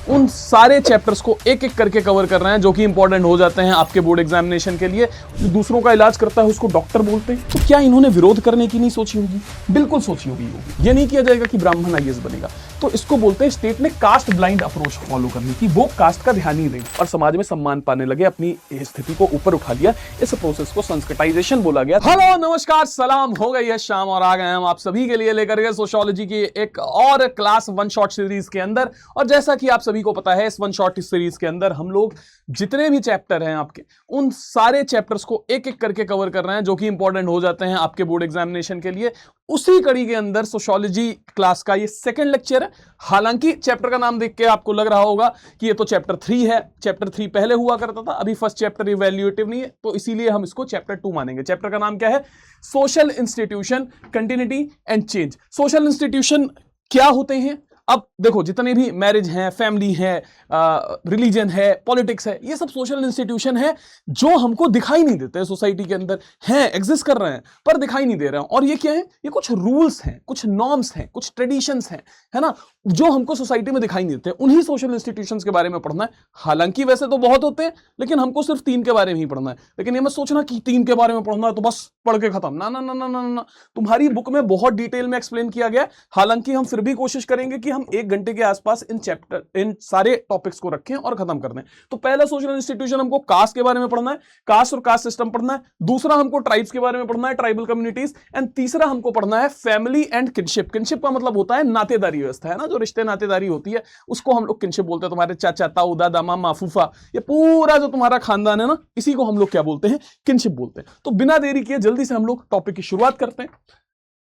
उन सारे चैप्टर्स को एक एक करके कवर कर रहे हैं जो कि इंपॉर्टेंट हो जाते हैं आपके बोर्ड एग्जामिनेशन के लिए। जो दूसरों का इलाज करता है उसको डॉक्टर बोलते हैं। तो क्या इन्होंने विरोध करने की नहीं सोची होगी? बिल्कुल सोची होगी। ये नहीं किया जाएगा कि ब्राह्मण आईएएस बनेगा। तो इसको बोलते हैं स्टेट ने कास्ट ब्लाइंड अप्रोच फॉलो करने की। वो कास्ट का ध्यान ही नहीं और समाज में सम्मान पाने लगे, अपनी स्थिति को ऊपर उठा लिया। इस प्रोसेस को संस्कृताइजेशन बोला गया। हेलो नमस्कार सलाम, हो गई है शाम और आ गए हम आप सभी के लिए लेकर के सोशियोलॉजी की एक और क्लास वन शॉट सीरीज के अंदर। और जैसा कि आप सभी को पता है, इस वन शॉट सीरीज के अंदर हम लोग जितने भी चैप्टर हैं आपके, उन सारे चैप्टर्स को एक एक करके कवर कर रहे हैं जो कि इंपॉर्टेंट हो जाते हैं आपके बोर्ड एग्जामिनेशन के लिए। उसी कड़ी के अंदर सोशियोलॉजी क्लास का ये सेकंड लेक्चर है। हालांकि चैप्टर का नाम देख के आपको लग रहा होगा कि ये तो चैप्टर 3 है। चैप्टर 3 पहले हुआ करता था, अभी फर्स्ट चैप्टर इवैल्यूएटिव नहीं है, तो इसीलिए हम इसको चैप्टर 2 मानेंगे। चैप्टर का नाम क्या है? Social institution, continuity and change. Social institution क्या होते हैं? अब देखो, जितने भी मैरिज हैं, फैमिली है, रिलीजन है, पॉलिटिक्स है, ये सब सोशल इंस्टीट्यूशन है जो हमको दिखाई नहीं देते सोसाइटी के अंदर, हैं, एग्जिस्ट कर रहे हैं पर दिखाई नहीं दे रहे हैं। और ये क्या है? ये कुछ रूल्स हैं, कुछ नॉर्म्स हैं, कुछ ट्रेडिशंस हैं, है ना, जो हमको सोसाइटी में दिखाई नहीं देते। उन्हीं सोशल इंस्टीट्यूशंस के बारे में पढ़ना है। हालांकि वैसे तो बहुत होते हैं, लेकिन हमको सिर्फ 3 के बारे में ही पढ़ना है। लेकिन ये मत सोचना कि 3 के बारे में पढ़ना है तो बस पढ़ के खत्म। ना ना ना ना ना ना, तुम्हारी बुक में बहुत डिटेल में एक्सप्लेन किया गया है। हालांकि हम फिर भी कोशिश करेंगे कि हम 1 घंटे के आसपास इन सारे टॉपिक्स को रखें और खत्म कर दें। तो पहला सोशल इंस्टीट्यूशन हमको कास्ट के बारे में पढ़ना है, कास्ट और कास्ट सिस्टम पढ़ना है। दूसरा हमको ट्राइब्स के बारे में पढ़ना है, ट्राइबल कम्युनिटीज। एंड तीसरा हमको पढ़ना है फैमिली एंड किनशिप। किनशिप का मतलब होता है नातेदारी व्यवस्था, है ना, जो रिश्ते नातेदारी होती है उसको हम लोग किनशिप बोलते हैं। तुम्हारे चाचा, ताऊ, दादा, मामा, फूफा, ये पूरा जो तुम्हारा खानदान है ना, इसी को हम लोग क्या बोलते हैं? किनशिप बोलते हैं। तो बिना देरी किए जल्दी से हम लोग टॉपिक की शुरुआत करते हैं।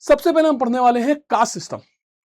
सबसे पहले हम पढ़ने वाले हैं कास्ट सिस्टम।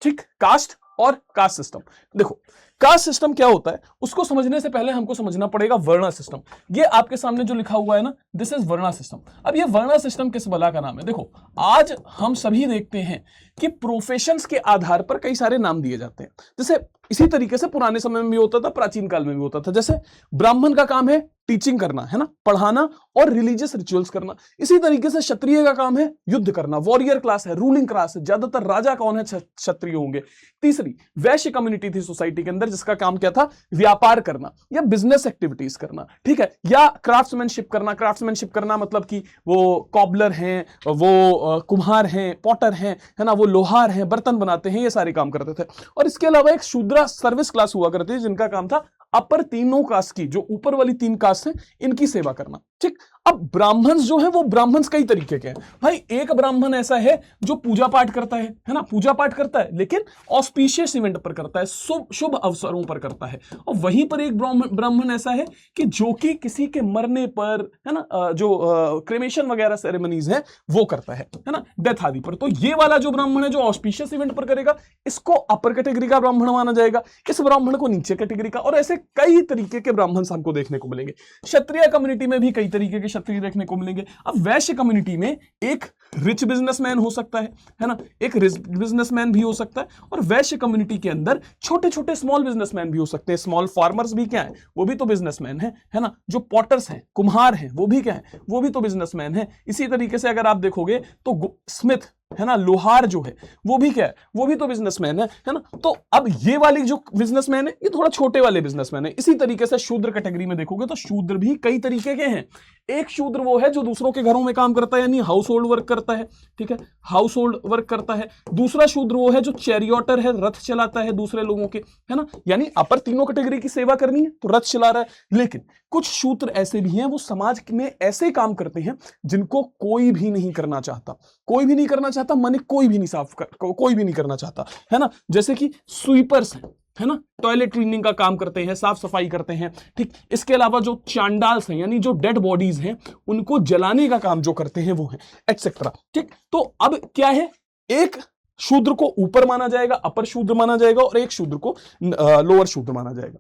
ठीक, कास्ट और कास्ट सिस्टम। देखो, कास्ट सिस्टम क्या होता है उसको समझने से पहले हमको समझना पड़ेगा वर्णा सिस्टम। ये आपके सामने जो लिखा हुआ है ना, दिस इज वर्णा सिस्टम। अब ये वर्णा सिस्टम किस बला का नाम है? देखो, आज हम सभी देखते हैं कि प्रोफेशंस के आधार पर कई सारे नाम दिए जाते हैं। जैसे इसी तरीके से पुराने समय में भी होता था, प्राचीन काल में भी होता था। जैसे ब्राह्मण का काम है टीचिंग करना, है ना, पढ़ाना और रिलीजियस रिचुअल्स करना। इसी तरीके से क्षत्रिय का काम है युद्ध करना, वॉरियर क्लास है, रूलिंग क्लास है। ज्यादातर राजा कौन है? क्षत्रिय होंगे। तीसरी वैश्य कम्युनिटी थी सोसाइटी के अंदर, जिसका काम क्या था? व्यापार करना या बिजनेस एक्टिविटीज करना, ठीक है, या क्राफ्ट्समैनशिप करना। क्राफ्ट्समैनशिप करना मतलब कि वो कॉबलर हैं, वो कुम्हार हैं, पॉटर हैं, है ना, वो लोहार हैं, बर्तन बनाते हैं, ये सारे काम करते थे। और इसके अलावा एक शूद्रा सर्विस क्लास हुआ करती थी, जिनका काम था अपर तीनों कास्ट की, जो ऊपर वाली 3 कास्ट हैं, इनकी सेवा करना। ठीक, अब ब्राह्मण जो है वो ब्राह्मण कई तरीके के हैं भाई। एक ब्राह्मण ऐसा है जो पूजा पाठ करता है ना, पूजा पाठ करता है, लेकिन ऑस्पिशियस इवेंट पर करता है, शुभ अवसरों पर करता है। और वहीं पर एक ब्राह्मण ऐसा है कि जो कि किसी के मरने पर, है ना, जो क्रेमेशन वगैरह सेरेमनीज है वो करता है ना, डेथ आदि पर। तो ये वाला जो ब्राह्मण है जो ऑस्पिशियस इवेंट पर करेगा, इसको अपर कैटेगरी का ब्राह्मण माना जाएगा। इस ब्राह्मण को नीचे कैटेगरी का। और ऐसे कई तरीके के ब्राह्मण हमको देखने को मिलेंगे। क्षत्रिय कम्युनिटी में भी कई तरीके के क्षत्रिय देखने को मिलेंगे। अब वैश्य कम्युनिटी में एक रिच बिजनेसमैन हो सकता है ना, एक रिच बिजनेसमैन भी हो सकता है। और वैश्य कम्युनिटी के अंदर छोटे छोटे स्मॉल बिजनेसमैन भी हो सकते हैं। स्मॉल फार्मर्स भी क्या है? वो भी तो बिजनेसमैन है ना। जो पॉटर्स हैं, कुम्हार हैं, वो भी क्या है? वो भी तो बिजनेसमैन है। इसी तरीके से अगर आप देखोगे तो स्मिथ, है ना, लोहार जो है वो भी क्या है? वो भी तो बिजनेसमैन है ना। तो अब ये वाली जो बिजनेसमैन है, ये थोड़ा छोटे वाले बिजनेसमैन है। इसी तरीके से शूद्र कैटेगरी में देखोगे तो शूद्र भी कई तरीके के हैं। एक शूद्र वो है जो दूसरों के घरों में काम करता है, यानी हाउस होल्ड वर्क करता है, ठीक है, हाउस होल्ड वर्क करता है। दूसरा शूद्र वो है जो चैरियोटर है, रथ चलाता है दूसरे लोगों के, है ना, यानी अपर तीनों कैटेगरी की सेवा करनी है तो रथ चला रहा है। लेकिन कुछ शूद्र ऐसे भी हैं, वो समाज में ऐसे काम करते हैं जिनको कोई भी नहीं करना चाहता। कोई भी नहीं करना चाहता माने कोई भी नहीं कोई भी नहीं करना चाहता, है ना। जैसे कि स्वीपर्स हैं, है ना, टॉयलेट क्लीनिंग का काम करते हैं, साफ सफाई करते हैं। ठीक, इसके अलावा जो चांडाल्स हैं, यानी जो डेड बॉडीज हैं, उनको जलाने का काम जो करते हैं वो है, एक्सेट्रा। ठीक, तो अब क्या है? एक शूद्र को ऊपर माना जाएगा, अपर शूद्र माना जाएगा, और एक शूद्र को लोअर शूद्र माना जाएगा।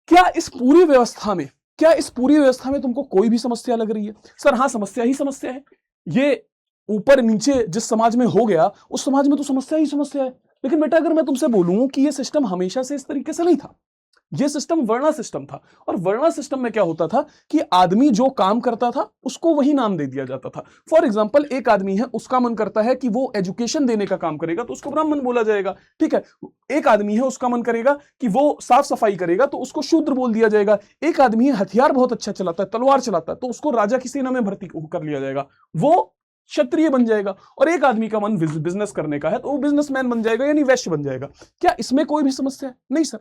क्या इस पूरी व्यवस्था में तुमको कोई भी समस्या लग रही है? सर हाँ, समस्या ही समस्या है। ये ऊपर नीचे जिस समाज में हो गया, उस समाज में तो समस्या ही समस्या है। लेकिन बेटा, अगर मैं तुमसे बोलूं कि ये सिस्टम हमेशा से इस तरीके से नहीं था, ये सिस्टम वर्णा सिस्टम था। और वर्णा सिस्टम में क्या होता था कि आदमी जो काम करता था उसको वही नाम दे दिया जाता था। फॉर एग्जाम्पल, एक आदमी है, उसका मन करता है कि वो एजुकेशन देने का काम करेगा तो उसको ब्राह्मण बोला जाएगा, ठीक है। एक आदमी है, उसका मन करेगा कि वो साफ सफाई करेगा तो उसको शूद्र बोल दिया जाएगा। एक आदमी है, हथियार बहुत अच्छा चलाता है, तलवार चलाता है, तो उसको राजा की सेना में भर्ती कर लिया जाएगा, वो क्षत्रिय बन जाएगा। और एक आदमी का मन बिजनेस करने का है तो वो बिजनेसमैन बन जाएगा, यानी वैश्य बन जाएगा। क्या इसमें कोई भी समस्या है? नहीं सर।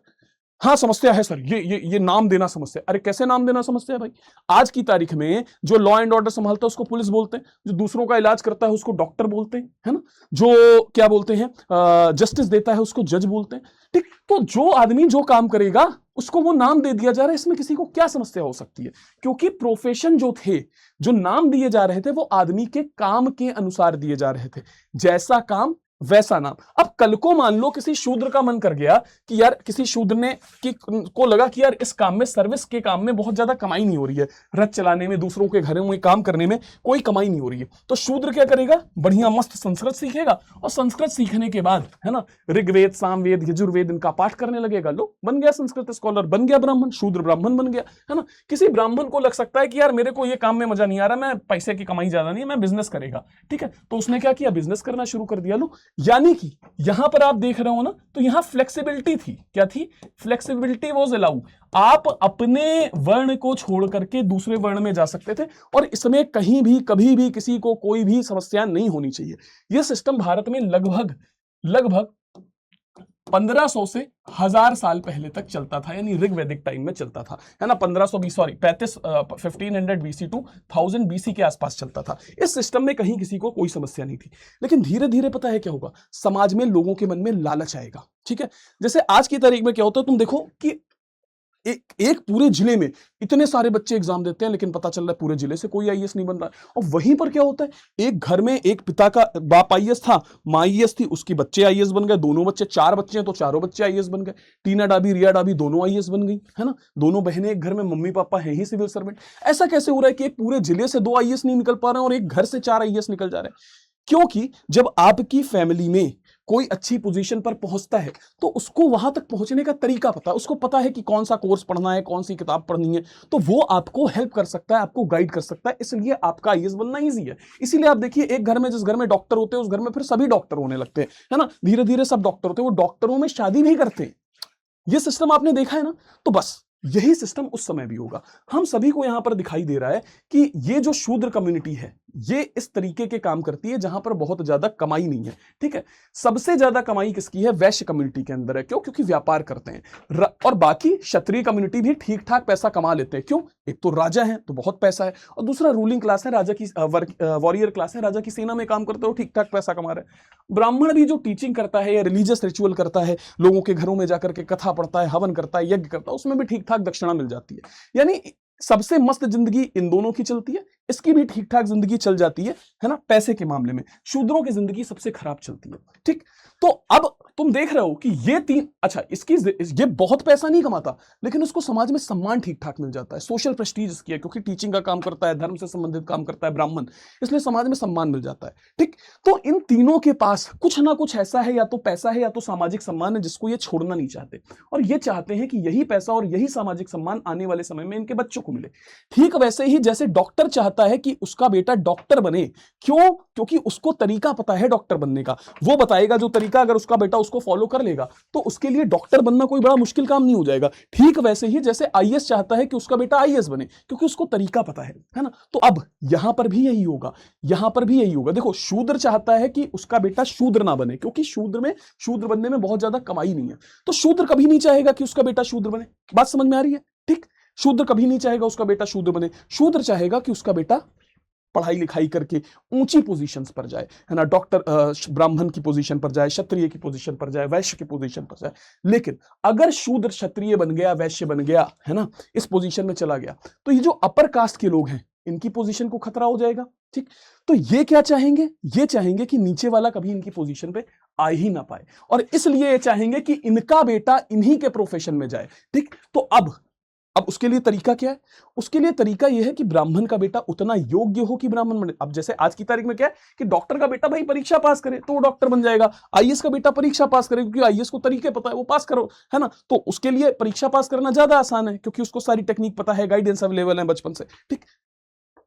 हाँ समस्या है सर, ये नाम देना समस्या। अरे कैसे नाम देना समस्या है भाई? आज की तारीख में जो लॉ एंड ऑर्डर संभालता है उसको पुलिस बोलते हैं, जो दूसरों का इलाज करता है उसको डॉक्टर बोलते हैं, है ना, जो क्या बोलते हैं जस्टिस देता है उसको जज बोलते हैं, ठीक। तो जो आदमी जो काम करेगा उसको वो नाम दे दिया जा रहा है, इसमें किसी को क्या समस्या हो सकती है? क्योंकि प्रोफेशन जो थे, जो नाम दिए जा रहे थे, वो आदमी के काम के अनुसार दिए जा रहे थे, जैसा काम वैसा नाम। अब कल को मान लो किसी शूद्र का मन कर गया कि यार, किसी शूद्र ने को लगा कि यार इस काम में, सर्विस के काम में बहुत ज्यादा कमाई नहीं हो रही है, रथ चलाने में, दूसरों के घरों में काम करने में कोई कमाई नहीं हो रही है, तो शूद्र क्या करेगा? बढ़िया मस्त संस्कृत सीखेगा, और संस्कृत सीखने के बाद, है ना, ऋग्वेद, सामवेद, यजुर्वेद इनका पाठ करने लगेगा। लो, बन गया संस्कृत स्कॉलर, बन गया ब्राह्मण, शूद्र ब्राह्मण बन गया, है ना। किसी ब्राह्मण को लग सकता है कि यार मेरे को ये काम में मजा नहीं आ रहा, मैं पैसे की कमाई ज्यादा नहीं है, मैं बिजनेस करेगा, ठीक है। तो उसने क्या किया? बिजनेस करना शुरू कर दिया। लो, यानी कि यहां पर आप देख रहे हो ना, तो यहां फ्लेक्सिबिलिटी थी। क्या थी? Flexibility was allow. आप अपने वर्ण को छोड़ करके दूसरे वर्ण में जा सकते थे, और इसमें कहीं भी, कभी भी किसी को कोई भी समस्या नहीं होनी चाहिए। यह सिस्टम भारत में लगभग 1500 से 1000 साल पहले तक चलता था, यानी ऋग्वैदिक टाइम में चलता था, है ना। 1500 BC टू 1000 BC के आसपास चलता था। इस सिस्टम में कहीं किसी को कोई समस्या नहीं थी। लेकिन धीरे धीरे पता है क्या होगा? समाज में लोगों के मन में लालच आएगा, ठीक है। जैसे आज की तारीख में क्या होता है, तुम देखो कि एक पूरे जिले में इतने सारे बच्चे एग्जाम देते हैं, लेकिन पता चल रहा है पूरे जिले से कोई आईएएस नहीं बन रहा है। और वहीं पर क्या होता है, एक घर में एक पिता का बाप आईएएस था, माँ आईएएस थी, उसके बच्चे आईएएस बन गए, दोनों बच्चे, 4 बच्चे हैं तो चारों बच्चे आईएएस बन गए। टीना डाबी, रिया डाबी दोनों आईएएस बन गई, है ना। दोनों बहनें एक घर में, मम्मी पापा हैं ही सिविल सर्वेंट। ऐसा कैसे हो रहा है कि एक पूरे जिले से 2 आईएएस नहीं निकल पा रहे हैं और एक घर से 4 आईएएस निकल जा रहे हैं? क्योंकि जब आपकी फैमिली में कोई अच्छी पोजीशन पर पहुंचता है तो उसको वहां तक पहुंचने का तरीका पता है, उसको पता है कि कौन सा कोर्स पढ़ना है, कौन सी किताब पढ़नी है, तो वो आपको हेल्प कर सकता है, आपको गाइड कर सकता है। इसलिए आपका आईएएस बनना ईजी है। इसीलिए आप देखिए, एक घर में, जिस घर में डॉक्टर होते हैं उस घर में फिर सभी डॉक्टर होने लगते हैं, है ना। धीरे धीरे सब डॉक्टर होते हैं, वो डॉक्टरों में शादी भी करते हैं। ये सिस्टम आपने देखा है ना। तो बस यही सिस्टम उस समय भी होगा। हम सभी को यहां पर दिखाई दे रहा है कि ये जो शूद्र कम्युनिटी है, ये इस तरीके के काम करती है जहां पर बहुत ज्यादा कमाई नहीं है, ठीक है। सबसे ज्यादा कमाई किसकी है? वैश्य कम्युनिटी के अंदर है। क्यों? क्योंकि व्यापार करते हैं। और बाकी क्षत्रिय कम्युनिटी भी ठीक ठाक पैसा कमा लेते हैं। क्यों? एक तो राजा है तो बहुत पैसा है, और दूसरा रूलिंग क्लास है, राजा की वॉरियर क्लास है, राजा की सेना में काम करते हो, ठीक ठाक पैसा कमा रहे हैं। ब्राह्मण भी जो टीचिंग करता है या रिलीजियस रिचुअल करता है, लोगों के घरों में जाकर के कथा पढ़ता है, हवन करता है, यज्ञ करता है, उसमें भी ठीक ठाक दक्षिणा मिल जाती है। यानी सबसे मस्त जिंदगी इन दोनों की चलती है, इसकी भी ठीक ठाक जिंदगी चल जाती है ना। पैसे के मामले में शूद्रों की जिंदगी सबसे खराब चलती है, ठीक। तो अब तुम देख रहे हो कि ये 3, अच्छा, ये बहुत पैसा नहीं कमाता, लेकिन उसको समाज में सम्मान ठीक ठाक मिल जाता है, सोशल प्रेस्टीज इसकी है, क्योंकि टीचिंग का काम करता है, धर्म से संबंधित काम करता है, ब्राह्मण, इसलिए समाज में सम्मान मिल जाता है, ठीक। तो इन तीनों के पास कुछ ना कुछ ऐसा है, या तो पैसा है या तो सामाजिक सम्मान है, जिसको ये छोड़ना नहीं चाहते, और ये चाहते हैं कि यही पैसा और यही सामाजिक सम्मान आने वाले समय में इनके बच्चों को मिले। ठीक वैसे ही जैसे डॉक्टर चाहता है कि उसका बेटा डॉक्टर बने, क्यों? क्योंकि उसको तरीका पता है डॉक्टर बनने का, वो बताएगा जो तरीका, अगर उसका बेटा उसको फॉलो कर लेगा तो उसके लिए डॉक्टर बनना कोई बड़ा मुश्किल काम नहीं हो जाएगा। ठीक वैसे ही जैसे आईएएस चाहता है कि उसका बेटा आईएएस बने, क्योंकि उसको तरीका पता है ना। तो अब यहां पर भी यही होगा, यहां पर भी यही होगा। देखो, शूद्र चाहता है कि उसका बेटा शूद्र ना बने, क्योंकि शूद्र बनने में बहुत ज्यादा कमाई नहीं है, तो शूद्र कभी नहीं चाहेगा कि उसका बेटा शूद्र बने। बात समझ में आ रही है? ठीक। शूद्र कभी नहीं चाहेगा उसका बेटा शूद्र बने, शूद्र चाहेगा कि उसका बेटा पढ़ाई लिखाई करके ऊंची पोजीशंस पर जाए, है ना। डॉक्टर, ब्राह्मण की पोजीशन पर जाए, क्षत्रिय की पोजीशन पर जाए, वैश्य की पोजीशन पर जाए। लेकिन अगर शूद्र क्षत्रिय बन गया, वैश्य बन गया, है ना, इस पोजीशन में चला गया, तो ये जो अपर कास्ट के लोग हैं, इनकी पोजीशन को खतरा हो जाएगा, ठीक। तो ये क्या चाहेंगे? ये चाहेंगे कि नीचे वाला कभी इनकी पोजीशन पे आ ही ना पाए, और इसलिए ये चाहेंगे कि इनका बेटा इन्हीं के प्रोफेशन में जाए, ठीक। तो अब अब उसके लिए तरीका क्या है? उसके लिए तरीका यह है कि ब्राह्मण का बेटा उतना योग्य हो कि ब्राह्मण बने। अब जैसे आज की तारीख में क्या है कि डॉक्टर का बेटा भाई परीक्षा पास करे तो वो डॉक्टर बन जाएगा, आईएएस का बेटा परीक्षा पास करे क्योंकि आईएएस को तरीके पता है, वो पास करो, है ना। तो उसके लिए परीक्षा पास करना ज्यादा आसान है क्योंकि उसको सारी टेक्निक पता है, गाइडेंस अवेलेबल है बचपन से, ठीक।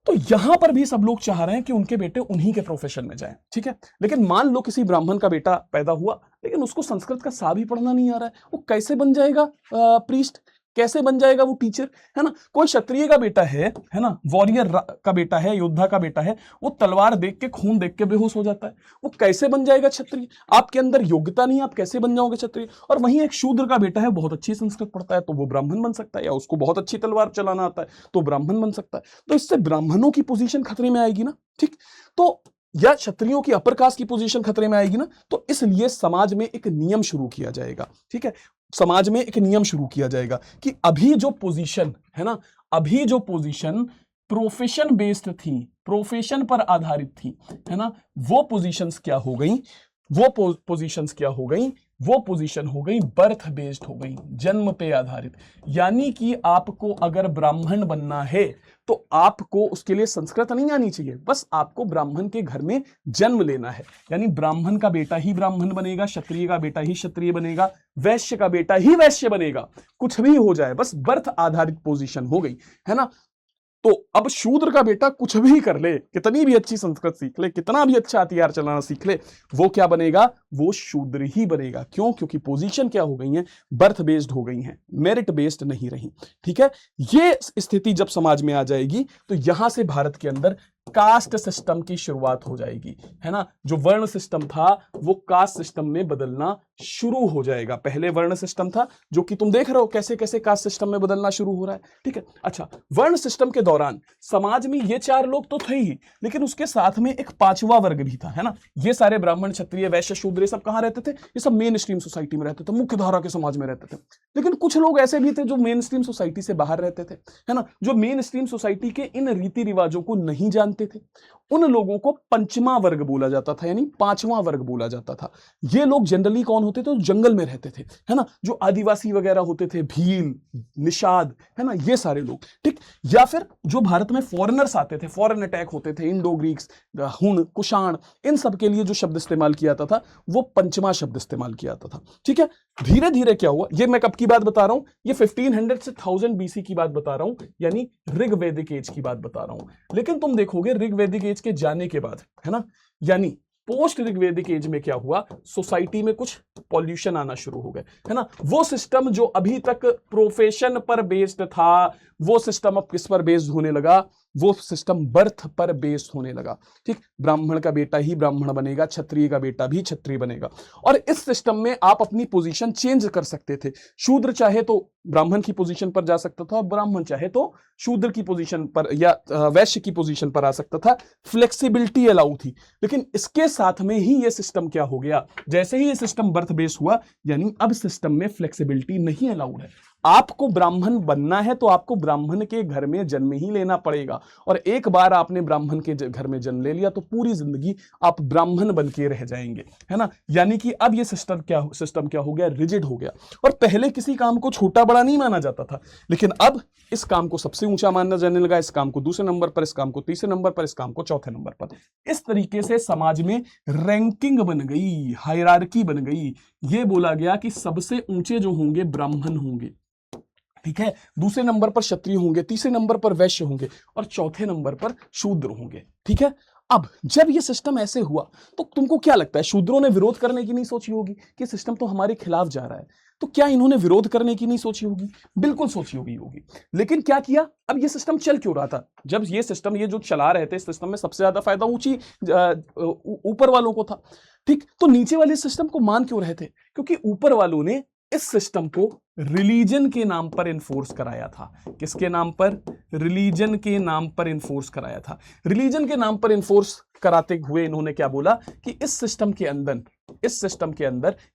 तो यहां पर भी सब लोग चाह रहे हैं कि उनके बेटे उन्हीं के प्रोफेशन में जाएं, ठीक है। लेकिन मान लो किसी ब्राह्मण का बेटा पैदा हुआ लेकिन उसको संस्कृत का सा भी पढ़ना नहीं आ रहा है, वो कैसे बन जाएगा प्रीस्ट, कैसे बन जाएगा वो टीचर, है ना। कोई क्षत्रिय का बेटा है ना, वॉरियर का बेटा है, योद्धा का बेटा है, वो तलवार देख के, खून देख के बेहोश हो जाता है, वो कैसे बन जाएगा क्षत्रिय? आपके अंदर योग्यता नहीं, आप कैसे बन जाओगे क्षत्रिय? और वहीं एक शूद्र का बेटा है, बहुत अच्छी संस्कृत पढ़ता है तो वो ब्राह्मण बन सकता है, या उसको बहुत अच्छी तलवार चलाना आता है तो ब्राह्मण बन सकता है। तो इससे ब्राह्मणों की पोजीशन खतरे में आएगी ना, ठीक। तो या क्षत्रियों की अपर कास्ट की पोजीशन खतरे में आएगी ना। तो इसलिए समाज में एक नियम शुरू किया जाएगा, ठीक है। समाज में एक नियम शुरू किया जाएगा कि अभी जो पोजीशन है ना, अभी जो पोजीशन प्रोफेशन बेस्ड थी, प्रोफेशन पर आधारित थी, है ना, वो पोजीशंस क्या हो गई, वो पोजीशंस क्या हो गई, वो पोजीशन हो गई बर्थ बेस्ड हो गई, जन्म पे आधारित। यानी कि आपको अगर ब्राह्मण बनना है तो आपको उसके लिए संस्कृत नहीं आनी चाहिए, बस आपको ब्राह्मण के घर में जन्म लेना है। यानी ब्राह्मण का बेटा ही ब्राह्मण बनेगा, क्षत्रिय का बेटा ही क्षत्रिय बनेगा, वैश्य का बेटा ही वैश्य बनेगा, कुछ भी हो जाए, बस बर्थ आधारित पोजीशन हो गई, है ना। तो अब शूद्र का बेटा कुछ भी कर ले, कितनी भी अच्छी संस्कृत सीख ले, कितना भी अच्छा हथियार चलाना सीख ले, वो क्या बनेगा? वो शूद्र ही बनेगा। क्यों? क्योंकि पोजीशन क्या हो गई है? बर्थ बेस्ड हो गई है, मेरिट बेस्ड नहीं रही, ठीक है। ये स्थिति जब समाज में आ जाएगी तो यहां से भारत के अंदर कास्ट सिस्टम की शुरुआत हो जाएगी, है ना। जो वर्ण सिस्टम था वो कास्ट सिस्टम में बदलना शुरू हो जाएगा। पहले वर्ण सिस्टम था जो कि तुम देख रहे हो कैसे कैसे कास्ट सिस्टम में बदलना शुरू हो रहा है, ठीक है। अच्छा, वर्ण सिस्टम के दौरान समाज में ये चार लोग तो थे ही, लेकिन उसके साथ में एक पांचवा वर्ग भी था, है ना। ये सारे ब्राह्मण, क्षत्रिय, वैश्य, शूद्र सब कहां रहते थे? ये सब मेन स्ट्रीम सोसाइटी में रहते थे, मुख्य धारा के समाज में रहते थे। लेकिन कुछ लोग ऐसे भी थे जो मेन स्ट्रीम सोसाइटी से बाहर रहते थे, है ना, जो मेन स्ट्रीम सोसाइटी के इन रीति रिवाजों को नहीं जानते थे। उन लोगों को पंचमा वर्ग बोला जाता था, यानी पांचवा वर्ग बोला जाता था। ये लोग जनरली कौन होते थे? तो जंगल में रहते थे, है ना, जो आदिवासी वगैरह होते थे, भील, निषाद, है ना, ये सारे लोग, ठीक। या फिर जो भारत में फॉरेनर्स आते थे, फॉरेन अटैक होते थे, इंडो ग्रीक्स, हुण, कुषाण, इन सब के लिए जो शब्द इस्तेमाल किया जाता था वो पंचमा शब्द इस्तेमाल किया जाता था, ठीक है। धीरे धीरे क्या हुआ, ये मैं कब की बात बता रहा हूं? ये 1500 से 1000 बीसी की बात बता रहा हूं, यानी ऋग्वैदिक एज की बात बता रहा हूं। लेकिन तुम देखोगे ऋग्वैदिक एज के जाने के बाद, है ना, यानी पोस्ट ऋग्वैदिक एज में क्या हुआ? सोसाइटी में कुछ पॉल्यूशन आना शुरू हो गए, है ना। वो सिस्टम जो अभी तक प्रोफेशन पर बेस्ड था, वो सिस्टम अब किस पर बेस्ड होने लगा? वो सिस्टम बर्थ पर बेस्ड होने लगा, ठीक। ब्राह्मण का बेटा ही ब्राह्मण बनेगा, क्षत्रिय का बेटा भी क्षत्रिय बनेगा। और इस सिस्टम में आप अपनी पोजीशन चेंज कर सकते थे। शूद्र चाहे तो ब्राह्मण की पोजीशन पर जा सकता था, और ब्राह्मण चाहे तो शूद्र की पोजीशन पर या वैश्य की पोजीशन पर आ सकता था। फ्लेक्सिबिलिटी अलाउ थी। लेकिन इसके साथ में ही ये सिस्टम क्या हो गया? जैसे ही ये सिस्टम बर्थ बेस हुआ, यानी अब सिस्टम में फ्लेक्सिबिलिटी नहीं अलाउड है। आपको ब्राह्मण बनना है तो आपको ब्राह्मण के घर में जन्म ही लेना पड़ेगा, और एक बार आपने ब्राह्मण के घर में जन्म ले लिया तो पूरी जिंदगी आप ब्राह्मण बन के रह जाएंगे, है ना। यानी कि अब ये सिस्टम क्या हो गया? रिजिड हो गया। और पहले किसी काम को छोटा बड़ा नहीं माना जाता था, लेकिन अब इस काम को सबसे ऊंचा माना जाने लगा, इस काम को दूसरे नंबर पर, इस काम को तीसरे नंबर पर, इस काम को चौथे नंबर पर। इस तरीके से समाज में रैंकिंग बन गई, हायरार्की बन गई। ये बोला गया कि सबसे ऊंचे जो होंगे ब्राह्मण होंगे, ठीक है, दूसरे नंबर पर क्षत्रिय होंगे, तीसरे नंबर पर वैश्य होंगे, और चौथे नंबर पर शूद्र होंगे, ठीक है। अब जब ये सिस्टम ऐसे हुआ तो तुमको क्या लगता है, शूद्रों ने विरोध करने की नहीं सोची होगी कि सिस्टम तो हमारे खिलाफ जा रहा है? तो क्या इन्होंने विरोध करने की नहीं सोची होगी? बिल्कुल सोची होगी। लेकिन क्या किया? अब ये सिस्टम चल क्यों रहा था? जब ये सिस्टम, ये जो चला रहे थे, इस सिस्टम में सबसे ज्यादा फायदा ऊपर वालों को था, ठीक। तो नीचे वाले सिस्टम को मान क्यों रहे थे? क्योंकि ऊपर वालों ने इस सिस्टम को रिलीजन के नाम पर इन्फोर्स कराया था। किसके नाम पर? रिलीजन के नाम पर इन्फोर्स कराया था। रिलीजन के नाम पर इन्फोर्स कराते हुए इन्होंने क्या बोला कि इस सिस्टम के अंदर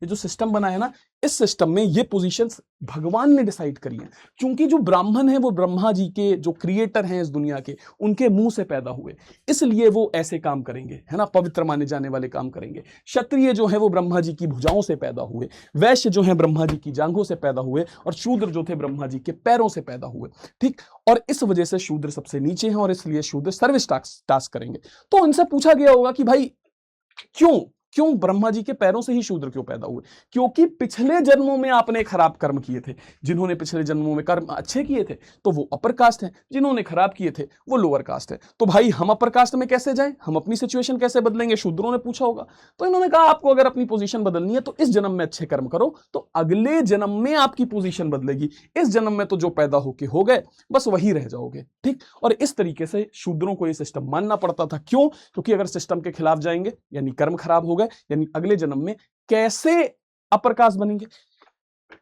ये जो सिस्टम बना है ना, इस सिस्टम में ये पोजीशंस भगवान ने डिसाइड करी हैं। क्योंकि जो ब्राह्मण है वो ब्रह्मा जी के जो क्रिएटर हैं इस दुनिया के, उनके मुंह से पैदा हुए, इसलिए वो ऐसे काम करेंगे, है ना, पवित्र माने जाने वाले काम करेंगे। क्षत्रिय जो है वो ब्रह्मा जी की भुजाओं से पैदा हुए, वैश्य जो है ब्रह्मा जी की जांघों से पैदा हुए, हुए और शूद्र जो थे ब्रह्मा जी के पैरों से पैदा हुए, ठीक। और इस वजह से शूद्र सबसे नीचे हैं और इसलिए शूद्र सर्विस टास्क करेंगे। तो इनसे पूछा गया होगा कि भाई क्यों क्यों ब्रह्मा जी के पैरों से ही शूद्र क्यों पैदा हुए? क्योंकि पिछले जन्मों में आपने खराब कर्म किए थे। जिन्होंने पिछले जन्मों में कर्म अच्छे किए थे तो वो अपर कास्ट हैं, जिन्होंने खराब किए थे वो लोअर कास्ट है। तो भाई हम अपर कास्ट में कैसे जाएं? हम अपनी सिचुएशन कैसे बदलेंगे? शूद्रों ने पूछा होगा। तो इन्होंने कहा आपको अगर अपनी पोजीशन बदलनी है तो इस जन्म में अच्छे कर्म करो, तो अगले जन्म में आपकी पोजीशन बदलेगी। इस जन्म में तो जो पैदा होके हो गए बस वही रह जाओगे, ठीक। और इस तरीके से शूद्रों को यह सिस्टम मानना पड़ता था। क्यों? क्योंकि अगर सिस्टम के खिलाफ जाएंगे यानी कर्म खराब हो गए, यानी अगले जन्म में कैसे अपर कास्ट बनेंगे।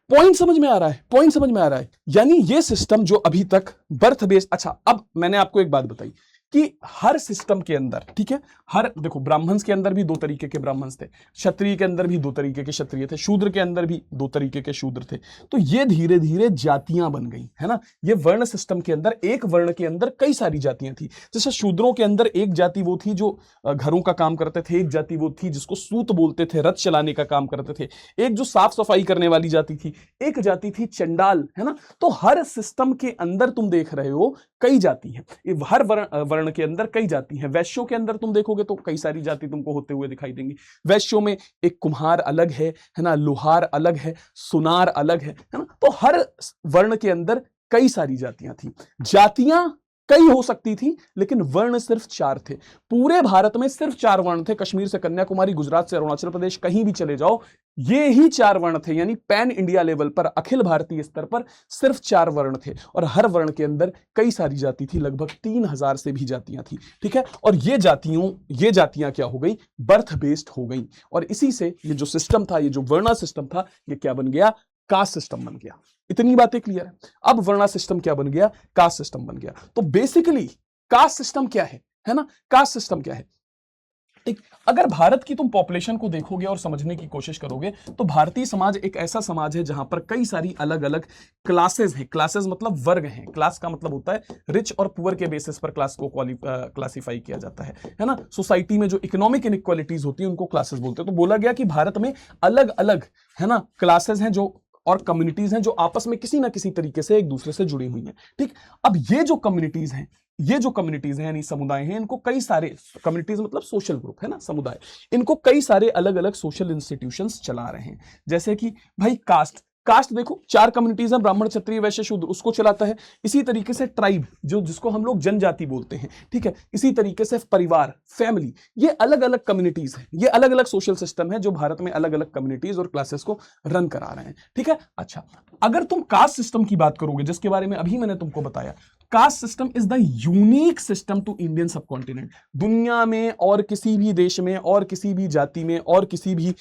पॉइंट समझ में आ रहा है? पॉइंट समझ में आ रहा है? यानी ये सिस्टम जो अभी तक बर्थ बेस्ड। अच्छा, अब मैंने आपको एक बात बताई कि हर सिस्टम के अंदर, ठीक है, हर देखो ब्राह्मण्स के अंदर भी दो तरीके के ब्राह्मण्स थे, क्षत्रिय के अंदर भी दो तरीके के क्षत्रिय थे, शूद्र के अंदर भी दो तरीके के शूद्र थे। तो ये धीरे धीरे जातियां बन गई, है ना। ये वर्ण सिस्टम के अंदर एक वर्ण के अंदर कई सारी जातियां थी। जैसे शूद्रों के अंदर एक जाति वो थी जो घरों का काम करते थे, एक जाति वो थी जिसको सूत बोलते थे, रथ चलाने का काम करते थे, एक जो साफ सफाई करने वाली जाति थी, एक जाति थी चंडाल, है ना। तो हर सिस्टम के अंदर तुम देख रहे हो कई जाति हैं। हर वर्ण के अंदर कई जाति हैं। वैश्यों के अंदर तुम देखोगे तो कई सारी जाति तुमको होते हुए दिखाई देंगी। वैश्यों में एक कुम्हार अलग है ना, लोहार अलग है, सुनार अलग है ना। तो हर वर्ण के अंदर कई सारी जातियां थी। जातियां कई हो सकती थी लेकिन वर्ण सिर्फ चार थे। पूरे भारत में सिर्फ चार वर्ण थे। कश्मीर से कन्याकुमारी, गुजरात से अरुणाचल प्रदेश, कहीं भी चले जाओ ये ही चार वर्ण थे। यानी पैन इंडिया लेवल पर, अखिल भारतीय स्तर पर सिर्फ चार वर्ण थे और हर वर्ण के अंदर कई सारी जाति थी। लगभग 3000 से भी जातियां थी, ठीक है। और ये जातियां क्या हो गई? बर्थ बेस्ड हो गई। और इसी से ये जो सिस्टम था, ये जो वर्णा सिस्टम था, ये क्या बन गया? कास्ट सिस्टम बन गया। इतनी बातें क्लियर है? अब वर्णा सिस्टम क्या बन गया? कास्ट सिस्टम बन गया। तो बेसिकली कास्ट सिस्टम क्या है ना। कास्ट सिस्टम क्या है? ठीक, अगर भारत की तुम पॉपुलेशन को देखोगे और समझने की कोशिश करोगे तो भारतीय समाज एक ऐसा समाज है जहां पर कई सारी अलग अलग क्लासेस हैं। क्लासेस मतलब वर्ग हैं। क्लास का मतलब होता है रिच और पुअर के बेसिस पर क्लास को क्लासिफाई किया जाता है ना। सोसाइटी में जो इकोनॉमिक इनइक्वालिटीज होती है उनको क्लासेस बोलते हैं। तो बोला गया कि भारत में अलग अलग, है ना, क्लासेस हैं जो और कम्युनिटीज हैं जो आपस में किसी ना किसी तरीके से एक दूसरे से जुड़ी हुई हैं, ठीक। अब ये जो कम्युनिटीज हैं यानी समुदाय हैं, इनको कई सारे, कम्युनिटीज मतलब सोशल ग्रुप, है ना, समुदाय, इनको कई सारे अलग अलग सोशल इंस्टीट्यूशंस चला रहे हैं। जैसे कि भाई कास्ट देखो, चार कम्युनिटीज हैं, ब्राह्मण, क्षत्रिय, वैश्य, शूद्र, उसको चलाता है। इसी तरीके से ट्राइब, जिसको हम लोग जनजाति बोलते हैं, ठीक है। इसी तरीके से परिवार, फैमिली, ये अलग अलग कम्युनिटीज हैं, ये अलग अलग सोशल सिस्टम है जो भारत में अलग अलग कम्युनिटीज और क्लासेस को रन करा रहे हैं, ठीक है। अच्छा, अगर तुम कास्ट सिस्टम की बात करोगे, जिसके बारे में अभी मैंने तुमको बताया, caste system is the unique system to Indian subcontinent. दुनिया में और किसी भी देश में और किसी भी जाति में और किसी भी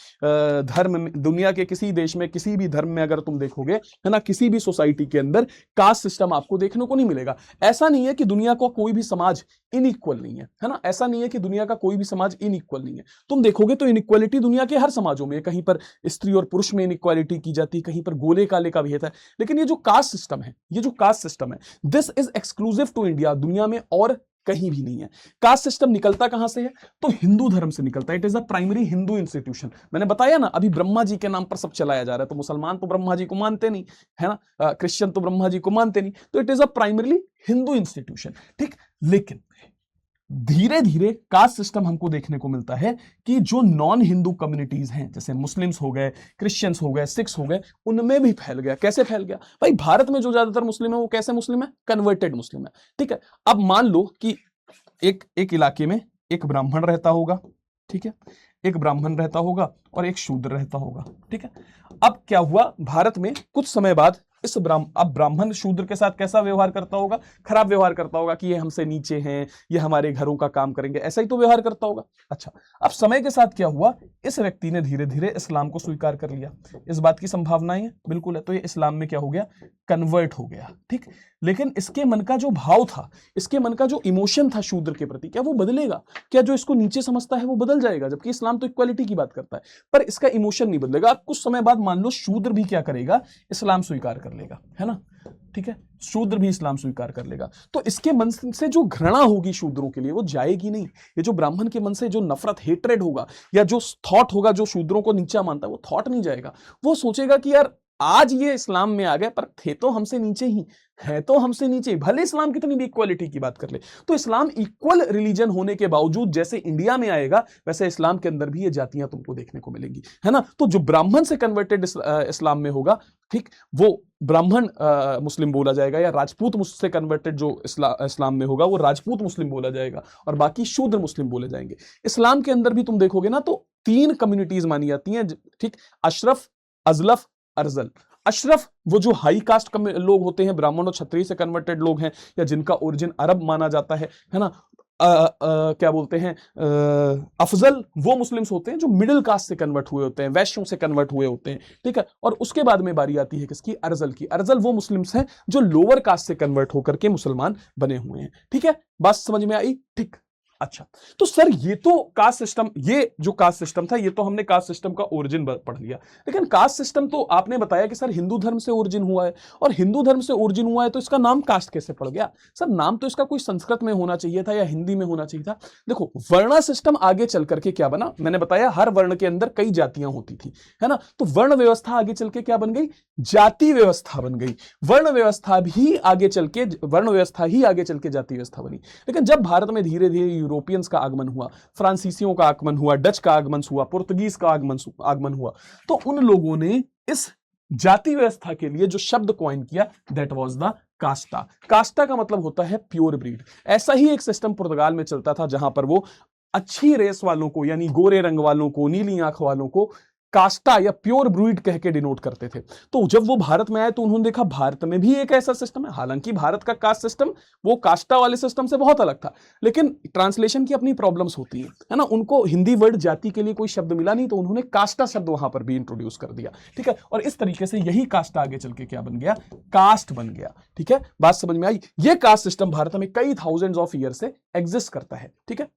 धर्म में, दुनिया के किसी देश में किसी भी धर्म में अगर तुम देखोगे, है ना, किसी भी सोसाइटी के अंदर कास्ट सिस्टम आपको देखने को नहीं मिलेगा। ऐसा नहीं है कि दुनिया का कोई भी समाज इनइक्वल नहीं है ना। ऐसा नहीं है कि दुनिया का कोई भी समाज इनइक्वल नहीं है। तुम देखोगे तो इनइक्वालिटी दुनिया के हर समाजों में, कहीं पर स्त्री और पुरुष में इनइक्वालिटी की जाती है, कहीं पर गोले काले का भेद है। लेकिन ये जो कास्ट सिस्टम है, this is exclusive to India. दुनिया में और कहीं भी नहीं है। कास्ट सिस्टम निकलता कहां से है? तो हिंदू धर्म से निकलता है। It is a primary Hindu institution. मैंने बताया ना, अभी ब्रह्मा जी के नाम पर सब चलाया जा रहा है। तो मुसलमान तो ब्रह्मा जी को मानते नहीं, है ना, क्रिश्चियन तो ब्रह्मा जी को मानते नहीं। तो it is a primarily Hindu institution, ठीक। लेकिन धीरे धीरे कास्ट सिस्टम हमको देखने को मिलता है कि जो नॉन हिंदू कम्युनिटीज हैं, जैसे मुस्लिम्स हो गए, क्रिश्चियंस हो गए, सिख्स हो गए, उनमें भी फैल गया। कैसे फैल गया? भाई भारत में जो ज्यादातर मुस्लिम है वो कैसे मुस्लिम है? कन्वर्टेड मुस्लिम है, ठीक है। अब मान लो कि एक इलाके में एक ब्राह्मण रहता होगा, ठीक है, एक ब्राह्मण रहता होगा और एक शूद्र रहता होगा, ठीक है। अब क्या हुआ, भारत में कुछ समय बाद अब ब्राह्मण शूद्र के साथ कैसा व्यवहार करता होगा? खराब व्यवहार करता होगा कि ये हमसे नीचे हैं, ये हमारे घरों का काम करेंगे, ऐसा ही तो व्यवहार करता होगा। अच्छा, अब समय के साथ क्या हुआ, इस व्यक्ति ने धीरे धीरे इस्लाम को स्वीकार कर लिया। इस बात की संभावनाएं है, बिल्कुल है। तो ये इस्लाम में क्या हो गया? कन्वर्ट हो गया, ठीक। लेकिन इसके मन का जो भाव था, इसके मन का जो इमोशन था शूद्र के प्रति, क्या वो बदलेगा? क्या जो इसको नीचे समझता है वो बदल जाएगा? जबकि इस्लाम तो इक्वालिटी की बात करता है, पर इसका इमोशन नहीं बदलेगा। अब कुछ समय बाद मान लो शूद्र भी क्या करेगा? इस्लाम स्वीकार कर लेगा, है ना, ठीक है। शूद्र भी इस्लाम स्वीकार कर लेगा। तो इसके मन से जो घृणा होगी शूद्रों के लिए वो जाएगी नहीं। ये जो ब्राह्मण के मन से जो नफरत, हेट्रेड होगा, या जो थॉट होगा जो शूद्रों को नीचा मानता है, वो थॉट नहीं जाएगा। वो सोचेगा कि यार आज ये इस्लाम में आ गए, पर थे तो हमसे नीचे ही, है तो हमसे नीचे, भले इस्लाम कितनी भी इक्वालिटी की बात कर ले, तो इस्लाम इक्वल रिलीजन होने के बावजूद जैसे इंडिया में आएगा वैसे इस्लाम के अंदर भी ये जातियां तुमको देखने को मिलेंगी, है ना। तो जो ब्राह्मण से कन्वर्टेड इस्लाम में होगा, ठीक, वो ब्राह्मण मुस्लिम बोला जाएगा, या राजपूत से कन्वर्टेड जो इस्लाम में होगा वो राजपूत मुस्लिम बोला जाएगा, और बाकी शूद्र मुस्लिम बोले जाएंगे। इस्लाम के अंदर भी तुम देखोगे ना तो 3 कम्युनिटीज मानी जाती हैं, ठीक, अशरफ, अजलफ, अर्जल। अशरफ वो जो हाई कास्ट लोग होते हैं, ब्राह्मण और क्षत्रिय से कन्वर्टेड लोग हैं, या जिनका ओरिजिन अरब माना जाता है ना। क्या बोलते हैं, अफजल वो मुस्लिम्स होते हैं जो मिडिल कास्ट से कन्वर्ट हुए होते हैं, वैश्यों से कन्वर्ट हुए होते हैं, ठीक है। और उसके बाद में बारी आती है किसकी, अर्जल की। अर्जल वो मुस्लिम्स हैं जो लोअर कास्ट से कन्वर्ट होकर के मुसलमान बने हुए हैं, ठीक है। बात समझ में आई, ठीक। अच्छा, तो सर ये तो कास्ट सिस्टम, ये जो कास्ट सिस्टम था, ये तो हमने कास्ट सिस्टम का ओरिजिन पढ़ लिया, लेकिन कास्ट सिस्टम तो आपने बताया कि सर हिंदू धर्म से ओरिजिन हुआ है, और हिंदू धर्म से ओरिजिन हुआ है तो इसका नाम कास्ट कैसे पड़ गया? सर नाम तो इसका कोई संस्कृत में होना चाहिए था या हिंदी में होना चाहिए था। देखो वर्ण सिस्टम आगे चल करके क्या बना, मैंने बताया हर वर्ण के अंदर कई जातियां होती थी, है ना। तो वर्ण व्यवस्था आगे चल के क्या बन गई, जाति व्यवस्था बन गई। वर्ण व्यवस्था ही आगे चल के जाति व्यवस्था बनी। लेकिन जब भारत में धीरे धीरे यूरोपियंस का आगमन हुआ, फ्रांसीसियों का आगमन हुआ, डच का आगमन हुआ, पुर्तगीज का आगमन हुआ, तो उन लोगों ने इस जाति व्यवस्था के लिए जो शब्द कॉइन किया, that was the Costa. Costa का मतलब होता है प्योर ब्रीड। ऐसा ही एक सिस्टम पुर्तगाल में चलता था, जहां पर वो अच्छी रेस वालों को, यानी गोरे रंग वालों को, नीली आंख वालों को कास्टा या प्योर ब्रीड कह के डिनोट करते थे। तो जब वो भारत में आए तो उन्होंने देखा भारत में भी एक ऐसा सिस्टम है। हालांकि भारत का कास्ट सिस्टम वो कास्टा वाले सिस्टम से बहुत अलग था, लेकिन ट्रांसलेशन की अपनी प्रॉब्लम्स होती है ना। उनको हिंदी वर्ड जाति के लिए कोई शब्द मिला नहीं, तो उन्होंने कास्टा शब्द वहां पर भी इंट्रोड्यूस कर दिया, ठीक है। और इस तरीके से यही कास्टा आगे चल के क्या बन गया, कास्ट बन गया, ठीक है। बात समझ में आई। ये कास्ट सिस्टम भारत में कई थाउजेंड्स ऑफ ईयर से एग्जिस्ट करता है, ठीक है।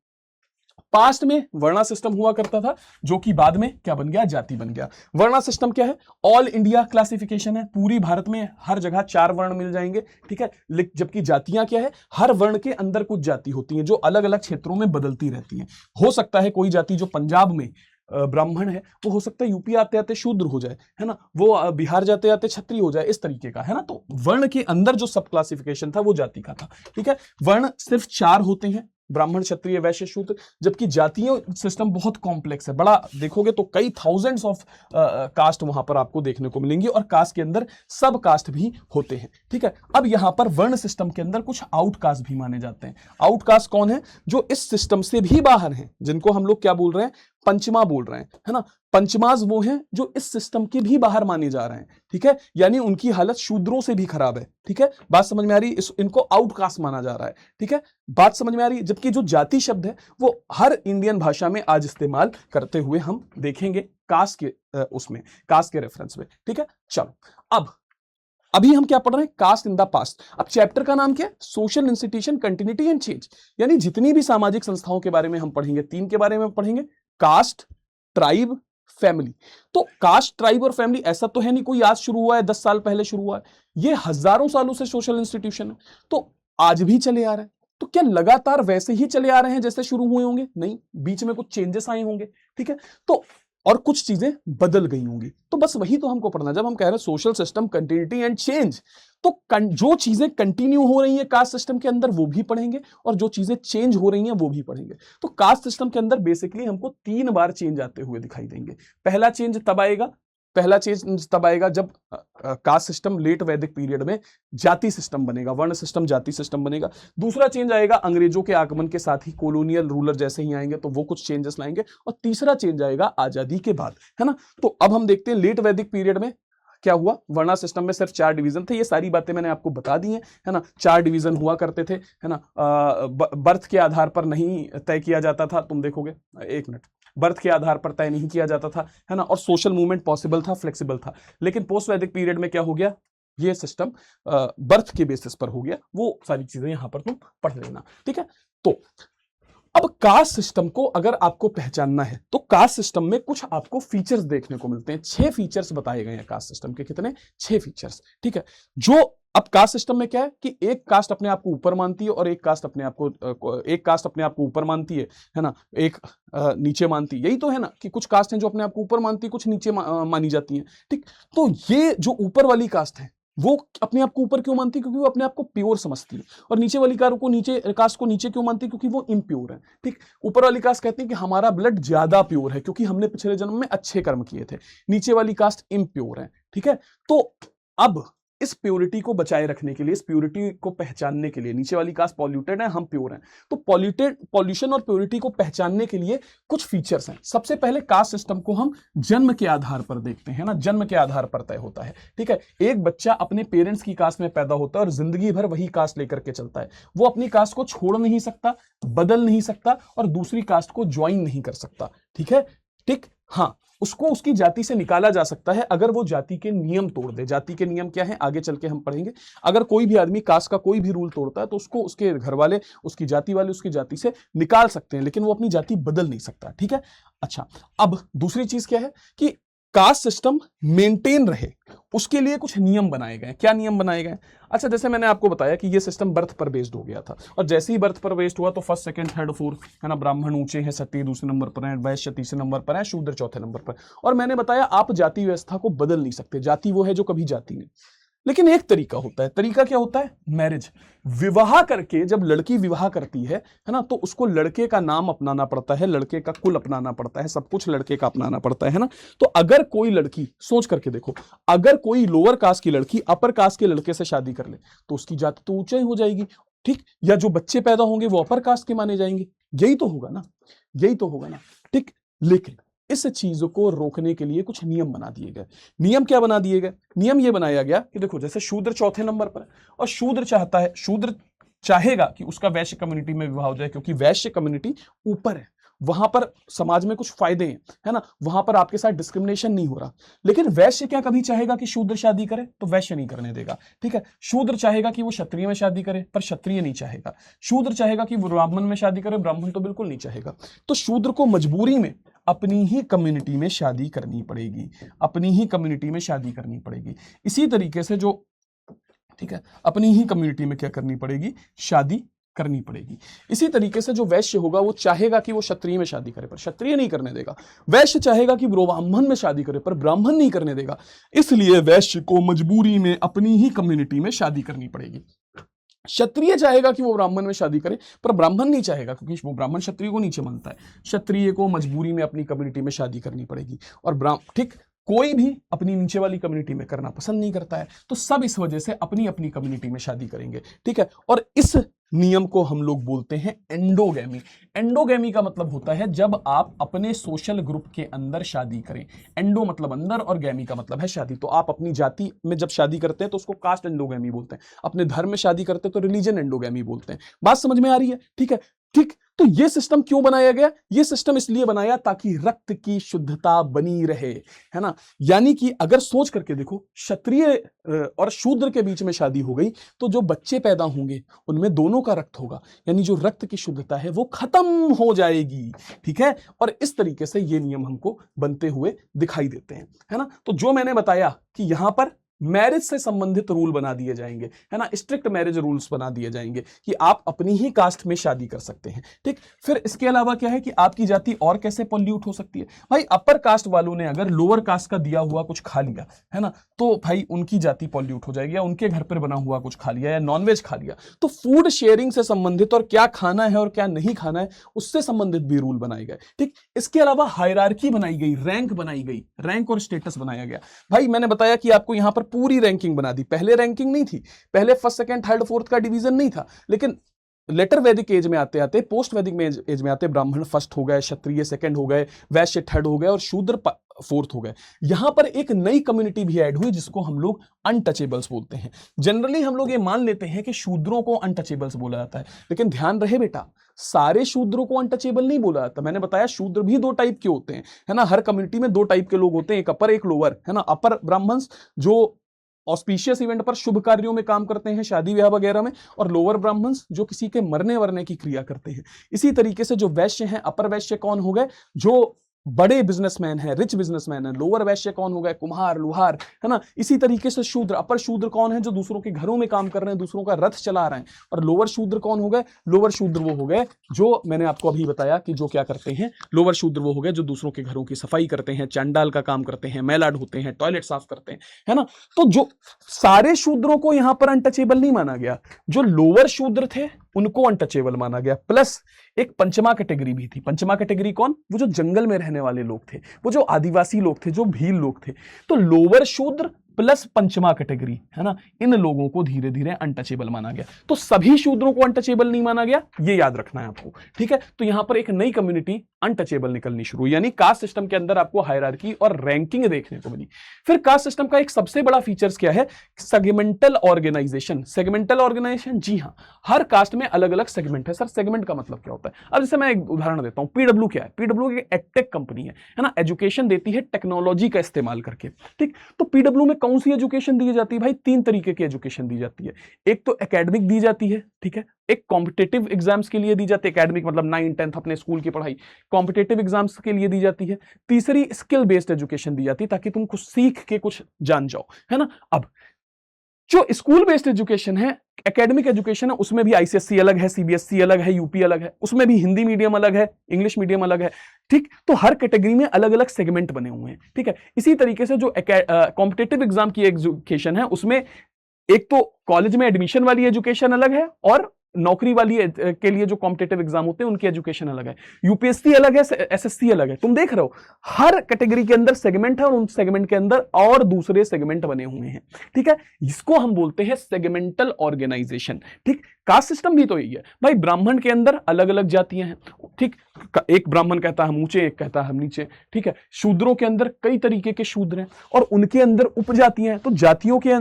पास्ट में वर्णा सिस्टम हुआ करता था, जो कि बाद में क्या बन गया, जाति बन गया। वर्णा सिस्टम क्या है, ऑल इंडिया क्लासिफिकेशन है, पूरी भारत में हर जगह 4 वर्ण मिल जाएंगे, ठीक है। जबकि जातियां क्या है, हर वर्ण के अंदर कुछ जाति होती हैं जो अलग अलग क्षेत्रों में बदलती रहती हैं। हो सकता है कोई जाति जो पंजाब में ब्राह्मण है, वो हो सकता है यूपी आते आते शूद्र हो जाए, है ना, वो बिहार जाते आते क्षत्रिय हो जाए, इस तरीके का, है ना। तो वर्ण के अंदर जो सब क्लासिफिकेशन था वो जाति का था, ठीक है। वर्ण सिर्फ 4 होते हैं, ब्राह्मण, क्षत्रिय, वैश्य, शूद्र। जबकि जातीय सिस्टम बहुत कॉम्प्लेक्स है, बड़ा देखोगे तो कई थाउजेंड्स ऑफ कास्ट वहां पर आपको देखने को मिलेंगी, और कास्ट के अंदर सब कास्ट भी होते हैं, ठीक है। अब यहां पर वर्ण सिस्टम के अंदर कुछ आउटकास्ट भी माने जाते हैं। आउटकास्ट कौन है, जो इस सिस्टम से भी बाहर हैं, जिनको हम लोग क्या बोल रहे हैं, पंचमा बोल रहे हैं, है ना। पंचमाज वो हैं जो इस सिस्टम के भी बाहर माने जा रहे हैं, ठीक है, यानी उनकी हालत शूद्रों से भी खराब है, ठीक है। बात समझ में आ रही, इनको आउटकास्ट माना जा रहा है, ठीक है। बात समझ में आ रही। जबकि जो जाति शब्द है वो हर इंडियन भाषा में आज इस्तेमाल करते हुए हम देखेंगे कास्ट के उसमें, कास्ट के रेफरेंस में, ठीक है। चलो अभी हम क्या पढ़ रहे हैं, कास्ट इन द पास्ट। अब चैप्टर का नाम क्या है, social institution continuity and change. यानी जितनी भी सामाजिक संस्थाओं के बारे में हम पढ़ेंगे, 3 के बारे में पढ़ेंगे, कास्ट, ट्राइब, फैमिली। तो कास्ट, ट्राइब और फैमिली ऐसा तो है नहीं कोई आज शुरू हुआ है, 10 साल पहले शुरू हुआ है, ये हजारों सालों से सोशल इंस्टीट्यूशन है, तो आज भी चले आ रहे हैं। तो क्या लगातार वैसे ही चले आ रहे हैं जैसे शुरू हुए होंगे? नहीं, बीच में कुछ चेंजेस आए होंगे, ठीक है। तो और कुछ चीजें बदल गई होंगी। तो बस वही तो हमको पढ़ना। जब हम कह रहे हैं social system continuity and change, तो जो चीजें कंटिन्यू हो रही हैं कास्ट सिस्टम के अंदर वो भी पढ़ेंगे, और जो चीजें चेंज हो रही हैं वो भी पढ़ेंगे। तो कास्ट सिस्टम के अंदर बेसिकली हमको 3 बार चेंज आते हुए दिखाई देंगे। पहला चेंज तब आएगा जब कास्ट सिस्टम लेट वैदिक पीरियड में जाति सिस्टम बनेगा, वर्ण सिस्टम जाति सिस्टम बनेगा। दूसरा चेंज आएगा अंग्रेजों के आगमन के साथ ही, कॉलोनियल रूलर जैसे ही आएंगे तो वो कुछ चेंजेस लाएंगे। और तीसरा चेंज आएगा आजादी के बाद, है ना। तो अब हम देखते हैं लेट वैदिक पीरियड में क्या हुआ। वर्णा सिस्टम में सिर्फ 4 डिवीजन थे, ये सारी बातें मैंने आपको बता दी हैं, है ना। 4 डिवीजन हुआ करते थे, है ना। बर्थ के आधार पर नहीं तय किया जाता था, तुम देखोगे, एक मिनट, बर्थ के आधार पर तय नहीं किया जाता था, है ना। और सोशल मूवमेंट पॉसिबल था, फ्लेक्सिबल था। लेकिन पोस्ट वैदिक पीरियड में क्या हो गया, ये सिस्टम बर्थ के बेसिस पर हो गया। वो सारी चीजें यहां पर तुम पढ़ लेना, ठीक है। तो अब कास्ट सिस्टम को अगर आपको पहचानना है तो कास्ट सिस्टम में कुछ आपको फीचर्स देखने को मिलते हैं। 6 फीचर्स बताए गए हैं कास्ट सिस्टम के। कितने? 6 फीचर्स, ठीक है। जो अब कास्ट सिस्टम में क्या है कि एक कास्ट अपने आप को ऊपर मानती है और एक कास्ट अपने आप को ऊपर मानती है ना, एक नीचे मानती है। यही तो है ना कि कुछ कास्ट हैं जो अपने आप को ऊपर मानती है, कुछ नीचे मानी जाती हैं। ठीक, तो ये जो ऊपर वाली कास्ट है वो अपने आप को ऊपर क्यों मानती है? क्योंकि वो अपने आप को प्योर समझती है। और नीचे वाली कास्ट को नीचे क्यों मानती है? क्योंकि वो इम्प्योर है। ठीक, ऊपर वाली कास्ट कहती है कि हमारा ब्लड ज्यादा प्योर है क्योंकि हमने पिछले जन्म में अच्छे कर्म किए थे। नीचे वाली कास्ट इम्प्योर है। ठीक है, तो अब इस प्योरिटी को बचाए रखने के लिए, इस प्योरिटी को पहचानने के लिए, नीचे वाली कास्ट पॉल्यूटेड है, हम प्योर हैं, तो पॉल्यूशन और प्योरिटी को पहचानने के लिए कुछ फीचर्स हैं। सबसे पहले कास्ट सिस्टम को हम जन्म के आधार पर देखते हैं ना, जन्म के आधार पर तय होता है। ठीक है, एक बच्चा अपने पेरेंट्स की कास्ट में पैदा होता है और जिंदगी भर वही कास्ट लेकर के चलता है। वो अपनी कास्ट को छोड़ नहीं सकता, बदल नहीं सकता और दूसरी कास्ट को ज्वाइन नहीं कर सकता। ठीक है, ठीक, हाँ, उसको उसकी जाति से निकाला जा सकता है अगर वो जाति के नियम तोड़ दे। जाति के नियम क्या है आगे चल के हम पढ़ेंगे। अगर कोई भी आदमी कास्ट का कोई भी रूल तोड़ता है तो उसको उसके घर वाले, उसकी जाति वाले उसकी जाति से निकाल सकते हैं, लेकिन वो अपनी जाति बदल नहीं सकता। ठीक है, अच्छा, अब दूसरी चीज क्या है कि कास्ट सिस्टम मेंटेन रहे उसके लिए कुछ नियम बनाए गए। क्या नियम बनाए गए? अच्छा, जैसे मैंने आपको बताया कि ये सिस्टम बर्थ पर बेस्ड हो गया था और जैसे ही बर्थ पर बेस्ड हुआ तो फर्स्ट, सेकंड, थर्ड, फोर्थ, है ना, ब्राह्मण ऊंचे हैं, क्षत्रिय दूसरे नंबर पर हैं, वैश्य तीसरे नंबर पर है, शूद्र चौथे नंबर पर। और मैंने बताया आप जाति व्यवस्था को बदल नहीं सकते, जाति वो है जो कभी जाति नहीं। लेकिन एक तरीका होता है। तरीका क्या होता है? मैरिज। विवाह करके जब लड़की विवाह करती है ना, तो उसको लड़के का नाम अपनाना पड़ता है, लड़के का कुल अपनाना पड़ता है, सब कुछ लड़के का अपनाना पड़ता है ना। तो अगर कोई लड़की, सोच करके देखो, अगर कोई लोअर कास्ट की लड़की अपर कास्ट के लड़के से शादी कर ले तो उसकी जाति तो ऊंचाई हो जाएगी। ठीक, या जो बच्चे पैदा होंगे वो अपर कास्ट के माने जाएंगे। यही तो होगा ना, यही तो होगा ना। ठीक, लेकिन इस चीज को रोकने के लिए कुछ नियम बना दिए गए। नियम क्या बना दिए गए? नियम ये बनाया गया कि देखो, जैसे शूद्र चौथे नंबर पर है और शूद्र चाहेगा कि उसका वैश्य कम्युनिटी में विवाह हो जाए क्योंकि वैश्य कम्युनिटी ऊपर है, वहां पर समाज में कुछ फायदे हैं, है ना, वहां पर आपके साथ डिस्क्रिमिनेशन नहीं हो रहा। लेकिन वैश्य क्या कभी चाहेगा कि शूद्र शादी करे? तो वैश्य नहीं करने देगा। ठीक है, शूद्र चाहेगा कि वो क्षत्रिय में शादी करे, पर क्षत्रिय नहीं चाहेगा। शूद्र चाहेगा कि वो ब्राह्मण में शादी करे, ब्राह्मण तो बिल्कुल नहीं चाहेगा। तो शूद्र को मजबूरी में अपनी ही कम्युनिटी में शादी करनी पड़ेगी, अपनी ही कम्युनिटी में शादी करनी पड़ेगी। इसी तरीके से जो, ठीक है, अपनी ही कम्युनिटी में क्या करनी पड़ेगी? शादी करनी पड़ेगी। इसी तरीके से जो वैश्य होगा वो चाहेगा कि वो क्षत्रिय में शादी करे, पर क्षत्रिय नहीं करने देगा। वैश्य चाहेगा कि ब्राह्मण में शादी करे, पर ब्राह्मण नहीं करने देगा। इसलिए वैश्य को मजबूरी में अपनी ही कम्युनिटी में शादी करनी पड़ेगी। क्षत्रिय चाहेगा कि वो ब्राह्मण में शादी करे, पर ब्राह्मण नहीं चाहेगा क्योंकि वो ब्राह्मण क्षत्रिय को नीचे मानता है। क्षत्रिय को मजबूरी में अपनी कम्युनिटी में शादी करनी पड़ेगी और ठीक, कोई भी अपनी नीचे वाली कम्युनिटी में करना पसंद नहीं करता है, तो सब इस वजह से अपनी अपनी कम्युनिटी में शादी करेंगे। ठीक है, और इस नियम को हम लोग बोलते हैं एंडोगैमी। एंडोगैमी का मतलब होता है जब आप अपने सोशल ग्रुप के अंदर शादी करें। एंडो मतलब अंदर और गैमी का मतलब है शादी। तो आप अपनी जाति में जब शादी करते हैं तो उसको कास्ट एंडोगैमी बोलते हैं, अपने धर्म में शादी करते हैं तो रिलीजन एंडोगैमी बोलते हैं। बात समझ में आ रही है? ठीक है, ठीक, तो यह सिस्टम क्यों बनाया गया? यह सिस्टम इसलिए बनाया ताकि रक्त की शुद्धता बनी रहे, है ना। यानी कि अगर सोच करके देखो, क्षत्रिय और शूद्र के बीच में शादी हो गई तो जो बच्चे पैदा होंगे उनमें दोनों का रक्त होगा, यानी जो रक्त की शुद्धता है वो खत्म हो जाएगी। ठीक है, और इस तरीके से ये नियम हमको बनते हुए दिखाई देते हैं, है ना। तो जो मैंने बताया कि यहां पर मैरिज से संबंधित रूल बना दिए जाएंगे, है ना, स्ट्रिक्ट मैरिज रूल्स बना दिए जाएंगे कि आप अपनी ही कास्ट में शादी कर सकते हैं। ठीक, फिर इसके अलावा क्या है कि आपकी जाति और कैसे पॉल्यूट हो सकती है? भाई अपर कास्ट वालों ने अगर लोअर कास्ट का दिया हुआ कुछ खा लिया, है ना, तो भाई उनकी जाति पॉल्यूट हो जाएगी, या उनके घर पर बना हुआ कुछ खा लिया या नॉनवेज खा लिया। तो फूड शेयरिंग से संबंधित और क्या खाना है और क्या नहीं खाना है उससे संबंधित भी रूल बनाए गए। ठीक, इसके अलावा हायरार्की बनाई गई, रैंक बनाई गई, रैंक और स्टेटस बनाया गया। भाई मैंने बताया कि आपको यहां पर पूरी रैंकिंग बना दी। पहले रैंकिंग नहीं थी, पहले फर्स्ट, सेकंड, थर्ड, फोर्थ का डिवीजन नहीं था, लेकिन लेटर वैदिक एज में आते आते, पोस्ट वैदिक में एज में आते, ब्राह्मण फर्स्ट हो गए, क्षत्रिय सेकंड हो गए, वैश्य थर्ड हो गए और शूद्र फोर्थ हो गए। यहां पर एक नई कम्युनिटी भी ऐड हुई जिसको हम लोग अनटचेबल्स बोलते हैं। जनरली हम लोग ये मान लेते हैं कि शूद्रों को अनटचेबल्स बोला जाता है, लेकिन ध्यान रहे बेटा, सारे शूद्रों को अनटचेबल नहीं बोला जाता। मैंने बताया शूद्र भी दो टाइप के होते हैं, है ना। हर कम्युनिटी में दो टाइप के लोग होते हैं, एक अपर एक लोअर, है ना। अपर ब्राह्मण्स जो ऑस्पिशियस इवेंट पर शुभ कार्यों में काम करते हैं, शादी ब्याह वगैरह में, और लोअर ब्राह्मण्स जो किसी के मरने वरने की क्रिया करते हैं। इसी तरीके से जो वैश्य हैं, अपर वैश्य कौन हो गए? जो बड़े बिजनेसमैन हैं, रिच बिजनेसमैन हैं। लोअर वैश्य कौन हो गए? कुम्हार, लोहार, है ना। इसी तरीके से शूद्र, अपर शूद्र कौन है? जो दूसरों के घरों में काम कर रहे हैं, दूसरों का रथ चला रहे हैं। और लोअर शूद्र कौन हो गए? लोअर शूद्र वो हो गए जो मैंने आपको अभी बताया कि जो क्या करते हैं। लोअर शूद्र वो हो गए जो दूसरों के घरों की सफाई करते हैं, चंडाल का काम करते हैं, मैला ढोते हैं, टॉयलेट साफ करते हैं, है ना। तो जो सारे शूद्रों को यहां पर अनटचेबल नहीं माना गया, जो लोअर शूद्र थे उनको अनटचेबल माना गया। प्लस एक पंचमा कैटेगरी भी थी। पंचमा कैटेगरी कौन? वो जो जंगल में रहने वाले लोग थे, वो जो आदिवासी लोग थे, जो भील लोग थे। तो लोअर शूद्र प्लस पंचमा कैटेगरी, है ना, इन लोगों को धीरे धीरे अनटचेबल माना गया। तो सभी शूद्रों को अनटचेबल नहीं माना गया, ये याद रखना है आपको, ठीक है। तो यहां पर एक नई कम्युनिटी अनटचेबल निकलनी शुरू, यानी कास्ट सिस्टम के अंदर आपको हायरार्की और रैंकिंग देखने को मिली। फिर कास्ट सिस्टम का एक सबसे बड़ा फीचर्स क्या है? Segmental organization. सेगमेंटल ऑर्गेनाइजेशन, जी हां, हर कास्ट में अलग अलग सेगमेंट है। सर सेगमेंट का मतलब क्या होता है? अब जैसे मैं एक उदाहरण देता हूं, पीडब्ल्यू क्या है? पीडब्ल्यू एक एडटेक कंपनी है ना, एजुकेशन देती है टेक्नोलॉजी का इस्तेमाल करके, ठीक। तो पीडब्ल्यू में कौन सी एजुकेशन दी जाती है भाई? 3 तरीके की एजुकेशन दी जाती है। एक तो एकेडमिक दी जाती है, ठीक है, एक कॉम्पिटेटिव एग्जाम्स के लिए दी जाती है। एकेडमिक मतलब 9, 10 अपने स्कूल की पढ़ाई, कॉम्पिटेटिव एग्जाम्स के लिए दी जाती है। तीसरी स्किल बेस्ड एजुकेशन दी जाती है, ताकि तुम कुछ सीख के कुछ जान जाओ, है ना। अब जो स्कूल बेस्ड एजुकेशन है, एकेडमिक एजुकेशन है, उसमें भी आईसीएसई अलग है, सीबीएसई अलग है, यूपी अलग है, उसमें भी हिंदी मीडियम अलग है, इंग्लिश मीडियम अलग है, ठीक। तो हर कैटेगरी में अलग अलग सेगमेंट बने हुए हैं, ठीक है। इसी तरीके से जो कॉम्पिटेटिव एग्जाम की एजुकेशन है, उसमें एक तो कॉलेज में एडमिशन वाली एजुकेशन अलग है, और नौकरी वाली के लिए जो कॉम्पिटेटिव एग्जाम होते हैं उनकी एजुकेशन अलग है। यूपीएससी अलग है, एसएससी अलग है। तुम देख रहे हो हर कैटेगरी के अंदर सेगमेंट है, और उन सेगमेंट के अंदर और दूसरे सेगमेंट बने हुए हैं, ठीक है। इसको हम बोलते हैं सेगमेंटल ऑर्गेनाइजेशन, ठीक। कास्ट सिस्टम भी तो यही है भाई। ब्राह्मण के अंदर अलग अलग जातियां हैं, ठीक। एक ब्राह्मण कहता है हम ऊंचे, एक कहता है हम नीचे, ठीक है। शूद्रों के अंदर कई तरीके के शूद्र हैं, और उनके अंदर उपजातियां हैं। तो जातियों के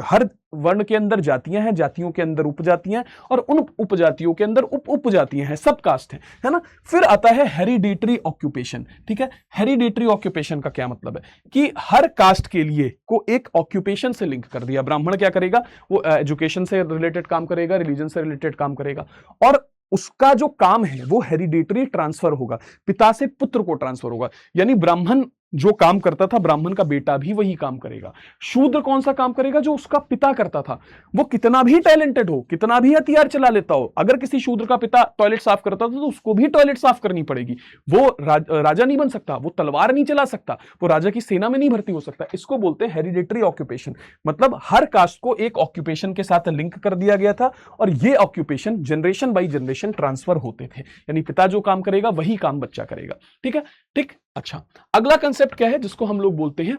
हर वर्ण के अंदर जातियां हैं, जातियों के अंदर उपजातियां, और उन उपजातियों के अंदर उपजातियां हैं, सब कास्ट है ना। फिर आता है हेरिडिटरी ऑक्यूपेशन, ठीक है। हेरिडिटरी ऑक्यूपेशन का क्या मतलब है? कि हर कास्ट के लिए को एक ऑक्यूपेशन से लिंक कर दिया। ब्राह्मण क्या करेगा? वो एजुकेशन से रिलेटेड काम करेगा, रिलीजन से रिलेटेड काम करेगा, और उसका जो काम है वो हेरिडिटरी ट्रांसफर होगा, पिता से पुत्र को ट्रांसफर होगा। यानी ब्राह्मण जो काम करता था, ब्राह्मण का बेटा भी वही काम करेगा। शूद्र कौन सा काम करेगा? जो उसका पिता करता था। वो कितना भी टैलेंटेड हो, कितना भी हथियार चला लेता हो, अगर किसी शूद्र का पिता टॉयलेट साफ करता था तो उसको भी टॉयलेट साफ करनी पड़ेगी। वो राजा नहीं बन सकता, वो तलवार नहीं चला सकता, वो राजा की सेना में नहीं भर्ती हो सकता। इसको बोलते हैं हेरिडिटरी ऑक्यूपेशन। मतलब हर कास्ट को एक ऑक्यूपेशन के साथ लिंक कर दिया गया था, और ये occupation generation by generation transfer होते थे। यानी पिता जो काम करेगा वही काम बच्चा करेगा, ठीक है, ठीक। अच्छा, अगला कंसेप्ट क्या है जिसको हम लोग बोलते हैं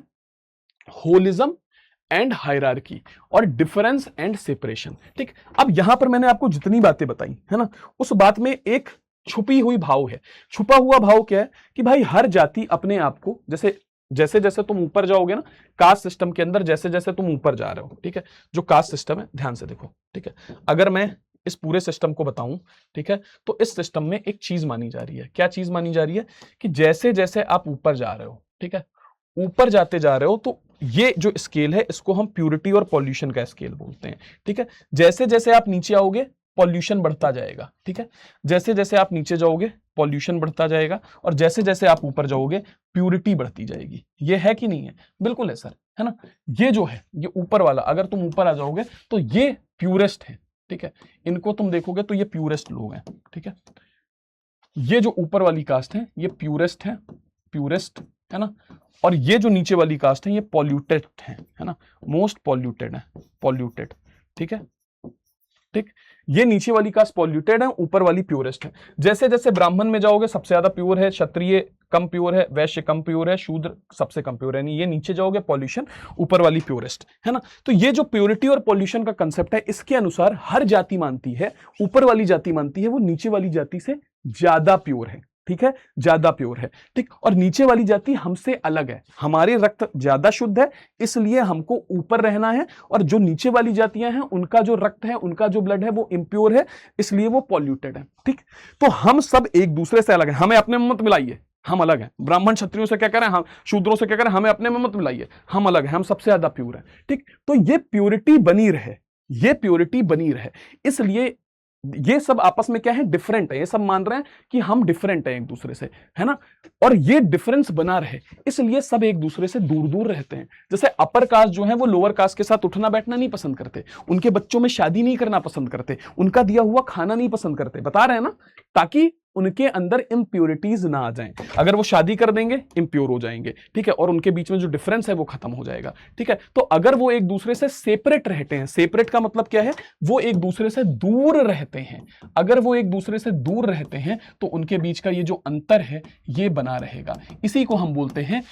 होलिज्म एंड हायरार्की, और डिफरेंस एंड सेपरेशन, ठीक। अब यहां पर मैंने आपको जितनी बातें बताई है ना, उस बात में एक छुपी हुई भाव है। छुपा हुआ भाव क्या है? कि भाई हर जाति अपने आप को, जैसे जैसे जैसे तुम ऊपर जाओगे ना कास्ट सिस्टम के अंदर, जैसे जैसे तुम ऊपर जा रहे हो, ठीक है, जो कास्ट सिस्टम है, ध्यान से देखो, ठीक है। अगर मैं इस पूरे सिस्टम को बताऊं, ठीक है, तो इस सिस्टम में एक चीज मानी जा रही है। क्या चीज मानी जा रही है? कि जैसे जैसे आप ऊपर जा रहे हो, ठीक है, ऊपर जाते जा रहे हो, तो ये जो स्केल है इसको हम प्यूरिटी और पॉल्यूशन का स्केल बोलते हैं, ठीक है। जैसे जैसे आप नीचे आओगे पॉल्यूशन बढ़ता जाएगा, ठीक है। जैसे जैसे आप नीचे जाओगे पॉल्यूशन बढ़ता जाएगा, और जैसे जैसे आप ऊपर जाओगे प्यूरिटी बढ़ती जाएगी। ये है कि नहीं है? बिल्कुल है सर, है ना। ये जो है, ये ऊपर वाला, अगर तुम ऊपर आ जाओगे तो ये प्यूरेस्ट है, ठीक है। इनको तुम देखोगे तो ये प्यूरेस्ट लोग हैं, ठीक है। ये जो ऊपर वाली कास्ट है ये प्यूरेस्ट है, प्यूरेस्ट, है ना। और ये जो नीचे वाली कास्ट है ये पॉल्यूटेड है ना, मोस्ट पॉल्यूटेड है, पॉल्यूटेड, ठीक है, ठीक। ये नीचे वाली कास्ट पॉल्यूटेड है, ऊपर वाली प्योरेस्ट है। जैसे जैसे ब्राह्मण में जाओगे सबसे ज्यादा प्योर है, क्षत्रिय कम प्योर है, वैश्य कम प्योर है, शूद्र सबसे कम प्योर है। नहीं, ये नीचे जाओगे पॉल्यूशन, ऊपर वाली प्योरेस्ट, है ना। तो ये जो प्योरिटी और पॉल्यूशन का कंसेप्ट है, इसके अनुसार हर जाति मानती है, ऊपर वाली जाति मानती है वो नीचे वाली जाति से ज्यादा प्योर है, ठीक है, ज्यादा प्योर है, ठीक। और नीचे वाली जाति हमसे अलग है, हमारे रक्त ज्यादा शुद्ध है, इसलिए हमको ऊपर रहना है। और जो नीचे वाली जातियां हैं उनका जो रक्त है, उनका जो ब्लड है वो इम्प्योर है, इसलिए वो पॉल्यूटेड है, ठीक। तो हम सब एक दूसरे से अलग है, हमें अपने में मत मिलाइए, हम अलग हैं। ब्राह्मण क्षत्रियों से क्या करें, हम शूद्रों से क्या करें, हमें अपने में मत मिलाइए, हम अलग हैं, हम सबसे ज्यादा प्योर है, ठीक। तो ये प्योरिटी बनी रहे, ये प्योरिटी बनी रहे, इसलिए ये सब आपस में क्या है, डिफरेंट है। ये सब मान रहे हैं कि हम डिफरेंट हैं एक दूसरे से, है ना। और ये डिफरेंस बना रहे इसलिए सब एक दूसरे से दूर दूर रहते हैं। जैसे अपर कास्ट जो है वो लोअर कास्ट के साथ उठना बैठना नहीं पसंद करते, उनके बच्चों में शादी नहीं करना पसंद करते, उनका दिया हुआ खाना नहीं पसंद करते, बता रहे हैं ना, ताकि उनके अंदर इम्प्योरिटीज ना आ जाएं। अगर वो शादी कर देंगे इम्प्योर हो जाएंगे, ठीक है, और उनके बीच में जो डिफरेंस है वो खत्म हो जाएगा, ठीक है। तो अगर वो एक दूसरे से सेपरेट रहते हैं, सेपरेट का मतलब क्या है, वो एक दूसरे से दूर रहते हैं, अगर वो एक दूसरे से दूर रहते हैं तो उनके बीच का ये जो अंतर है ये बना रहेगा। इसी को हम बोलते हैं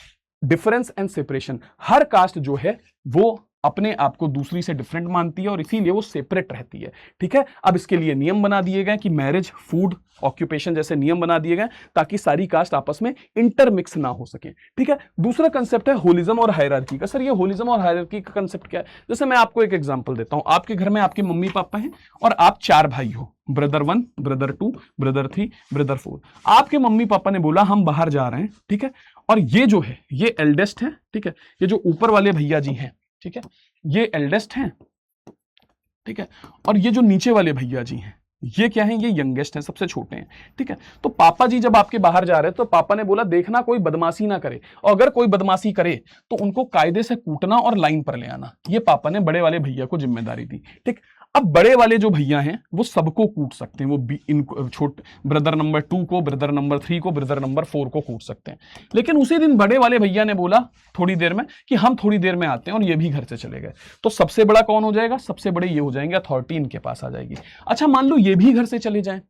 डिफरेंस एंड सेपरेशन। हर कास्ट जो है वो अपने आप को दूसरी से डिफरेंट मानती है और इसीलिए वो सेपरेट रहती है, ठीक है। अब इसके लिए नियम बना दिए गए कि मैरिज, फूड, ऑक्यूपेशन जैसे नियम बना दिए गए ताकि सारी कास्ट आपस में इंटरमिक्स ना हो सके, ठीक है। दूसरा कंसेप्ट है होलिज्म और हायरार्की का। सर ये होलिज्म और हायरार्की का कंसेप्ट क्या है? जैसे मैं आपको एक एग्जांपल देता हूं, आपके घर में आपके मम्मी पापा हैं और आप 4 भाई हो, ब्रदर 1, ब्रदर 2, ब्रदर 3, ब्रदर 4। आपके मम्मी पापा ने बोला हम बाहर जा रहे हैं, ठीक है, और ये जो है ये एल्डेस्ट है, ठीक है, ये जो ऊपर वाले भैया जी हैं, ठीक है, ये एल्डेस्ट हैं, ठीक है, और ये जो नीचे वाले भैया जी हैं ये क्या है, ये यंगेस्ट हैं, सबसे छोटे हैं, ठीक है। तो पापा जी जब आपके बाहर जा रहे हैं तो पापा ने बोला देखना कोई बदमाशी ना करे, और अगर कोई बदमाशी करे तो उनको कायदे से कूटना और लाइन पर ले आना। ये पापा ने बड़े वाले भैया को जिम्मेदारी दी, ठीक। अब बड़े वाले जो भैया हैं वो सबको कूट सकते हैं, वो इन छोटे ब्रदर नंबर 2 को, ब्रदर नंबर 3 को, ब्रदर नंबर 4 को कूट सकते हैं। लेकिन उसी दिन बड़े वाले भैया ने बोला थोड़ी देर में कि हम थोड़ी देर में आते हैं, और ये भी घर से चले गए। तो सबसे बड़ा कौन हो जाएगा? सबसे बड़े ये हो जाएंगे, अथॉरिटी इनके पास आ जाएगी। अच्छा मान लो ये भी घर से चले जाएं,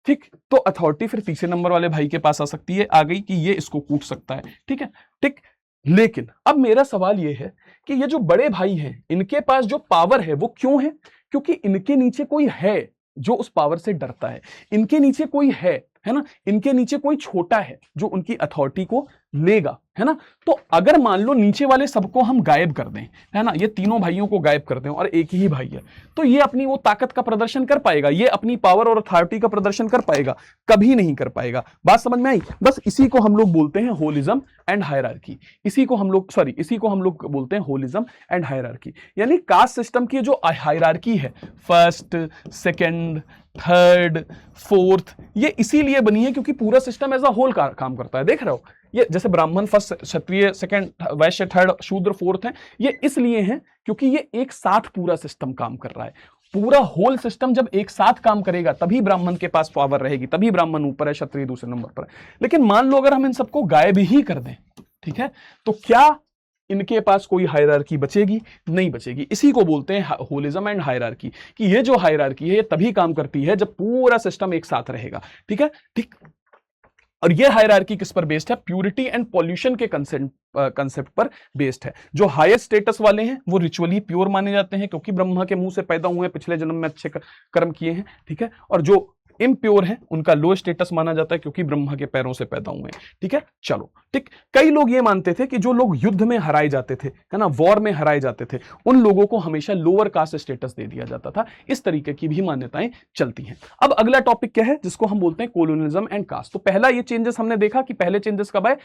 ठीक, तो अथॉरिटी फिर तीसरे नंबर वाले भाई के पास आ सकती है, आ गई कि ये इसको कूट सकता है, ठीक है, ठीक। लेकिन अब मेरा सवाल ये है कि ये जो बड़े भाई हैं इनके पास जो पावर है वो क्यों है? क्योंकि इनके नीचे कोई है जो उस पावर से डरता है, इनके नीचे कोई है ना, इनके नीचे कोई छोटा है जो उनकी अथॉरिटी को लेगा, है ना। तो अगर मान लो नीचे वाले सबको हम गायब कर दें, है ना, ये तीनों भाइयों को गायब कर दें और एक ही भाई है, तो ये अपनी वो ताकत का प्रदर्शन कर पाएगा, ये अपनी पावर और अथॉरिटी का प्रदर्शन कर पाएगा? कभी नहीं कर पाएगा। बात समझ में आई? बस इसी को हम लोग बोलते हैं होलिज्म एंड हायरार्की। इसी को हम लोग बोलते हैं होलिज्म एंड हायरार्की। यानी कास्ट सिस्टम की जो हायरार्की है, फर्स्ट, सेकेंड, थर्ड, फोर्थ, ये इसीलिए बनी है क्योंकि पूरा सिस्टम एज अ होल काम करता है। देख रहे हो, ये जैसे ब्राह्मण फर्स्ट, क्षत्रिय सेकंड, वैश्य थर्ड, शूद्र फोर्थ है, ये इसलिए है क्योंकि ये एक साथ पूरा सिस्टम काम कर रहा है। पूरा होल सिस्टम जब एक साथ काम करेगा तभी ब्राह्मण के पास पावर रहेगी, तभी ब्राह्मण ऊपर है, क्षत्रिय दूसरे नंबर पर है। लेकिन मान लो अगर हम इन सबको गायब ही कर दें, ठीक है, तो क्या इनके पास कोई हायरार्की बचेगी? नहीं बचेगी। इसी को बोलते हैं होलिज्म एंड हायरार्की, कि ये जो हायरार्की है ये तभी काम करती है जब पूरा सिस्टम एक साथ रहेगा, ठीक है, ठीक। और ये हायरार्की किस पर बेस्ड है? प्यूरिटी एंड पॉल्यूशन के कंसेप्ट पर बेस्ड है। जो हाईएस्ट स्टेटस वाले हैं वो रिचुअली प्योर माने जाते हैं क्योंकि ब्रह्मा के मुंह से पैदा हुए हैं, पिछले जन्म में अच्छे कर्म किए हैं, ठीक है। और जो इम्प्योर है उनका लो स्टेटस माना जाता है क्योंकि ब्रह्मा के पैरों से पैदा हुए हैं, ठीक है। चलो ठीक, कई लोग ये मानते थे कि जो लोग युद्ध में हराए जाते थे, है ना, वॉर में हराए जाते थे, उन लोगों को हमेशा लोअर कास्ट स्टेटस दे दिया जाता था। इस तरीके की भी मान्यताएं चलती हैं। अब अगला टॉपिक क्या है जिसको हम बोलते हैं कोलोनियलिज्म एंड कास्ट। तो पहला ये चेंजेस हमने देखा कि पहले चेंजेस कब आए?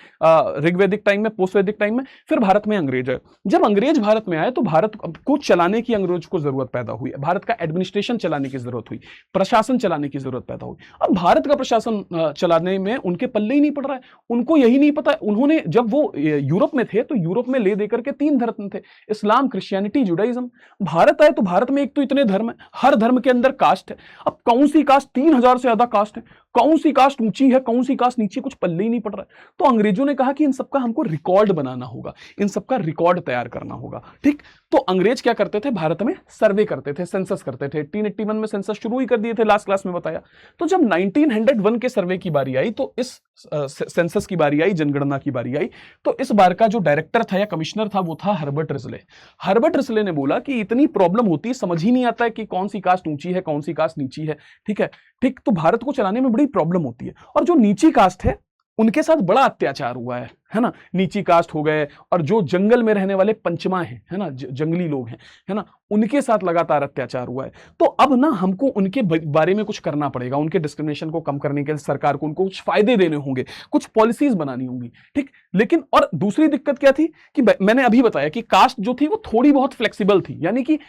ऋग्वैदिक टाइम में, पोस्ट वैदिक टाइम में। फिर भारत में अंग्रेज आए। जब अंग्रेज भारत में आए तो भारत को चलाने की अंग्रेज को जरूरत पैदा हुई, भारत का एडमिनिस्ट्रेशन चलाने की जरूरत हुई, प्रशासन चलाने की जरूरत पैदा हुई। अब भारत का प्रशासन चलाने में उनके पल्ले ही नहीं पड़ रहा है, उनको यही नहीं पता। उन्होंने जब वो यूरोप में थे तो यूरोप में ले देकर के 3 धर्म थे, इस्लाम, क्रिश्चियनिटी, जुडाइज्म। भारत आए तो भारत में एक तो इतने धर्म है, हर धर्म के अंदर कास्ट है। अब कौन सी कास्ट, 3000 से ज्यादा कास्ट है, कौन सी कास्ट ऊंची है, कौन सी कास्ट नीचे, कुछ पल्ले ही नहीं पड़ रहा है। तो अंग्रेजों ने कहा कि इन सबका हमको रिकॉर्ड बनाना होगा, इन सबका रिकॉर्ड तैयार करना होगा, ठीक। तो अंग्रेज क्या करते थे? भारत में सर्वे करते थे, सेंसस करते थे। 1881 में सेंसस शुरू ही कर दिए थे, लास्ट क्लास में बताया। तो जब 1901 के सर्वे की बारी आई, तो इस सेंसस की बारी आई, जनगणना की बारी आई, तो इस बार का जो डायरेक्टर था या कमिश्नर था वो था हर्बर्ट रिस्ले। हर्बर्ट रिस्ले ने बोला कि इतनी प्रॉब्लम होती है, समझ ही नहीं आता है कि कौन सी कास्ट ऊंची है, कौन सी कास्ट नीची है, ठीक है, ठीक। तो भारत को चलाने में बड़ी प्रॉब्लम होती है। और जो नीची कास्ट है उनके साथ बड़ा अत्याचार हुआ है ना, नीची कास्ट हो गए। और जो जंगल में रहने वाले पंचमा हैं, है ना, जंगली लोग हैं, है ना, उनके साथ लगातार अत्याचार हुआ है। तो अब ना हमको उनके बारे में कुछ करना पड़ेगा, उनके डिस्क्रिमिनेशन को कम करने के लिए सरकार को उनको कुछ फायदे देने होंगे, कुछ पॉलिसीज बनानी होंगी, ठीक। लेकिन और दूसरी दिक्कत क्या थी कि मैंने अभी बताया कि कास्ट जो थी वो थोड़ी बहुत फ्लेक्सिबल थी। यानी कि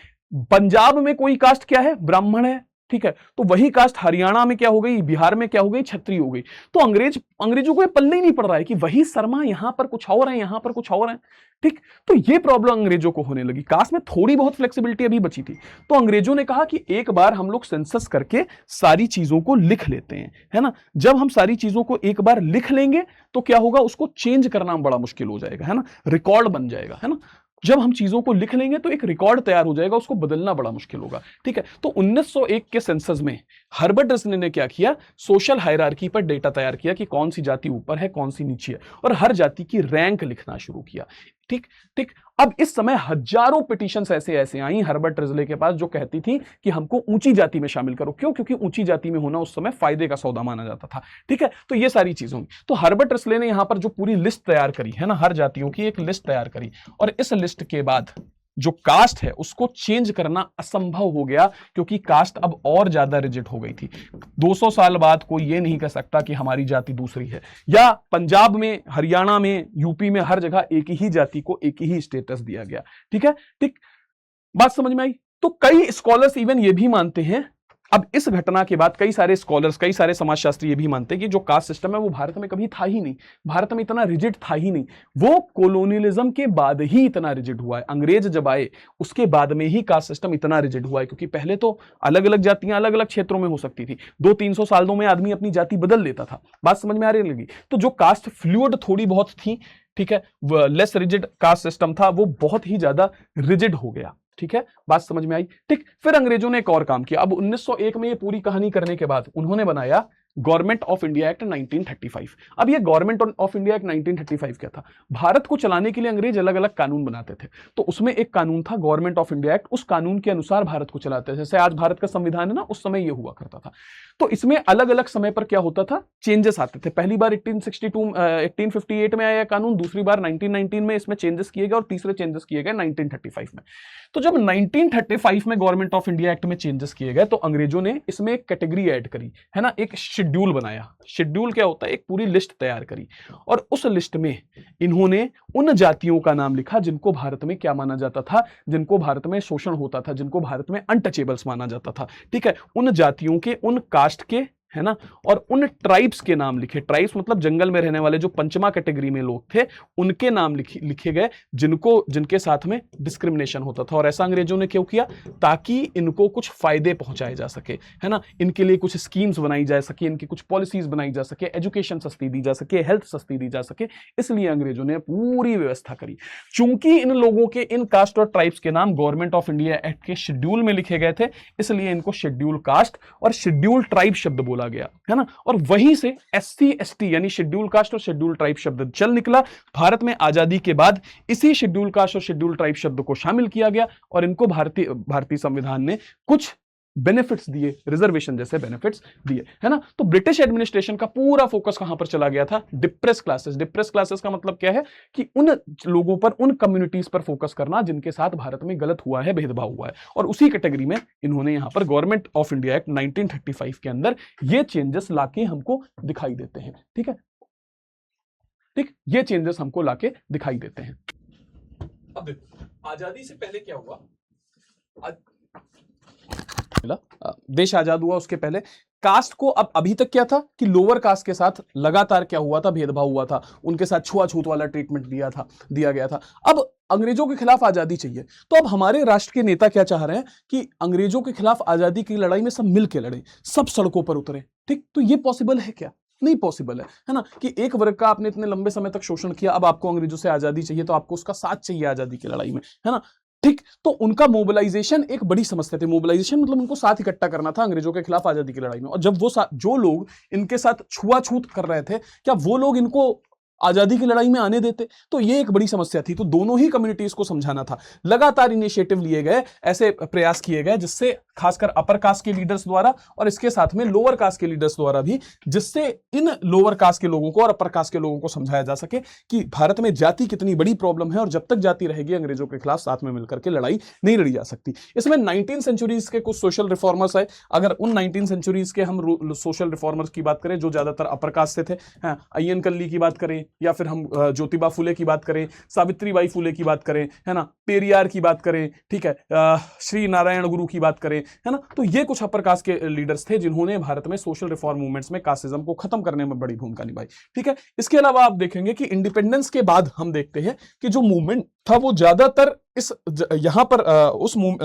पंजाब में कोई कास्ट क्या है? ब्राह्मण है, ठीक है, तो वही कास्ट हरियाणा में क्या हो गई, बिहार में क्या हो गई, क्षत्रिय हो गई। तो अंग्रेजों को ये पल्ले ही नहीं पड़ रहा है कि वही शर्मा यहां पर कुछ और है, यहां पर कुछ और है। ठीक, तो ये प्रॉब्लम अंग्रेजों को होने लगी। कास्ट में थोड़ी बहुत फ्लेक्सिबिलिटी अभी बची थी, तो अंग्रेजों ने कहा कि एक बार हम लोग सेंसस करके सारी चीजों को लिख लेते हैं, है ना। जब हम सारी चीजों को एक बार लिख लेंगे तो क्या होगा, उसको चेंज करना बड़ा मुश्किल हो जाएगा, है ना, रिकॉर्ड बन जाएगा, है ना। जब हम चीजों को लिख लेंगे तो एक रिकॉर्ड तैयार हो जाएगा, उसको बदलना बड़ा मुश्किल होगा। ठीक है, तो 1901 के सेंसस में हर्बर्ट रसले ने क्या किया, सोशल हायरार्की पर डेटा तैयार किया कि कौन सी जाति ऊपर है, कौन सी नीचे है, और हर जाति की रैंक लिखना शुरू किया। ठीक ठीक, अब इस समय हजारों पिटीशंस ऐसे आई हर्बर्ट रिजले के पास जो कहती थी कि हमको ऊंची जाति में शामिल करो। क्यों? क्योंकि ऊंची जाति में होना उस समय फायदे का सौदा माना जाता था। ठीक है, तो ये सारी चीजें हुई। तो हर्बर्ट रिजले ने यहां पर जो पूरी लिस्ट तैयार करी है ना, हर जातियों की एक लिस्ट तैयार करी, और इस लिस्ट के बाद जो कास्ट है उसको चेंज करना असंभव हो गया, क्योंकि कास्ट अब और ज्यादा रिजिड हो गई थी। 200 साल बाद कोई ये नहीं कह सकता कि हमारी जाति दूसरी है, या पंजाब में, हरियाणा में, यूपी में हर जगह एक ही जाति को एक ही स्टेटस दिया गया। ठीक है, ठीक, बात समझ में आई। तो कई स्कॉलर्स इवन ये भी मानते हैं, अब इस घटना के बाद कई सारे स्कॉलर्स, कई सारे समाजशास्त्री ये भी मानते हैं कि जो कास्ट सिस्टम है वो भारत में कभी था ही नहीं, भारत में इतना रिजिड था ही नहीं, वो कोलोनियलिज्म के बाद ही इतना रिजिड हुआ है। अंग्रेज जब आए उसके बाद में ही कास्ट सिस्टम इतना रिजिड हुआ है, क्योंकि पहले तो अलग अलग जातियां अलग अलग क्षेत्रों में हो सकती थी, 200-300 सालों में आदमी अपनी जाति बदल लेता था। बात समझ में आ रही लगी? तो जो कास्ट फ्लूइड थोड़ी बहुत थी, ठीक है, लेस रिजिड कास्ट सिस्टम था, वो बहुत ही ज्यादा रिजिड हो गया। ठीक है, बात समझ में आई। ठीक, फिर अंग्रेजों ने एक और काम किया। अब 1901 में ये पूरी कहानी करने के बाद उन्होंने बनाया गवर्नमेंट ऑफ इंडिया एक्ट 1935। अब ये गवर्नमेंट ऑफ इंडिया एक्ट 1935 क्या था? भारत को चलाने के लिए अंग्रेज अलग अलग कानून बनाते थे, तो उसमें एक कानून था गवर्नमेंट ऑफ इंडिया एक्ट, उस कानून के अनुसार भारत को चलाते थे। जैसे आज भारत का संविधान है ना, उस समय ये हुआ करता था। तो इसमें अलग अलग समय पर क्या होता था, चेंजेस आते थे। पहली बार 1858 में आया कानून, दूसरी बार 1919 में इसमें चेंजेस किए गए, और तीसरे चेंजेस किए गए 1935 में। तो जब 1935 में गवर्नमेंट ऑफ इंडिया एक्ट में चेंजेस किए गए, तो अंग्रेजों ने इसमें एक कैटेगरी ऐड करी, है ना, एक शेड्यूल बनाया। शेड्यूल क्या होता है? एक पूरी लिस्ट तैयार करी, और उस लिस्ट में इन्होंने उन जातियों का नाम लिखा जिनको भारत में क्या माना जाता था, जिनको भारत में शोषण होता था, जिनको भारत में अनटचेबल्स माना जाता था। ठीक है, उन जातियों के, उन कास्ट के, है ना, और उन ट्राइब्स के नाम लिखे। ट्राइब्स मतलब जंगल में रहने वाले जो पंचमा कैटेगरी में लोग थे, उनके नाम लिखे गए जिनके साथ में डिस्क्रिमिनेशन होता था। और ऐसा अंग्रेजों ने क्यों किया? ताकि इनको कुछ फायदे पहुंचाए जा सके, है ना, इनके लिए कुछ स्कीम्स बनाई जा सके, इनकी कुछ पॉलिसीज बनाई जा सके, एजुकेशन सस्ती दी जा सके, हेल्थ सस्ती दी जा सके, इसलिए अंग्रेजों ने पूरी व्यवस्था करी। चूंकि इन लोगों के, इन कास्ट और ट्राइब्स के नाम गवर्नमेंट ऑफ इंडिया एक्ट के शेड्यूल में लिखे गए थे, इसलिए इनको शेड्यूल कास्ट और शेड्यूल ट्राइब शब्द बोला गया, है ना। और वहीं से SC ST यानी शेड्यूल कास्ट और शेड्यूल ट्राइब शब्द चल निकला। भारत में आजादी के बाद इसी शेड्यूल कास्ट और शेड्यूल ट्राइब शब्द को शामिल किया गया, और इनको भारतीय संविधान ने कुछ बेनिफिट्स दिए, रिजर्वेशन जैसे बेनिफिट्स दिए, है ना। तो ब्रिटिश एडमिनिस्ट्रेशन का पूरा फोकस कहां पर चला गया था? Depress classes. डिप्रेस क्लासेस का मतलब क्या है कि उन लोगों पर, उन कम्युनिटीज पर फोकस करना जिनके साथ भारत में गलत हुआ है, भेदभाव हुआ है। और उसी कैटेगरी में इन्होंने यहां पर गवर्नमेंट ऑफ इंडिया एक्ट 1935 के अंदर ये चेंजेस लाके हमको दिखाई देते हैं। ठीक है, ठीक, ये चेंजेस हमको लाके दिखाई देते हैं। अब देखो, आजादी से पहले क्या हुआ? देश आजाद हुआ, उसके पहले कास्ट को, अब अभी तक क्या था कि लोअर कास्ट के साथ लगातार क्या हुआ था? भेदभाव हुआ था, उनके साथ छुआछूत वाला ट्रीटमेंट दिया गया था। अब अंग्रेजों के खिलाफ आजादी चाहिए, तो अब हमारे राष्ट्र के नेता क्या चाह रहे हैं कि अंग्रेजों के खिलाफ आजादी की लड़ाई में सब मिलकर लड़े, सब सड़कों पर उतरे। ठीक, तो ये पॉसिबल है क्या? नहीं पॉसिबल है ना, कि एक वर्ग का आपने इतने लंबे समय तक शोषण किया, अब आपको अंग्रेजों से आजादी चाहिए, तो आपको उसका साथ चाहिए आजादी की लड़ाई में, है ना। ठीक, तो उनका मोबिलाइजेशन एक बड़ी समस्या थी। मोबिलाइजेशन मतलब उनको साथ इकट्ठा करना था अंग्रेजों के खिलाफ आजादी की लड़ाई में। और जब वो जो लोग इनके साथ छुआछूत कर रहे थे, क्या वो लोग इनको आजादी की लड़ाई में आने देते? तो ये एक बड़ी समस्या थी। तो दोनों ही कम्युनिटीज को समझाना था। लगातार इनिशिएटिव लिए गए, ऐसे प्रयास किए गए जिससे खासकर अपर कास्ट के लीडर्स द्वारा और इसके साथ में लोअर कास्ट के लीडर्स द्वारा भी, जिससे इन लोअर कास्ट के लोगों को और अपर कास्ट के लोगों को समझाया जा सके कि भारत में जाति कितनी बड़ी प्रॉब्लम है, और जब तक जाति रहेगी अंग्रेजों के खिलाफ साथ में मिलकर के लड़ाई नहीं लड़ी जा सकती। इसमें 19 सेंचुरीज के कुछ सोशल रिफॉर्मर्स है। अगर उन 19 सेंचुरीज के हम सोशल रिफॉर्मर्स की बात करें जो ज्यादातर अपर कास्ट से थे, अय्यन कल्ली की बात करें, या फिर हम ज्योतिबा फुले की बात करें, सावित्रीबाई फुले की बात करें, है ना, पेरियार की बात करें, ठीक है, श्री नारायण गुरु की बात करें, है ना, तो ये कुछ अपर कास्ट के लीडर्स थे जिन्होंने भारत में सोशल रिफॉर्म मूवमेंट्स में कास्टिज्म को खत्म करने में बड़ी भूमिका निभाई। ठीक है, इसके अलावा आप देखेंगे कि इंडिपेंडेंस के बाद हम देखते हैं कि जो मूवमेंट था वो ज्यादातर इस यहां पर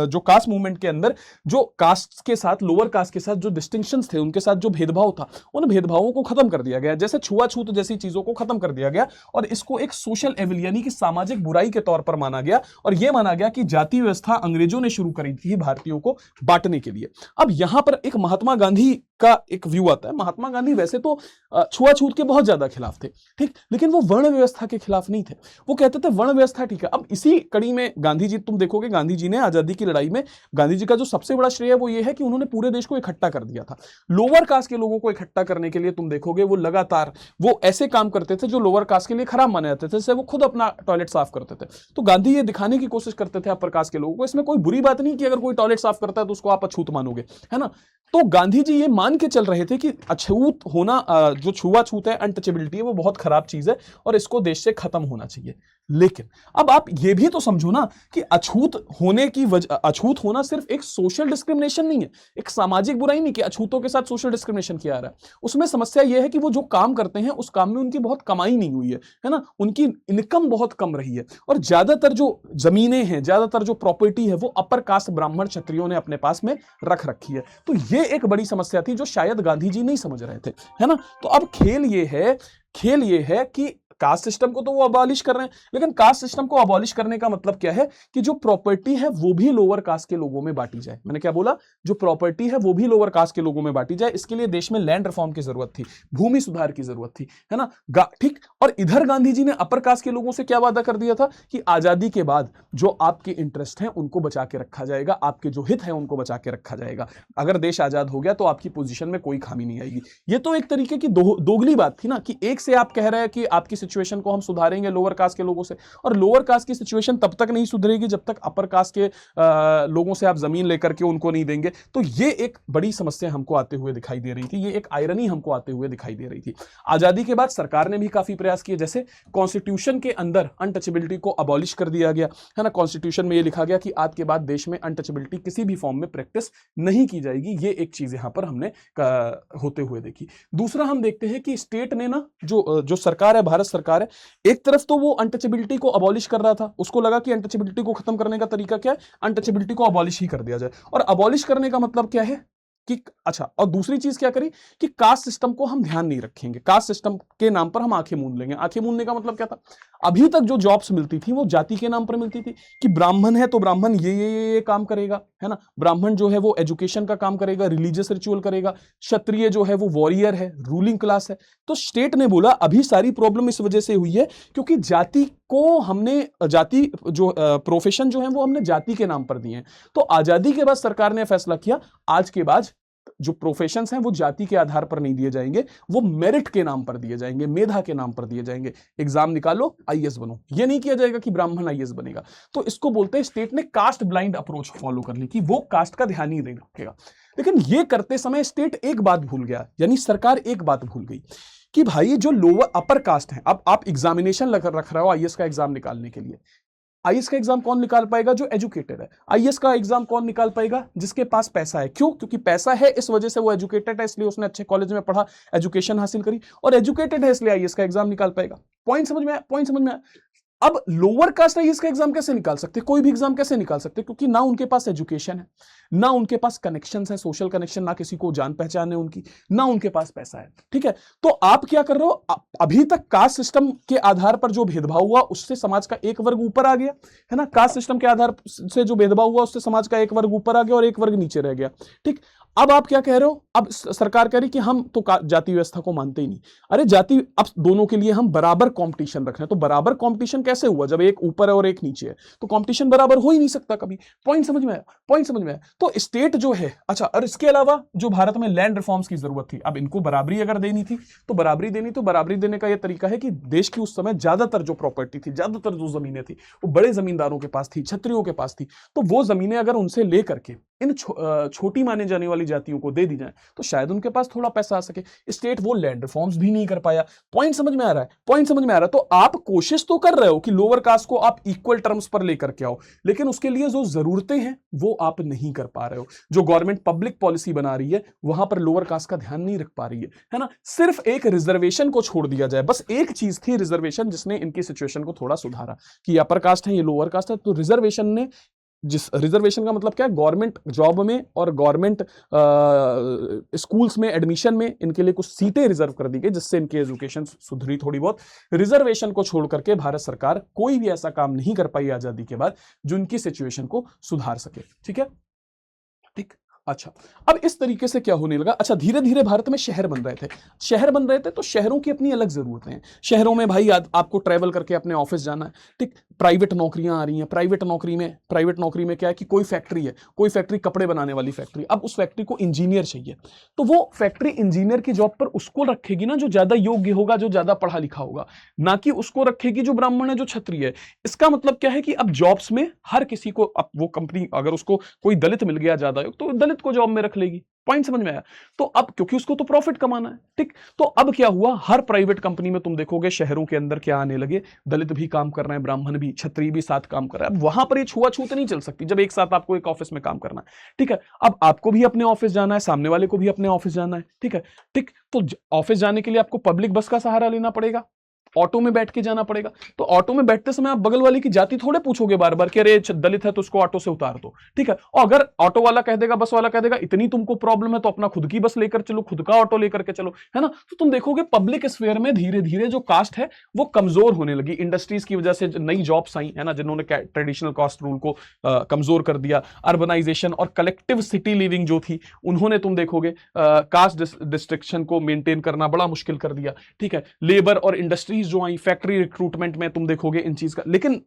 जो कास्ट मूवमेंट के अंदर जो कास्ट के साथ, लोअर कास्ट के साथ जो डिस्टिंक्शंस थे, उनके साथ जो भेदभाव था, उन भेदभावों को खत्म कर दिया गया, जैसे छुआछूत जैसी चीजों को खत्म कर दिया गया और इसको एक सोशल एविल यानी कि सामाजिक बुराई के तौर पर माना गया और यह माना गया कि जाति व्यवस्था अंग्रेजों ने शुरू करी थी भारतीयों को बांटने के लिए। अब यहां पर एक महात्मा गांधी का एक व्यू आता है। महात्मा गांधी वैसे तो छुआछूत के बहुत ज्यादा खिलाफ थे, ठीक, लेकिन वो वर्ण व्यवस्था के खिलाफ नहीं थे। वो कहते थे वर्ण व्यवस्था ठीक है। अब इसी कड़ी में गांधी जी, तुम देखोगे गांधी जी ने आजादी की लड़ाई में, गांधी जी का जो सबसे बड़ा श्रेय है वो ये है कि उन्होंने पूरे देश को इकट्ठा कर दिया था। लोअर कास्ट के लोगों को इकट्ठा करने के लिए तुम देखोगे वो लगातार वो ऐसे काम करते थे जो लोअर कास्ट के लिए खराब माने जाते थे, जैसे वो खुद अपना टॉयलेट साफ करते थे। तो गांधी ये दिखाने की कोशिश करते थे अपर कास्ट के लोगों को, इसमें कोई बुरी बात नहीं कि अगर कोई टॉयलेट साफ करता है तो उसको आप अछूत मानोगे, है ना। तो गांधी जी ये मान के चल रहे थे कि अछूत होना, जो छुआछूत है, अनटचेबिलिटी है, वो बहुत खराब चीज है और इसको देश से खत्म होना चाहिए। लेकिन अब आप ये भी तो समझो ना कि अछूत होने की वजह, अछूत होना सिर्फ एक सोशल डिस्क्रिमिनेशन नहीं है, एक सामाजिक बुराई नहीं कि अछूतों के साथ सोशल डिस्क्रिमिनेशन किया जा रहा है। उसमें समस्या यह है कि वो जो काम करते हैं उस काम में उनकी बहुत कमाई नहीं हुई है ना, उनकी इनकम बहुत कम रही है और ज्यादातर जो जमीनें हैं, ज्यादातर जो प्रॉपर्टी है वो अपर कास्ट ब्राह्मण क्षत्रियों ने अपने पास में रख रखी है। तो ये एक बड़ी समस्या थी जो शायद गांधी जी नहीं समझ रहे थे, है ना। तो अब खेल ये है कि कास्ट सिस्टम को तो वो अबॉलिश कर रहे हैं, लेकिन कास्ट सिस्टम को अबॉलिश करने का मतलब क्या है कि जो प्रॉपर्टी है वो भी लोअर कास्ट के लोगों में बांटी जाए। मैंने क्या बोला, जो प्रॉपर्टी है वो भी लोअर कास्ट के लोगों में बांटी जाए। इसके लिए देश में लैंड रिफॉर्म की जरूरत थी, भूमि सुधार की जरूरत थी, है ना, ठीक। और इधर गांधी जी ने अपर कास्ट के लोगों से क्या वादा कर दिया था कि आजादी के बाद जो आपके इंटरेस्ट हैं उनको बचा के रखा जाएगा, आपके जो हित हैं उनको बचा के रखा जाएगा। अगर देश आजाद हो गया तो आपकी पोजीशन में कोई खामी नहीं आएगी। ये तो एक तरीके की दोगली बात थी ना, कि एक से आप कह रहे हैं कि आपकी सिचुएशन को हम सुधारेंगे लोअर कास्ट के लोगों से, और लोअर कास्ट की सिचुएशन तब तक नहीं सुधरेगी जब तक अपर कास्ट के लोगों से आप जमीन लेकर के उनको नहीं देंगे। तो ये एक बड़ी समस्या हमको आते हुए दिखाई दे रही थी, ये एक आयरनी हमको आते हुए दिखाई दे रही थी। आजादी के बाद सरकार ने भी काफी प्रयास किए, जैसे कॉन्स्टिट्यूशन के अंदर अनटचेबिलिटी को अबॉलिश कर दिया गया, है ना। कॉन्स्टिट्यूशन में ये लिखा गया कि आज के बाद देश में अनटचेबिलिटी किसी भी फॉर्म में प्रैक्टिस नहीं की जाएगी। ये एक चीज यहां पर हमने होते हुए देखी। दूसरा हम देखते हैं कि स्टेट ने ना, जो सरकार है, भारत सरकार है, एक तरफ तो वो अनटचेबिलिटी को अबॉलिश कर रहा था, उसको लगा कि अनटचेबिलिटी को खत्म करने का तरीका क्या है, अनटचेबिलिटी को अबॉलिश ही कर दिया जाए। और अबॉलिश करने का मतलब क्या है कि अच्छा, और दूसरी चीज क्या करी कि कास्ट सिस्टम को हम ध्यान नहीं रखेंगे, कास्ट सिस्टम के नाम पर हम आंखें मूंद लेंगे। आंखें मूंदने का मतलब क्या था, अभी तक जो जॉब्स मिलती थी वो जाति के नाम पर मिलती थी कि ब्राह्मण है तो ब्राह्मण ये काम करेगा, है ना, ब्राह्मण जो है वो एजुकेशन का काम करेगा, रिलीजियस रिचुअल करेगा, क्षत्रिय जो है वो वॉरियर है, रूलिंग क्लास है। तो स्टेट ने बोला अभी सारी प्रॉब्लम इस वजह से हुई है क्योंकि जाति को हमने, जाति जो प्रोफेशन जो है वो हमने जाति के नाम पर दिए हैं। तो आजादी के बाद सरकार ने फैसला किया आज के बाद जो प्रोफेशंस हैं वो जाति के आधार पर नहीं दिए जाएंगे, वो मेरिट के नाम पर दिए जाएंगे, मेधा के नाम पर दिए जाएंगे। एग्जाम निकालो आईएएस बनो, ये नहीं किया जाएगा कि ब्राह्मण आईएएस बनेगा। तो इसको बोलते हैं स्टेट ने कास्ट ब्लाइंड अप्रोच फॉलो कर ली कि वो कास्ट का ध्यान ही नहीं रखेगा। लेकिन ये करते समय स्टेट एक बात भूल गया, यानी सरकार एक बात भूल गई कि भाई जो लोअर अपर कास्ट है, अब आप एग्जामिनेशन रख रहे हो आईएएस का एग्जाम निकालने के लिए, आईएएस का एग्जाम कौन निकाल पाएगा, जो एजुकेटेड है। आईएएस का एग्जाम कौन निकाल पाएगा, जिसके पास पैसा है। क्यों, क्योंकि पैसा है इस वजह से वो एजुकेटेड है, इसलिए उसने अच्छे कॉलेज में पढ़ा, एजुकेशन हासिल करी, और एजुकेटेड है इसलिए आईएएस का एग्जाम निकाल पाएगा। पॉइंट समझ में आया, पॉइंट समझ में आया। अब लोअर कास्ट आईएएस का एग्जाम कैसे निकाल सकते, कोई भी एग्जाम कैसे निकाल सकते, क्योंकि ना उनके पास एजुकेशन है, ना उनके पास कनेक्शंस है, सोशल कनेक्शन, ना किसी को जान पहचान है उनकी, ना उनके पास पैसा है। ठीक है, तो आप क्या कर रहे हो, अभी तक कास्ट सिस्टम के आधार पर जो भेदभाव हुआ उससे समाज का एक वर्ग ऊपर आ गया, है ना। कास्ट सिस्टम के आधार से जो भेदभाव हुआ उससे समाज का एक वर्ग ऊपर आ गया और एक वर्ग नीचे रह गया। ठीक, अब आप क्या कह रहे हो, अब सरकार कह रही कि हम तो जाति व्यवस्था को मानते ही नहीं। अरे जाति, अब दोनों के लिए हम बराबर कंपटीशन रख रहे हैं, तो बराबर कंपटीशन कैसे हुआ जब एक ऊपर है और एक नीचे है, तो कंपटीशन बराबर हो ही नहीं सकता कभी। पॉइंट समझ में आया, पॉइंट समझ में आया। तो स्टेट जो है, अच्छा, और इसके अलावा जो भारत में लैंड रिफॉर्म्स की जरूरत थी, अब इनको बराबरी अगर देनी थी तो बराबरी देनी, तो बराबरी देने का यह तरीका है कि देश की उस समय ज्यादातर जो प्रॉपर्टी थी, ज्यादातर जो जमीनें थी वो बड़े जमींदारों के पास थी, क्षत्रियों के पास थी। तो वो जमीनें अगर उनसे लेकर के इन छोटी माने जाने वाली वाली जातियों को दे दी जाए तो शायद उनके पास थोड़ा पैसा आ सके। स्टेट वो लैंड रिफॉर्म्स भी नहीं कर पाया। पॉइंट समझ में आ रहा है? पॉइंट समझ में आ रहा है? तो आप कोशिश तो कर रहे हो कि लोअर कास्ट को आप इक्वल टर्म्स पर लेकर के आओ, लेकिन उसके लिए जो जरूरतें हैं वो आप नहीं कर पा रहे हो। जो गवर्नमेंट पब्लिक पॉलिसी बना रही है वहां पर लोअर कास्ट का ध्यान नहीं रख पा रही है ना। सिर्फ एक रिजर्वेशन को छोड़ दिया जाए, बस एक चीज थी रिजर्वेशन जिसने इनकी सिचुएशन को थोड़ा सुधारा कि अपर कास्ट है ये लोअर कास्ट है, तो रिजर्वेशन ने, जिस रिजर्वेशन का मतलब क्या है, गवर्नमेंट जॉब में और गवर्नमेंट स्कूल्स में एडमिशन में इनके लिए कुछ सीटें रिजर्व कर दी गई जिससे इनकी एजुकेशन सुधरी थोड़ी बहुत। रिजर्वेशन को छोड़ करके भारत सरकार कोई भी ऐसा काम नहीं कर पाई आजादी के बाद जो इनकी सिचुएशन को सुधार सके। ठीक है, ठीक। अच्छा, अब इस तरीके से क्या होने लगा, अच्छा धीरे धीरे भारत में शहर बन रहे थे। शहर बन रहे थे तो शहरों की अपनी अलग जरूरतें हैं। शहरों में भाई आपको ट्रैवल करके अपने ऑफिस जाना है, ठीक। प्राइवेट नौकरियां आ रही हैं। प्राइवेट नौकरी में क्या है कि कोई फैक्ट्री है, कोई फैक्ट्री कपड़े बनाने वाली फैक्ट्री, अब उस फैक्ट्री को इंजीनियर चाहिए, तो वो फैक्ट्री इंजीनियर की जॉब पर उसको रखेगी ना जो ज्यादा योग्य होगा, जो ज्यादा पढ़ा लिखा होगा, ना कि उसको रखेगी जो ब्राह्मण है, जो क्षत्रिय है। इसका मतलब क्या है कि अब जॉब्स में हर किसी को, अब वो कंपनी अगर उसको कोई दलित मिल गया ज्यादा तो दलित को जॉब में रख लेगी। पॉइंट समझ में आया? तो अब क्योंकि उसको तो प्रॉफिट कमाना है, ठीक। तो अब क्या हुआ, हर प्राइवेट कंपनी में तुम देखोगे शहरों के अंदर क्या आने लगे, दलित भी काम कर रहे हैं, ब्राह्मण भी, क्षत्रिय भी साथ काम कर रहा है। अब वहां पर ये छुआछूत नहीं चल सकती जब एक साथ आपको एक ऑफिस में काम करना है, ठीक है। अब आपको भी अपने ऑफिस जाना है, सामने वाले को भी अपने ऑफिस जाना है, ठीक है, ठीक। तो ऑफिस जाने के लिए आपको पब्लिक बस का सहारा लेना पड़ेगा, ऑटो में बैठ के जाना पड़ेगा। तो ऑटो में बैठते समय आप बगल वाले की जाति थोड़े पूछोगे बार बार कि अरे दलित है तो उसको ऑटो से उतार दो, ठीक है। और अगर ऑटो वाला कह देगा, बस वाला कह देगा इतनी तुमको प्रॉब्लम है तो अपना खुद की बस लेकर चलो, खुद का ऑटो लेकर के चलो, है ना। तो तुम देखोगे पब्लिक स्फीयर में धीरे धीरे जो कास्ट है वो कमजोर होने लगी। इंडस्ट्रीज की वजह से नई जॉब्स आई, है ना, जिन्होंने ट्रेडिशनल कास्ट रूल को कमजोर कर दिया। अर्बनाइजेशन और कलेक्टिव सिटी लिविंग जो थी, उन्होंने तुम देखोगे कास्ट डिस्ट्रिक्शन को मेंटेन करना बड़ा मुश्किल कर दिया, ठीक है। लेबर और इंडस्ट्रीज जो आई, फैक्ट्री रिक्रूटमेंट में तुम देखोगे इन चीज का, लेकिन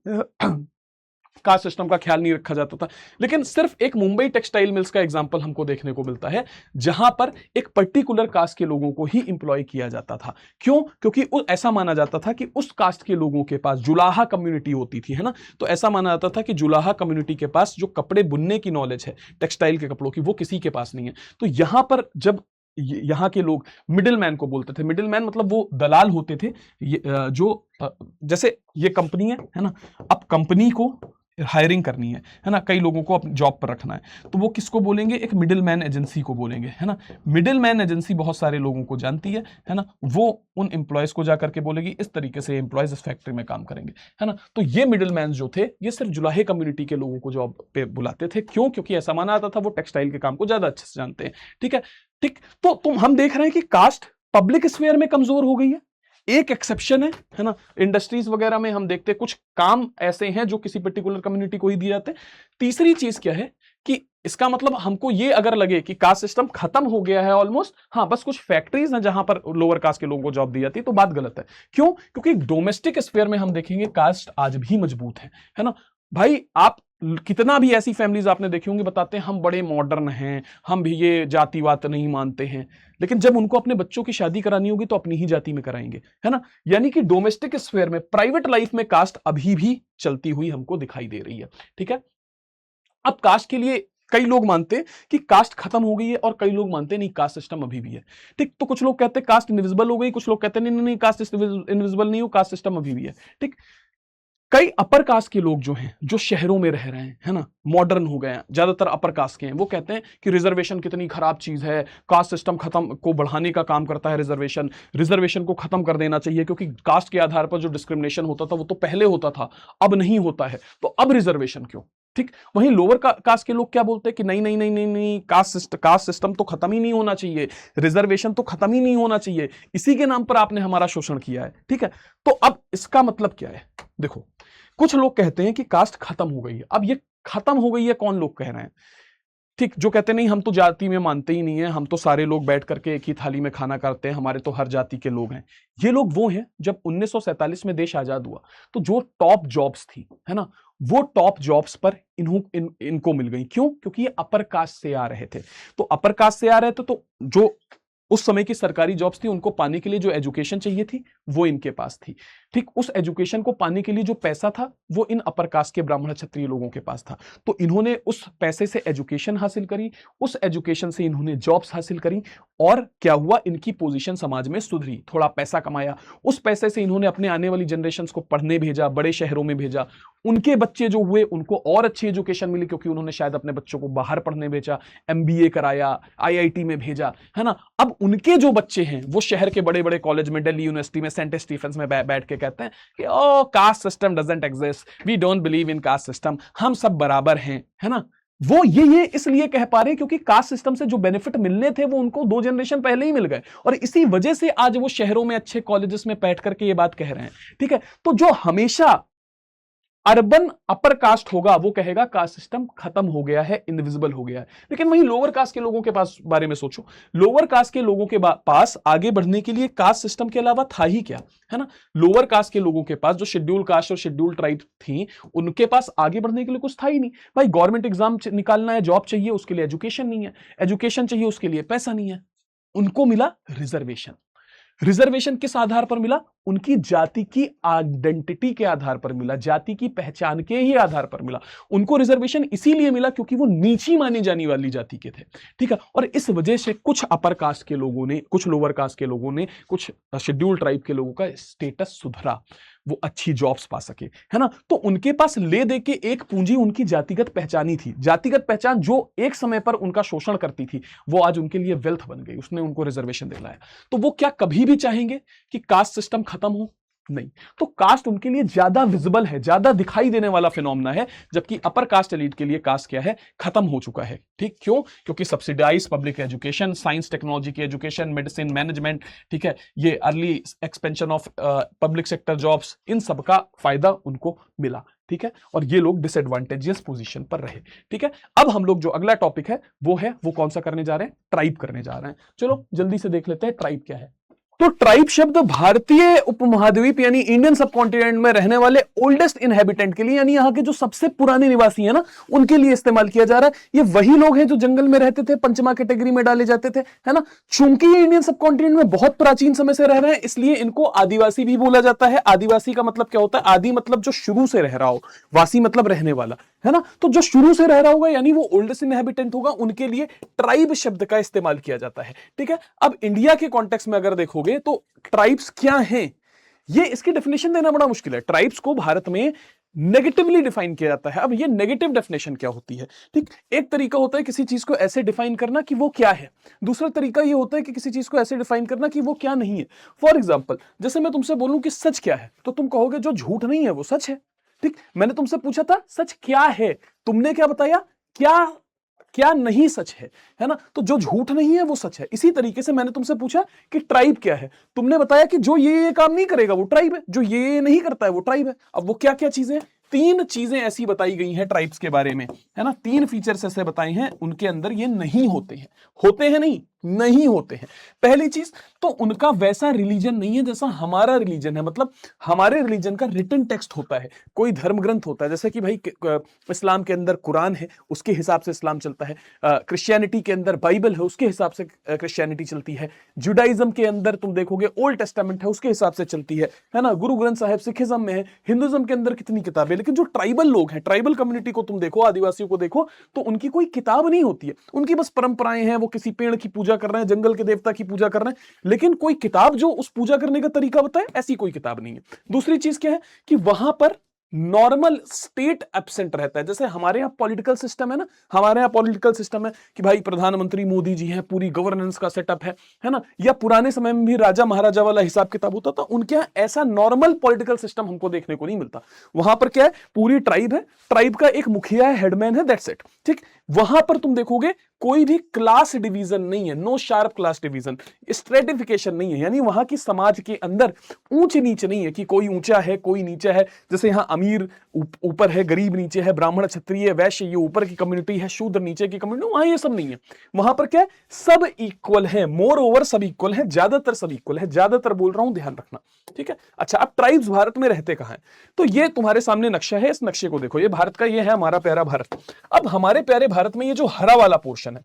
कास्ट सिस्टम का ख्याल नहीं रखा जाता था। लेकिन सिर्फ एक मुंबई टेक्सटाइल मिल्स का एग्जांपल हमको देखने को मिलता है जहां पर एक पर्टिकुलर कास्ट के लोगों को ही इंप्लॉय किया जाता था। क्यों? क्योंकि ऐसा माना जाता था कि उस कास्ट के लोगों के पास जुलाहा कम्युनिटी होती थी, है ना। तो ऐसा माना जाता था कि जुलाहा कम्युनिटी के पास जो कपड़े बुनने की नॉलेज है टेक्सटाइल के कपड़ों की, वो किसी के पास नहीं है। तो यहां पर जब यहां के लोग मिडिल मैन को बोलते थे, मिडिल मैन मतलब वो दलाल होते थे, जो जैसे ये कंपनी है ना, अब कंपनी को हायरिंग करनी है ना, कई लोगों को अपनी जॉब पर रखना है, तो वो किसको बोलेंगे, एक मिडिल मैन एजेंसी को बोलेंगे, है ना। मिडिल मैन एजेंसी बहुत सारे लोगों को जानती है ना, वो उन एम्प्लॉयज को जाकर के बोलेगी इस तरीके से एम्प्लॉयज इस फैक्ट्री में काम करेंगे, है ना। तो ये मिडिल मैन जो थे ये सिर्फ जुलाहे कम्युनिटी के लोगों को जॉब पे बुलाते थे। क्यों? क्योंकि ऐसा माना जाता था वो टेक्सटाइल के काम को ज्यादा अच्छे से जानते हैं, ठीक है, ठीक। तो हम देख रहे हैं कि कास्ट पब्लिक स्फीयर में कमजोर हो गई है। एक एक्सेप्शन है ना, इंडस्ट्रीज वगैरह में हम देखते हैं कुछ काम ऐसे हैं जो किसी पर्टिकुलर कम्युनिटी को ही दिए जाते हैं। तीसरी चीज क्या है कि इसका मतलब हमको ये अगर लगे कि कास्ट सिस्टम खत्म हो गया है ऑलमोस्ट, हाँ बस कुछ फैक्ट्रीज हैं जहां पर लोअर कास्ट के लोगों को जॉब दी जाती है, तो बात गलत है। क्यों? क्योंकि डोमेस्टिक स्फीयर में हम देखेंगे कास्ट आज भी मजबूत है ना। भाई आप कितना भी ऐसी फैमिलीज आपने देखी होंगी बताते हैं हम बड़े मॉडर्न हैं, हम भी ये जातिवाद नहीं मानते हैं, लेकिन जब उनको अपने बच्चों की शादी करानी होगी तो अपनी ही जाति में कराएंगे, है ना। यानी कि डोमेस्टिक स्फीयर में, प्राइवेट लाइफ में कास्ट अभी भी चलती हुई हमको दिखाई दे रही है, ठीक है। अब कास्ट के लिए कई लोग मानते हैं कि कास्ट खत्म हो गई है और कई लोग मानते हैं नहीं कास्ट सिस्टम अभी भी है, ठीक। तो कुछ लोग कहते हैं कास्ट इनविजिबल हो गई, कुछ लोग कहते हैं नहीं नहीं कास्ट इनविजिबल नहीं हो, कास्ट सिस्टम अभी भी है, ठीक। कई अपर कास्ट के लोग जो हैं, जो शहरों में रह रहे हैं, है ना, मॉडर्न हो गए हैं, ज्यादातर अपर कास्ट के हैं, वो कहते हैं कि रिजर्वेशन कितनी खराब चीज है, कास्ट सिस्टम खत्म को बढ़ाने का काम करता है रिजर्वेशन को खत्म कर देना चाहिए, क्योंकि कास्ट के आधार पर जो डिस्क्रिमिनेशन होता था वो तो पहले होता था, अब नहीं होता है, तो अब रिजर्वेशन क्यों, ठीक। वहीं लोअर कास्ट के लोग क्या बोलते हैं कि नहीं नहीं नहीं नहीं नहीं, कास्ट सिस्टम तो खत्म ही नहीं होना चाहिए, रिजर्वेशन तो खत्म ही नहीं होना चाहिए, इसी के नाम पर आपने हमारा शोषण किया है, ठीक है। तो अब इसका मतलब क्या है, देखो कुछ लोग कहते हैं कि कास्ट खत्म हो गई है। अब ये खत्म हो गई है कौन लोग कह रहे हैं, ठीक। जो कहते नहीं हम तो जाति में मानते ही नहीं है, हम तो सारे लोग बैठ करके एक ही थाली में खाना करते हैं, हमारे तो हर जाति के लोग हैं, ये लोग वो हैं जब 1947 में देश आजाद हुआ तो जो टॉप जॉब्स थी, है ना, वो टॉप जॉब्स पर इनको मिल गई। क्यों? क्योंकि ये अपर कास्ट से आ रहे थे। तो अपर कास्ट से आ रहे थे तो जो उस समय की सरकारी जॉब्स थी, उनको पाने के लिए जो एजुकेशन चाहिए थी वो इनके पास थी। ठीक, उस एजुकेशन को पाने के लिए जो पैसा था वो इन अपर कास्ट के ब्राह्मण क्षत्रिय लोगों के पास था। तो इन्होंने उस पैसे से एजुकेशन हासिल करी, उस एजुकेशन से इन्होंने जॉब्स हासिल करी, और क्या हुआ, इनकी पोजीशन समाज में सुधरी, थोड़ा पैसा कमाया। उस पैसे से इन्होंने अपने आने वाली जनरेशन को पढ़ने भेजा, बड़े शहरों में भेजा। उनके बच्चे जो हुए उनको और अच्छी एजुकेशन मिली, क्योंकि उन्होंने शायद अपने बच्चों को बाहर पढ़ने भेजा, एमबीए कराया, आईआईटी में भेजा, है ना। अब उनके जो बच्चे हैं वो शहर के बड़े बड़े कॉलेज में, दिल्ली यूनिवर्सिटी में, सेंट स्टीफेंस में बैठ के कहते हैं कि oh caste system doesn't exist, we don't believe in caste system, हम सब बराबर हैं, है ना। वो ये इसलिए कह पा रहे हैं क्योंकि कास्ट सिस्टम से जो बेनिफिट मिलने थे वो उनको 2 जनरेशन पहले ही मिल गए, और इसी वजह से आज वो शहरों में अच्छे कॉलेजेस में बैठ करके ये बात कह रहे हैं। ठीक है, तो जो हमेशा अर्बन अपर कास्ट होगा वो कहेगा कास्ट सिस्टम खत्म हो गया है, इनविजिबल हो गया है। लेकिन वहीं लोअर कास्ट के लोगों के पास बारे में सोचो, लोअर कास्ट के लोगों के पास आगे बढ़ने के लिए कास्ट सिस्टम के अलावा था ही क्या, है ना। लोअर कास्ट के लोगों के पास, जो शेड्यूल कास्ट और शेड्यूल ट्राइब थी, उनके पास आगे बढ़ने के लिए कुछ था ही नहीं। भाई गवर्नमेंट एग्जाम निकालना है, जॉब चाहिए, उसके लिए एजुकेशन नहीं है, एजुकेशन चाहिए, उसके लिए पैसा नहीं है। उनको मिला रिजर्वेशन। रिजर्वेशन किस आधार पर मिला, उनकी जाति की आइडेंटिटी के आधार पर मिला, जाति की पहचान के ही आधार पर मिला। उनको रिजर्वेशन इसीलिए मिला क्योंकि वो नीची मानी जाने वाली जाति के थे। ठीक है, और इस वजह से कुछ अपर कास्ट के लोगों ने, कुछ लोअर कास्ट के लोगों ने, कुछ शेड्यूल ट्राइब के लोगों का स्टेटस सुधरा, वो अच्छी जॉब्स पा सके, है ना। तो उनके पास ले दे के एक पूंजी उनकी जातिगत पहचानी थी, जातिगत पहचान जो एक समय पर उनका शोषण करती थी, वो आज उनके लिए वेल्थ बन गई, उसने उनको रिजर्वेशन दिलाया। तो वो क्या कभी भी चाहेंगे कि कास्ट सिस्टम खत्म हो? नहीं। तो कास्ट उनके लिए ज्यादा विजिबल है, ज्यादा दिखाई देने वाला फिनोमेना है, जबकि अपर कास्ट एलीट के लिए कास्ट क्या है, खत्म हो चुका है। ठीक, क्यों? क्योंकि subsidize public education, science technology की एजुकेशन, मेडिसिन, मैनेजमेंट, ठीक है, ये early expansion of public sector jobs, इन सब का फायदा उनको मिला। ठीक है, और ये लोग डिसएडवांटेजियस पोजीशन पर रहे। ठीक है, अब हम लोग जो अगला टॉपिक है वो कौन सा करने जा रहे हैं, ट्राइब करने जा रहे हैं। चलो जल्दी से देख लेते हैं ट्राइब क्या है। तो ट्राइब शब्द भारतीय उपमहाद्वीप यानी इंडियन सबकॉन्टिनेंट में रहने वाले ओल्डेस्ट इनहेबिटेंट के लिए, यानी यहाँ के जो सबसे पुराने निवासी है ना, उनके लिए इस्तेमाल किया जा रहा है। ये वही लोग हैं जो जंगल में रहते थे, पंचमा कैटेगरी में डाले जाते थे, है ना। चूंकि ये इंडियन सबकॉन्टिनेंट में बहुत प्राचीन समय से रह रहे हैं, इसलिए इनको आदिवासी भी बोला जाता है। आदिवासी का मतलब क्या होता है, आदि मतलब जो शुरू से रह रहा हो, वासी मतलब रहने वाला, है ना। तो जो शुरू से रह रहा होगा यानी वो ओल्डेस्ट इनहेबिटेंट होगा, उनके लिए ट्राइब शब्द का इस्तेमाल किया जाता है। ठीक है, अब इंडिया के कॉन्टेक्स्ट में अगर देखोगे तो ट्राइब्स क्या हैं, ये इसकी डेफिनेशन देना बड़ा मुश्किल है। ट्राइब्स को भारत में नेगेटिवली डिफाइन किया जाता है। अब ये नेगेटिव डेफिनेशन क्या होती है? ठीक, एक तरीका होता है किसी चीज को ऐसे डिफाइन करना कि वो क्या है, दूसरा तरीका ये होता है कि किसी चीज को ऐसे डिफाइन करना कि वो क्या नहीं है। फॉर एग्जाम्पल, जैसे मैं तुमसे बोलूं कि सच क्या है, तो तुम कहोगे जो झूठ नहीं है वो सच है। ठीक, मैंने तुमसे पूछा था सच क्या है, तुमने क्या बताया, क्या क्या नहीं सच है ना। तो जो झूठ नहीं है वो सच है। इसी तरीके से मैंने तुमसे पूछा कि ट्राइब क्या है, तुमने बताया कि जो ये काम नहीं करेगा वो ट्राइब है, जो ये नहीं करता है वो ट्राइब है। अब वो क्या क्या चीजें हैं, 3 चीजें ऐसी बताई गई हैं ट्राइब्स के बारे में, है ना। 3 फीचर्स ऐसे बताए हैं, उनके अंदर ये नहीं होते हैं। होते हैं नहीं होते हैं। पहली चीज तो उनका वैसा रिलीजन नहीं है जैसा हमारा रिलीजन है, मतलब हमारे रिलीजन का रिटन टेक्स्ट होता है, कोई धर्म ग्रंथ होता है। जैसे कि भाई इस्लाम के अंदर कुरान है, उसके हिसाब से इस्लाम चलता है। क्रिश्चियनिटी के अंदर बाइबल है, उसके हिसाब से क्रिश्चियनिटी चलती है। जुडाइज्म के अंदर तुम देखोगे ओल्ड टेस्टामेंट है, उसके हिसाब से चलती है ना। गुरु ग्रंथ साहिब सिखिज्म में है, हिंदुइज्म के अंदर कितनी किताबें। लेकिन जो ट्राइबल लोग हैं, ट्राइबल कम्युनिटी को तुम देखो, आदिवासियों को देखो, तो उनकी कोई किताब नहीं होती है, उनकी बस परंपराएं हैं। वो किसी पेड़ की पूजा कर रहे हैं, जंगल के देवता की पूजा कर रहे हैं, लेकिन कोई किताब जो उस पूजा करने का तरीका बताए, ऐसी कोई किताब नहीं है। दूसरी चीज क्या है कि वहां पर नॉर्मल स्टेट एब्सेंट रहता है। जैसे हमारे यहाँ पॉलिटिकल सिस्टम है ना, हमारे यहाँ पॉलिटिकल सिस्टम है कि भाई प्रधानमंत्री मोदी जी हैं, पूरी गवर्नेंस का सेटअप है ना। या पुराने समय में भी राजा महाराजा वाला हिसाब किताब होता था, उनके यहाँ ऐसा नॉर्मल पॉलिटिकल सिस्टम हमको देखने को नहीं मिलता। वहां पर क्या है, पूरी ट्राइब है, ट्राइब का एक मुखिया है, हेडमैन है, दैट्स इट। ठीक, वहां पर तुम देखोगे कोई भी क्लास डिवीजन नहीं है, no sharp class division, stratification नहीं है, यानी वहां की समाज के अंदर ऊंच नीच नहीं है कि कोई ऊंचा है कोई नीचा है। जैसे यहाँ अमीर ऊपर है, गरीब नीचे है, ब्राह्मण क्षत्रिय वैश्य ये ऊपर की कम्युनिटी है, शूद्र नीचे की कम्युनिटी, वहां ये सब नहीं है। वहां पर क्या है, सब इक्वल है, मोर ओवर सब इक्वल है, ज्यादातर सब इक्वल है, ज्यादातर बोल रहा हूं, ध्यान रखना। ठीक है, अच्छा अब ट्राइब्स भारत में रहते कहां हैं, तो ये तुम्हारे सामने नक्शा है, इस नक्शे को देखो, ये भारत का, ये है हमारा प्यारा भारत। अब हमारे प्यारे भारत में ये जो हरा वाला पोर्शन है,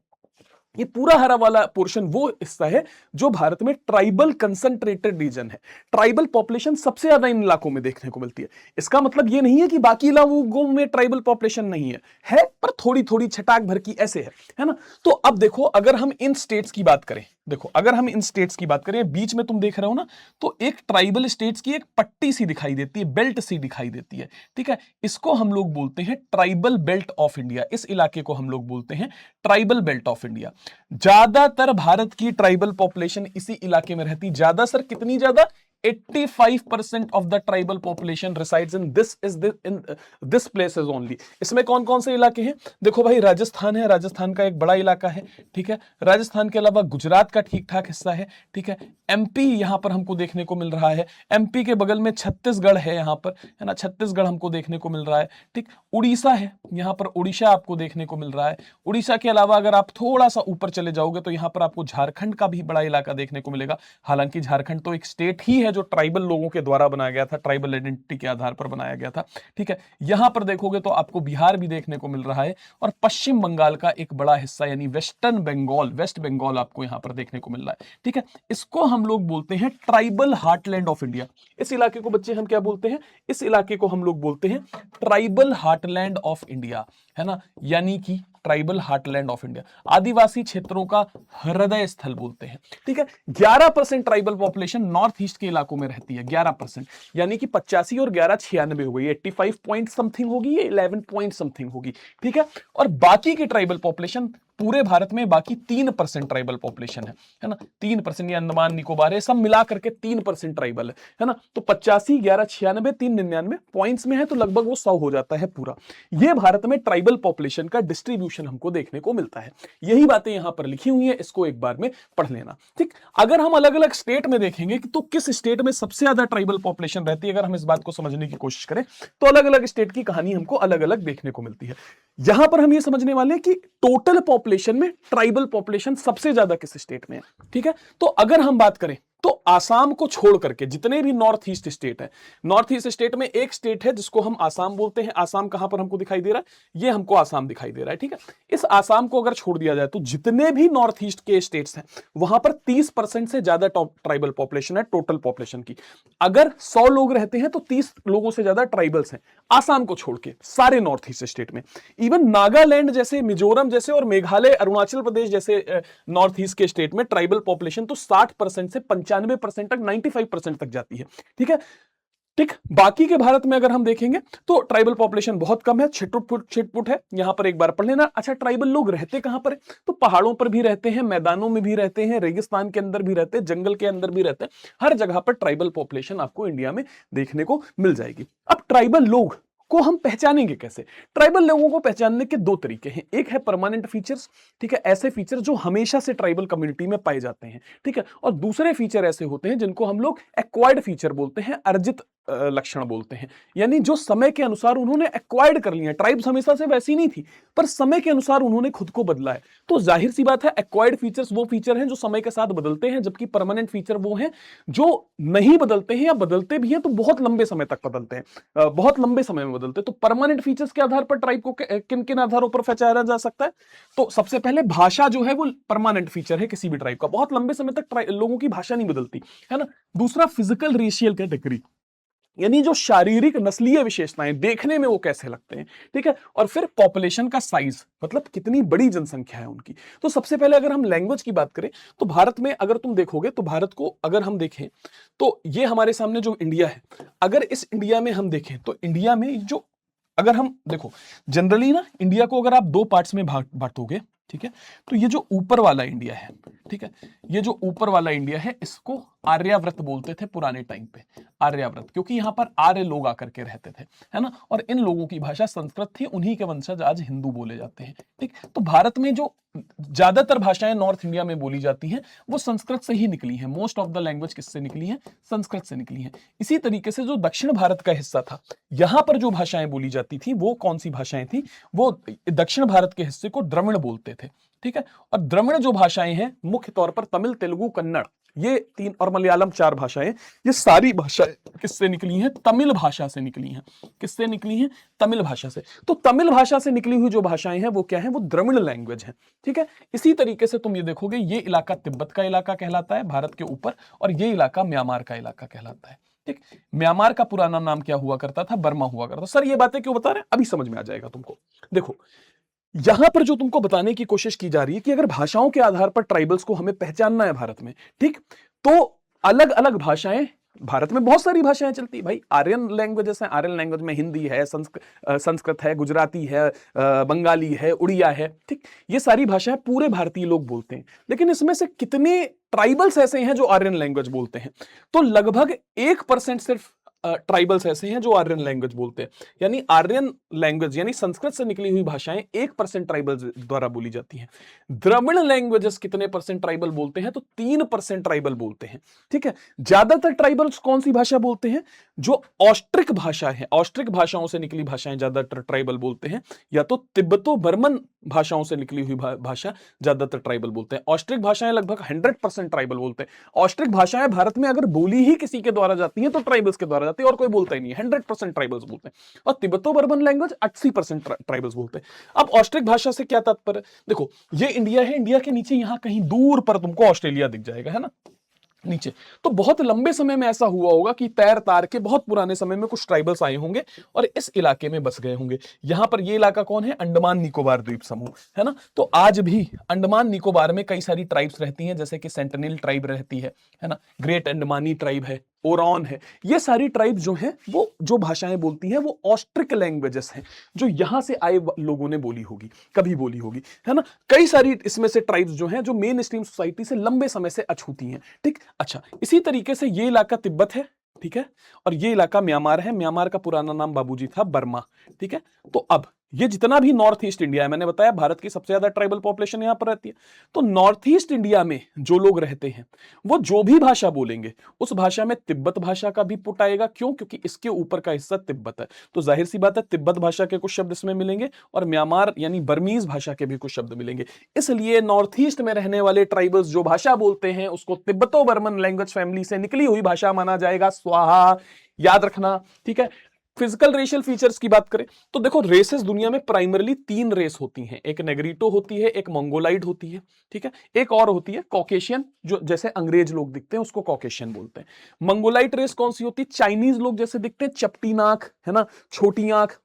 ये पूरा हरा वाला पोर्शन वो हिस्सा है जो भारत में ट्राइबल कंसंट्रेटेड रीजन है। ट्राइबल पॉपुलेशन सबसे ज्यादा इन इलाकों में देखने को मिलती है। इसका मतलब ये नहीं है कि बाकी इलाकों में ट्राइबल पॉपुलेशन नहीं है पर थोड़ी थोड़ी छटाक भर की ऐसे है ना। तो अब देखो, अगर हम इन स्टेट्स की बात करें, देखो अगर हम इन स्टेट्स की बात करें, बीच में तुम देख रहे हो ना, तो एक ट्राइबल स्टेट्स की एक पट्टी सी दिखाई देती है, बेल्ट सी दिखाई देती है, ठीक है। इसको हम लोग बोलते हैं ट्राइबल बेल्ट ऑफ इंडिया। इस इलाके को हम लोग बोलते हैं ट्राइबल बेल्ट ऑफ इंडिया। ज्यादातर भारत की ट्राइबल पॉपुलेशन इसी इलाके में रहती। ज्यादा सर कितनी ज्यादा? 85% of the tribal population resides in this places only। इसमें कौन कौन से इलाके हैं? देखो भाई, राजस्थान है, राजस्थान का एक बड़ा इलाका है, ठीक है। राजस्थान के अलावा गुजरात का ठीक ठाक हिस्सा है, ठीक है। एमपी यहां पर हमको देखने को मिल रहा है। एमपी के बगल में छत्तीसगढ़ है, यहां पर है ना, छत्तीसगढ़ हमको देखने को मिल रहा है, ठीक। उड़ीसा है, यहां पर उड़ीसा आपको देखने को मिल रहा है। उड़ीसा के अलावा अगर आप थोड़ा सा ऊपर चले जाओगे तो यहां पर आपको झारखंड का भी बड़ा इलाका देखने को मिलेगा। हालांकि झारखंड तो एक स्टेट ही है जो ट्राइबल लोगों के द्वारा बनाया गया था, ट्राइबल आइडेंटिटी के आधार पर बनाया गया था, ठीक है। यहां पर देखोगे तो आपको बिहार भी देखने को मिल रहा है और पश्चिम बंगाल का एक बड़ा हिस्सा यानी वेस्टर्न बंगाल, वेस्ट बंगाल आपको यहां पर देखने को मिल रहा है, ठीक है। इसको हम लोग बोलते हैं ट्राइबल हार्टलैंड ऑफ इंडिया। इस इलाके को बच्चे हम क्या बोलते हैं? इस इलाके को हम लोग बोलते हैं ट्राइबल हार्टलैंड ऑफ इंडिया, है ना, यानी कि ट्राइबल हार्टलैंड ऑफ इंडिया, आदिवासी क्षेत्रों का हृदय स्थल बोलते हैं, ठीक है। 11% ट्राइबल पॉपुलेशन नॉर्थ ईस्ट के इलाकों में रहती है, 11%, यानी कि 85 और 11 96 हो गई, 85 पॉइंट समथिंग होगी, ये 11 पॉइंट समथिंग होगी, ठीक है। और बाकी की ट्राइबल पॉपुलेशन पूरे भारत में बाकी 3% ट्राइबल पॉपुलेशन है ना, 3%, ये अंडमान निकोबार है, सब मिला करके 3% ट्राइबल है ना। तो 85, 11, 96, 3, 99 पॉइंट्स में है, तो लगभग वो 100 हो जाता है पूरा। ये भारत में ट्राइबल पॉपुलेशन का डिस्ट्रीब्यूशन हमको देखने को मिलता है। यही बातें यहां पर लिखी हुई है, इसको एक बार में पढ़ लेना, ठीक। अगर हम अलग अलग स्टेट में देखेंगे कि तो किस स्टेट में सबसे ज्यादा ट्राइबल पॉपुलेशन रहती है, अगर हम इस बात को समझने की कोशिश करें तो अलग अलग स्टेट की कहानी हमको अलग अलग देखने को मिलती है। यहां पर हम ये समझने वाले हैं कि टोटल पॉपुलेशन में ट्राइबल पॉपुलेशन सबसे ज्यादा किस स्टेट में है, ठीक है। तो अगर हम बात करें तो आसाम को छोड़ करके जितने भी नॉर्थ ईस्ट स्टेट है, नॉर्थ ईस्ट स्टेट में एक स्टेट है जिसको हम आसाम बोलते हैं। आसाम कहां पर हमको दिखाई दे रहा है? ये हमको आसाम दिखाई दे रहा है, ठीक है। इस आसाम को अगर छोड़ दिया जाए तो जितने भी नॉर्थ ईस्ट के स्टेट्स हैं वहां पर 30% से ज्यादा ट्राइबल पॉपुलेशन है टोटल पॉपुलेशन की। अगर 100 लोग रहते हैं तो 30 लोगों से ज्यादा ट्राइबल्स हैं आसाम को छोड़ के, सारे नॉर्थ ईस्ट स्टेट में। इवन नागालैंड जैसे, मिजोरम जैसे और मेघालय, अरुणाचल प्रदेश जैसे नॉर्थ ईस्ट के स्टेट में ट्राइबल पॉपुलेशन तो 60% से 95% तक, 95% तक जाती है, ठीक है, ठीक। बाकी के भारत में अगर हम देखेंगे तो ट्राइबल पॉपुलेशन बहुत कम है, छिटपुट है। यहां पर एक बार पढ़ लेना। अच्छा, ट्राइबल लोग रहते कहां पर है? तो पहाड़ों पर भी रहते हैं, मैदानों में भी रहते हैं, रेगिस्तान के अंदर भी रहते हैं, जंगल के अंदर भी रहते हैं। हर जगह पर ट्राइबल पॉपुलेशन आपको इंडिया में देखने को मिल जाएगी। अब ट्राइबल लोग को हम पहचानेंगे कैसे? ट्राइबल लोगों को पहचानने के दो तरीके हैं। एक है परमानेंट फीचर्स, ठीक है, ऐसे फीचर जो हमेशा से ट्राइबल कम्युनिटी में पाए जाते हैं, ठीक है। और दूसरे फीचर ऐसे होते हैं जिनको हम लोग एक्वायर्ड फीचर बोलते हैं, अर्जित लक्षण बोलते हैं, यानी जो समय के अनुसार उन्होंने एक्वायर्ड कर लिया। ट्राइब्स हमेशा से वैसी नहीं थी, पर समय के अनुसार उन्होंने खुद को बदला है। तो जाहिर सी बात है, एक्वायर्ड फीचर्स वो फीचर हैं जो समय के साथ बदलते हैं, जबकि परमानेंट फीचर वो हैं जो नहीं बदलते हैं, या बदलते भी हैं तो बहुत लंबे समय तक बदलते हैं, बहुत लंबे समय में बदलते हैं। तो परमानेंट फीचर्स के आधार पर ट्राइब को किन किन आधारों पर पहचाना जा सकता है? तो सबसे पहले भाषा जो है वो परमानेंट फीचर है किसी भी ट्राइब का, बहुत लंबे समय तक लोगों की भाषा नहीं बदलती, है ना। दूसरा फिजिकल रेशियल कैटेगरी, यानी जो शारीरिक नस्लीय विशेषताएं, देखने में वो कैसे लगते हैं, ठीक है। और फिर पॉपुलेशन का साइज, मतलब कितनी बड़ी जनसंख्या है उनकी। तो सबसे पहले अगर हम लैंग्वेज की बात करें तो भारत में अगर तुम देखोगे तो भारत को अगर हम देखें तो ये हमारे सामने जो इंडिया है, अगर इस इंडिया में हम देखें तो इंडिया में जो, अगर हम देखो जनरली ना, इंडिया को अगर आप दो पार्ट्स में बांटोगे, ठीक है, तो ये जो ऊपर वाला इंडिया है, ठीक है, ये जो ऊपर वाला इंडिया है इसको आर्याव्रत बोलते थे पुराने टाइम पे, आर्याव्रत, क्योंकि यहां पर आर्य लोग आकर के रहते थे, है ना। और इन लोगों की भाषा संस्कृत थी, उन्हीं के वंशज आज हिंदू बोले जाते हैं, ठीक। तो भारत में जो ज्यादातर भाषाएं नॉर्थ इंडिया में बोली जाती हैं वो संस्कृत से ही निकली हैं। मोस्ट ऑफ द लैंग्वेज किससे निकली है? संस्कृत से निकली है। इसी तरीके से जो दक्षिण भारत का हिस्सा था, यहां पर जो भाषाएं बोली जाती थी वो कौन सी भाषाएं थी? वो दक्षिण भारत के हिस्से को द्रविड़ बोलते थे, ठीक है। और द्रविड़ जो भाषाएं हैं मुख्य तौर पर तमिल, तेलुगु, कन्नड़, ये 3 और मलयालम 4 भाषाएं, ये सारी भाषाएं किससे निकली हैं? तमिल भाषा से निकली हैं। किससे निकली हैं? तमिल भाषा से। तो तमिल भाषा से निकली हुई जो भाषाएं हैं वो क्या है? वो द्रविड़ लैंग्वेज है। ठीक है। इसी तरीके से तुम ये देखोगे, ये इलाका तिब्बत का इलाका कहलाता है भारत के ऊपर, और ये इलाका म्यांमार का इलाका कहलाता है। ठीक। म्यांमार का पुराना नाम क्या हुआ करता था? बर्मा हुआ करता। सर ये बातें क्यों बता रहे हैं? अभी समझ में आ जाएगा तुमको। देखो, यहां पर जो तुमको बताने की कोशिश की जा रही है कि अगर भाषाओं के आधार पर ट्राइबल्स को हमें पहचानना है भारत में, ठीक, तो अलग अलग भाषाएं, भारत में बहुत सारी भाषाएं चलती भाई। आर्यन लैंग्वेजेस हैं, आर्यन लैंग्वेज में हिंदी है, संस्कृत है, गुजराती है, बंगाली है, उड़िया है। ठीक, ये सारी भाषाएं पूरे भारतीय लोग बोलते हैं, लेकिन इसमें से कितने ट्राइबल्स ऐसे हैं जो आर्यन लैंग्वेज बोलते हैं? तो लगभग 1% सिर्फ ट्राइबल्स ऐसे हैं जो आर्यन लैंग्वेज बोलते हैं। यानी आर्यन लैंग्वेज यानी संस्कृत से निकली हुई भाषाएं 1% ट्राइबल्स द्वारा बोली जाती हैं। द्रविड़ लैंग्वेजेस कितने परसेंट ट्राइबल बोलते हैं? तो 3% ट्राइबल बोलते हैं। ठीक है। ज्यादातर ट्राइबल्स कौन सी भाषा बोलते हैं? जो ऑस्ट्रिक भाषा है, ऑस्ट्रिक भाषाओं से निकली भाषाएं ज्यादातर ट्राइबल बोलते हैं, या तो तिब्बतो बर्मन भाषाओं से निकली हुई भाषा ज्यादातर ट्राइबल बोलते हैं। ऑस्ट्रिक भाषाएं लगभग 100% ट्राइबल बोलते हैं। ऑस्ट्रिक भाषाएं भारत में अगर बोली ही किसी के द्वारा जाती हैं तो ट्राइबल्स के द्वारा जाती है, और कोई बोलता ही नहीं है। 100% ट्राइबल्स बोलते हैं। और तिब्बतो बर्मन लैंग्वेज 80% ट्राइबल्स बोलते हैं। अब ऑस्ट्रिक भाषा से क्या तात्पर्य? देखो, ये इंडिया है, इंडिया के नीचे यहां कहीं दूर पर तुमको ऑस्ट्रेलिया दिख जाएगा, है ना, नीचे। तो बहुत लंबे समय में ऐसा हुआ होगा कि तैर तार के बहुत पुराने समय में कुछ ट्राइबल्स आए होंगे और इस इलाके में बस गए होंगे। यहां पर ये इलाका कौन है? अंडमान निकोबार द्वीप समूह, है ना। तो आज भी अंडमान निकोबार में कई सारी ट्राइब्स रहती हैं, जैसे कि सेंटिनल ट्राइब रहती है ना, ग्रेट अंडमानी ट्राइब है, ओरॉन है। ये सारी ट्राइब जो हैं वो जो भाषाएं बोलती हैं वो ऑस्ट्रिक लैंग्वेजेस हैं, जो यहां से आए लोगों ने बोली होगी, कभी बोली होगी, है ना। कई सारी इसमें से ट्राइब्स जो हैं जो मेन स्ट्रीम सोसाइटी से लंबे समय से अछूती हैं। ठीक। अच्छा, इसी तरीके से ये इलाका तिब्बत है, ठीक है, और ये इलाका म्यांमार है। म्यांमार का पुराना नाम बाबूजी था बर्मा। ठीक है। तो अब ये जितना भी नॉर्थ ईस्ट इंडिया है, मैंने बताया भारत की सबसे ज्यादा ट्राइबल पॉपुलेशन यहां पर रहती है। तो नॉर्थ ईस्ट इंडिया में जो लोग रहते हैं वो जो भी भाषा बोलेंगे उस भाषा में तिब्बत भाषा का भी पुट आएगा। क्यों? क्योंकि इसके ऊपर का हिस्सा तिब्बत है, तो जाहिर सी बात है तिब्बत भाषा के कुछ शब्द इसमें मिलेंगे और म्यांमार यानी बर्मीज भाषा के भी कुछ शब्द मिलेंगे। इसलिए नॉर्थ ईस्ट में रहने वाले ट्राइबल्स जो भाषा बोलते हैं उसको तिब्बतो बर्मन लैंग्वेज फैमिली से निकली हुई भाषा माना जाएगा। स्वाहा, याद रखना। ठीक है। फिजिकल रेशियल फीचर्स की बात करें तो देखो, रेसेस दुनिया में प्राइमरली 3 रेस होती हैं। एक नेग्रीटो होती है, एक मंगोलाइड होती है, ठीक है, एक और होती है कॉकेशियन, जो जैसे अंग्रेज लोग दिखते हैं उसको कॉकेशियन बोलते हैं। मंगोलाइट रेस कौन सी होती है? चाइनीज लोग जैसे दिखते हैं, चपटी नाक, है ना, छोटी आंख,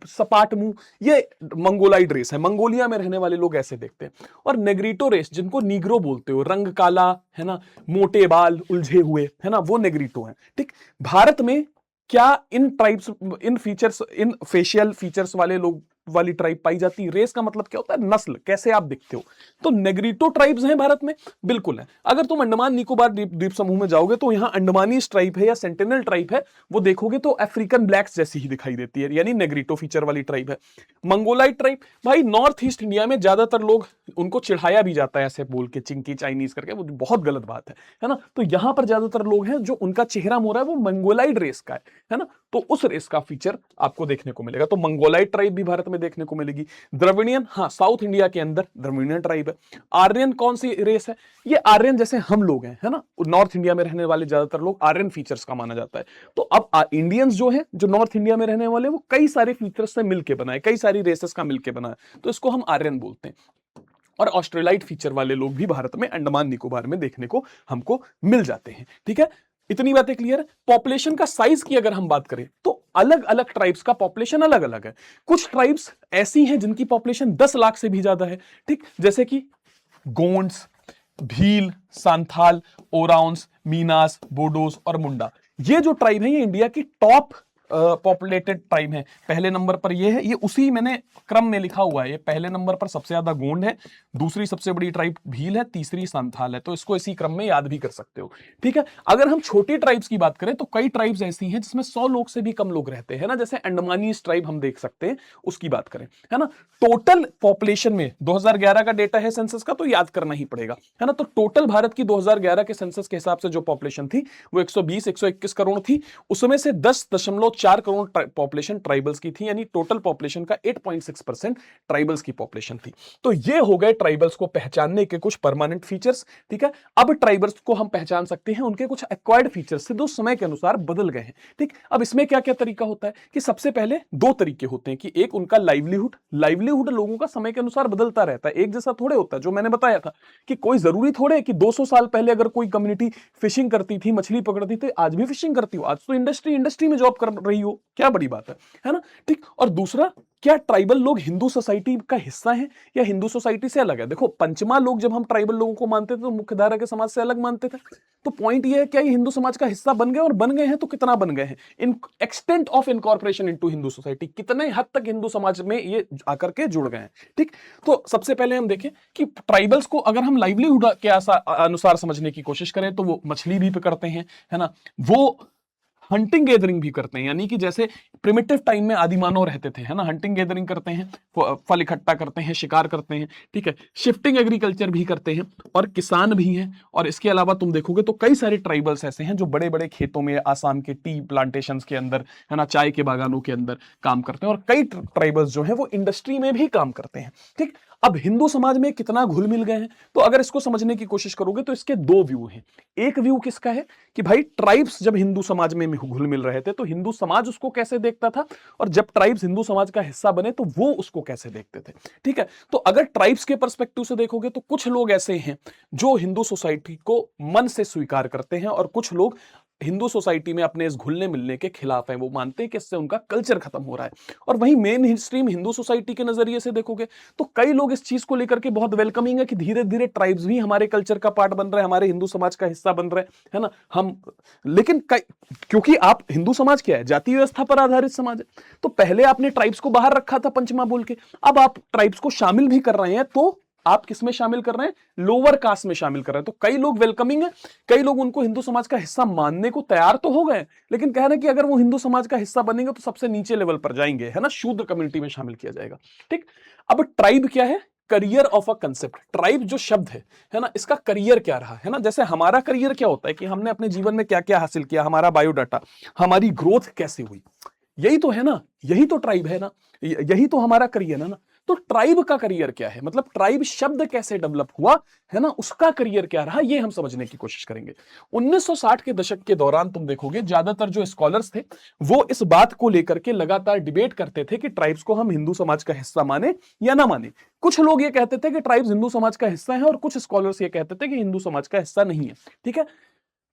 सपाट मुंह, ये मंगोलाइड रेस है। मंगोलिया में रहने वाले लोग ऐसे देखते हैं। और नेग्रीटो रेस, जिनको नीग्रो बोलते हो, रंग काला, है ना, मोटे बाल, उलझे हुए, है ना, वो नेग्रीटो है। ठीक। भारत में क्या इन ट्राइब्स, इन फीचर्स, इन फेशियल फीचर्स वाले लोग वाली ट्राइब पाई जाती है? रेस का मतलब क्या होता है? नस्ल, कैसे आप दिखते हो। तो नेग्रीटो ट्राइब्स हैं भारत में, बिल्कुल है। अगर तुम अंडमान निकोबार द्वीप समूह में जाओगे तो यहां अंडमानी ट्राइब है या सेंटिनल ट्राइब है, वो देखोगे तो अफ्रीकन ब्लैक्स जैसी ही दिखाई देती है, यानी नेग्रीटो फीचर वाली ट्राइब है। मंगोलाइट ट्राइब, भाई नॉर्थ ईस्ट इंडिया में ज्यादातर लोग, उनको चिढ़ाया भी जाता है ऐसे बोल के, चिंकी चाइनीज करके, वो बहुत गलत बात है ना। तो यहां पर ज्यादातर लोग हैं जो उनका चेहरा मोरा है वो मंगोलाइट रेस का है ना, तो उस रेस का फीचर आपको देखने को मिलेगा। तो मंगोलाइट ट्राइब भी भारत में देखने को मिलेगी। द्रविडियन, हाँ, साउथ इंडिया के अंदर द्रविडियन ट्राइब है। आर्यन कौन सी रेस है? ये आर्यन जैसे हम लोग हैं, है ना, नॉर्थ इंडिया में रहने वाले ज्यादातर लोग आर्यन फीचर्स का माना जाता है। तो अब इंडियंस जो है, जो नॉर्थ इंडिया में रहने वाले, वो कई सारे फीचर्स से मिलकर बनाए, कई सारी रेसेस का मिलकर बनाए, तो इसको हम आर्यन बोलते हैं। और ऑस्ट्रेलाइट फीचर वाले लोग भी भारत में अंडमान निकोबार में देखने को हमको मिल जाते हैं। ठीक है, इतनी बातें क्लियर है। पॉपुलेशन का साइज की अगर हम बात करें तो अलग अलग ट्राइब्स का पॉपुलेशन अलग अलग है। कुछ ट्राइब्स ऐसी हैं जिनकी पॉपुलेशन 10 लाख से भी ज्यादा है। ठीक, जैसे कि गोंड्स, भील, सांथाल, ओराउंस, मीनास, बोडोस और मुंडा। ये जो ट्राइब है ये इंडिया की टॉप पॉपुलेटेड ट्राइब है। पहले नंबर पर ये है, ये उसी मैंने क्रम में लिखा हुआ है। ये पहले नंबर पर सबसे ज्यादा गोंड है, दूसरी सबसे बड़ी ट्राइब भील है, तीसरी संथाल है। तो इसको इसी क्रम में याद भी कर सकते हो। ठीक है। अगर हम छोटी ट्राइब्स की बात करें तो कई ट्राइब्स ऐसी हैं जिसमें 100 लोग से भी कम लोग रहते हैं ना, जैसे अंडमानी ट्राइब हम देख सकते हैं, उसकी बात करें, है ना। टोटल पॉपुलेशन में 2011 का डेटा है सेंसस का, तो याद करना ही पड़ेगा, है ना। तो टोटल भारत की 2011 के सेंसस के हिसाब से जो पॉपुलेशन थी वो 120-121 करोड़ थी। उसमें से 10.4 4 करोड़ पॉपुलेशन ट्राइबल्स की थी, यानी टोटल पॉपुलेशन का 8.6% ट्राइबल्स की पॉपुलेशन थी। तो ये हो गए ट्राइबल्स को पहचानने के कुछ परमानेंट फीचर्स, ठीक है। अब ट्राइबल्स को हम पहचान सकते हैं उनके कुछ एक्वायर्ड फीचर्स से, जो समय के अनुसार बदल गए हैं, ठीक। अब इसमें क्या क्या तरीका होता है कि सबसे पहले दो तरीके होते हैं कि एक उनका लाइवलीहुड लोगों का समय के अनुसार बदलता रहता है, एक जैसा थोड़े होता है। जो मैंने बताया था कि कोई जरूरी थोड़े है कि 200 साल पहले अगर कोई कम्युनिटी फिशिंग करती थी, मछली पकड़ती थी, आज भी फिशिंग करती हो, आज तो इंडस्ट्री में जॉब कर रही हो, क्या बड़ी बात है ना, ठीक। और दूसरा, क्या ट्राइबल लोग हिंदू सोसाइटी का हिस्सा हैं या हिंदू सोसाइटी से अलग है? देखो, पंचमा लोग जब हम ट्राइबल लोगों को मानते थे तो मुख्यधारा के समाज से अलग मानते थे। तो पॉइंट ये है, क्या ये हिंदू समाज का हिस्सा बन गए, और बन गए हैं तो कितना बन गए हैं? In extent of incorporation into Hindu society, कितने हद तक हिंदू समाज में ये आकर के जुड़ गए हैं, ठीक। तो सबसे पहले हम देखें कि ट्राइबल्स को अगर हम लाइवलीहुड के अनुसार समझने की कोशिश करें तो वो मछली भी पकड़ते हैं, है ना, वो हंटिंग गैदरिंग भी करते हैं, यानी कि जैसे प्रिमिटिव टाइम में आदि मानव रहते थे, है ना, हंटिंग गैदरिंग करते हैं, फल इकट्ठा करते हैं, शिकार करते हैं, ठीक है, शिफ्टिंग एग्रीकल्चर भी करते हैं, और किसान भी हैं। और इसके अलावा तुम देखोगे तो कई सारे ट्राइबल्स ऐसे हैं जो बड़े बड़े खेतों में, आसाम के टी प्लांटेशंस के अंदर, है ना, चाय के बागानों के अंदर काम करते हैं, और कई ट्राइबल्स जो हैं वो इंडस्ट्री में भी काम करते हैं, ठीक। अब हिंदू समाज में कितना घुल मिल गए हैं, तो अगर इसको समझने की कोशिश करोगे तो इसके दो व्यू हैं। एक व्यू किसका है कि भाई ट्राइब्स जब हिंदू समाज में घुल मिल रहे थे तो हिंदू समाज उसको कैसे देखता था, और जब ट्राइब्स हिंदू समाज का हिस्सा बने तो वो उसको कैसे देखते थे, ठीक है। तो अगर ट्राइब्स के पर्सपेक्टिव से देखोगे तो कुछ लोग ऐसे हैं जो हिंदू सोसाइटी को मन से स्वीकार करते हैं, और कुछ लोग हिंदू सोसाइटी में अपने इस घुलने मिलने के खिलाफ हैं। वो मानते हैं कि इससे उनका कल्चर खत्म हो रहा है। और वहीं मेन स्ट्रीम हिंदू सोसाइटी के नजरिए से देखोगे तो कई लोग इस चीज को लेकर के बहुत वेलकमिंग है कि धीरे धीरे ट्राइब्स भी हमारे कल्चर का पार्ट बन रहे हैं, हमारे हिंदू समाज का हिस्सा बन रहे हैं, है ना। हम लेकिन क्योंकि आप हिंदू समाज क्या है, जातीय व्यवस्था पर आधारित समाज है, तो पहले आपने ट्राइब्स को बाहर रखा था पंचमा बोल के, अब आप ट्राइब्स को शामिल भी कर रहे हैं, तो आप किस में शामिल कर रहे हैं? लोअर कास्ट में शामिल कर रहे हैं। तो कई लोग वेलकमिंग है, कई लोग उनको हिंदू समाज का हिस्सा मानने को तैयार तो हो गए, लेकिन कह रहे हैं कि अगर वो हिंदू समाज का हिस्सा बनेंगे तो सबसे नीचे लेवल पर जाएंगे, है ना, शूद्र कम्युनिटी में शामिल किया जाएगा, ठीक। अब ट्राइब क्या है? Career of a concept. Tribe जो शब्द है ना, इसका करियर क्या रहा है ना। जैसे हमारा करियर क्या होता है कि हमने अपने जीवन में क्या क्या हासिल किया, हमारा बायोडाटा, हमारी ग्रोथ कैसे हुई, यही तो है ना, यही तो ट्राइब है ना, यही तो हमारा करियर है ना। तो ट्राइब का करियर क्या है, मतलब ट्राइब शब्द कैसे डेवलप हुआ, है ना, उसका करियर क्या रहा, ये हम समझने की कोशिश करेंगे। 1960 के दशक के दौरान तुम देखोगे ज्यादातर जो स्कॉलर्स थे वो इस बात को लेकर के लगातार डिबेट करते थे कि ट्राइब्स को हम हिंदू समाज का हिस्सा माने या ना माने। कुछ लोग ये कहते थे कि ट्राइब्स हिंदू समाज का हिस्सा है, और कुछ स्कॉलर्स ये कहते थे कि हिंदू समाज का हिस्सा नहीं है, ठीक है।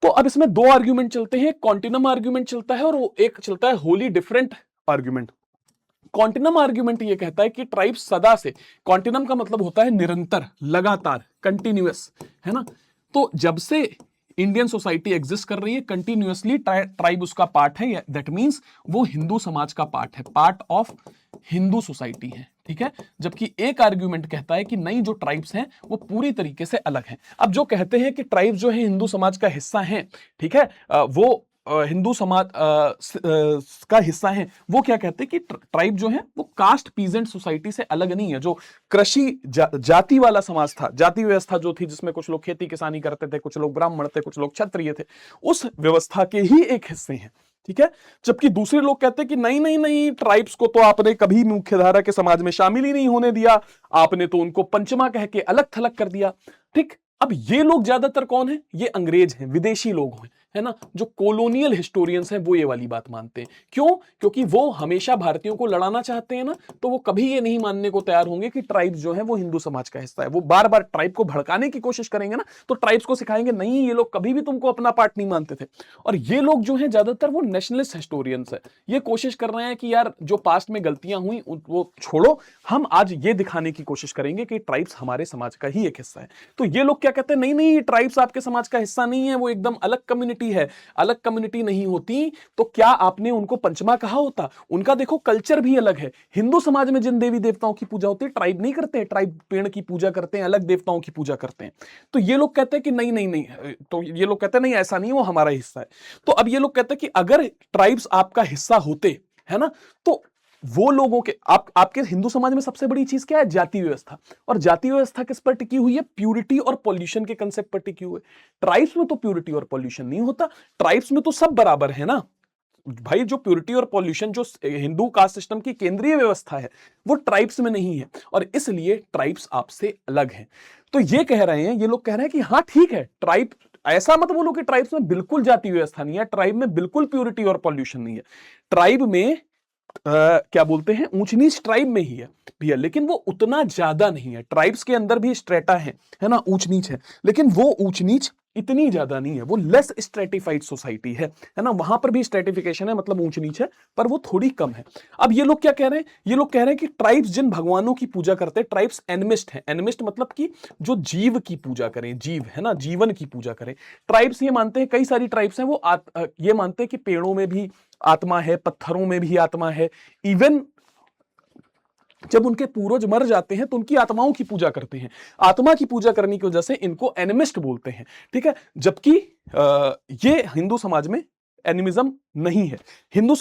तो अब इसमें दो आर्ग्यूमेंट चलते हैं, कॉन्टिनम आर्ग्यूमेंट चलता है और एक चलता है Holi different argument. Continuum argument ये कहता है कि ट्राइब सदा से, कॉन्टिनम का मतलब होता है निरंतर, लगातार, कंटिन्यूअस, है ना। तो जब से इंडियन सोसाइटी एग्जिस्ट कर रही है कंटिन्यूअसली, ट्राइब उसका पार्ट है, दैट मींस वो हिंदू समाज का पार्ट है, पार्ट ऑफ हिंदू सोसाइटी है, ठीक है। जबकि एक आर्ग्यूमेंट कहता है कि नहीं, जो ट्राइब्स हैं वो पूरी तरीके से अलग हैं। अब जो कहते हैं कि ट्राइब्स जो है हिंदू समाज का हिस्सा हैं, ठीक है, वो हिंदू समाज का हिस्सा है, वो क्या कहते हैं कि ट्राइब जो है वो कास्ट पीजेंट सोसाइटी से अलग नहीं है। जो कृषि जाति वाला समाज था, जाति व्यवस्था जो थी जिसमें कुछ लोग खेती किसानी करते थे, कुछ लोग ब्राह्मण थे, कुछ लोग क्षत्रिय थे, उस व्यवस्था के ही एक हिस्से हैं, ठीक है। जबकि दूसरे लोग कहते हैं कि नहीं नहीं नहीं, ट्राइब्स को तो आपने कभी मुख्यधारा के समाज में शामिल ही नहीं होने दिया, आपने तो उनको पंचमा कह के अलग थलग कर दिया, ठीक। अब ये लोग ज्यादातर कौन है? ये अंग्रेज हैं, विदेशी लोग हैं, है ना, जो कॉलोनियल हिस्टोरियंस हैं, वो ये वाली बात मानते हैं। क्यों? क्योंकि वो हमेशा भारतीयों को लड़ाना चाहते हैं ना, तो वो कभी ये नहीं मानने को तैयार होंगे कि ट्राइब्स जो है वो हिंदू समाज का हिस्सा है। वो बार बार ट्राइब को भड़काने की कोशिश करेंगे ना, तो ट्राइब्स को सिखाएंगे नहीं, ये लोग कभी भी तुमको अपना पार्ट नहीं मानते थे। और ये लोग जो है ज्यादातर वो नेशनलिस्ट हिस्टोरियंस है, ये कोशिश कर रहे हैं कि यार जो पास्ट में गलतियां हुई वो छोड़ो, हम आज ये दिखाने की कोशिश करेंगे कि ट्राइब्स हमारे समाज का ही एक हिस्सा है। तो ये लोग क्या कहते हैं, नहीं नहीं, ट्राइब्स आपके समाज का हिस्सा नहीं है, वो एकदम अलग कम्युनिटी है। अलग कम्युनिटी नहीं होती तो क्या आपने उनको पंचमा कहा होता? उनका देखो कल्चर भी अलग है। हिंदू समाज में जिन देवी देवताओं की पूजा होती है, ट्राइब नहीं करते हैं, ट्राइब पेड़ की पूजा करते हैं, अलग देवताओं की पूजा करते हैं। तो ये लोग कहते हैं कि नहीं नहीं नहीं, तो ये लोग कहते हैं नहीं ऐसा नहीं, वो हमारा हिस्सा है। तो अब ये लोग कहते हैं कि अगर ट्राइब्स आपका हिस्सा होते, है ना, तो वो लोगों के आपके हिंदू समाज में सबसे बड़ी चीज क्या है? जाति व्यवस्था। और जाति व्यवस्था किस पर टिकी हुई है? प्यूरिटी और पॉल्यूशन के कंसेप्ट पर टिकी हुई है। ट्राइब्स में तो प्यूरिटी और पॉल्यूशन नहीं होता, ट्राइब्स में तो सब बराबर है ना, भाई जो प्योरिटी और पॉल्यूशन जो हिंदू कास्ट सिस्टम की केंद्रीय व्यवस्था है वो ट्राइब्स में नहीं है, और इसलिए ट्राइब्स आपसे अलग हैं। तो ये कह रहे हैं, ये लोग कह रहे हैं कि हाँ ठीक है, ट्राइब, ऐसा मत बोलो कि ट्राइब्स में बिल्कुल जाति व्यवस्था नहीं है, ट्राइब में बिल्कुल प्योरिटी और पॉल्यूशन नहीं है। ट्राइब में क्या बोलते हैं, ऊंच नीच ट्राइब में ही है भैया, लेकिन वो उतना ज्यादा नहीं है। ट्राइब्स के अंदर भी स्ट्रेटा है ना, ऊंच नीच है, लेकिन वो ऊंच नीच इतनी ज्यादा नहीं है, वो लेस स्ट्रेटिफाइड सोसाइटी है ना। वहां पर भी स्ट्रेटिफिकेशन है, मतलब ऊंच नीच है, पर वो थोड़ी कम है। अब ये लोग क्या कह रहे हैं, ये लोग कह रहे हैं कि ट्राइब्स जिन भगवानों की पूजा करते हैं, ट्राइब्स एनिमिस्ट हैं। एनिमिस्ट मतलब कि जो जीव की पूजा करें, जीव है ना, जीवन की पूजा करें। ट्राइब्स ये मानते हैं, कई सारी ट्राइब्स हैं वो ये मानते हैं कि पेड़ों में भी आत्मा है, पत्थरों में भी आत्मा है, इवन जब उनके पूर्वज मर जाते हैं तो उनकी आत्माओं की पूजा करते हैं। आत्मा की पूजा करने की वजह से इनको एनिमिस्ट बोलते हैं, ठीक है। जबकि ये हिंदू समाज में एनिमिज्म नहीं है। हिंदू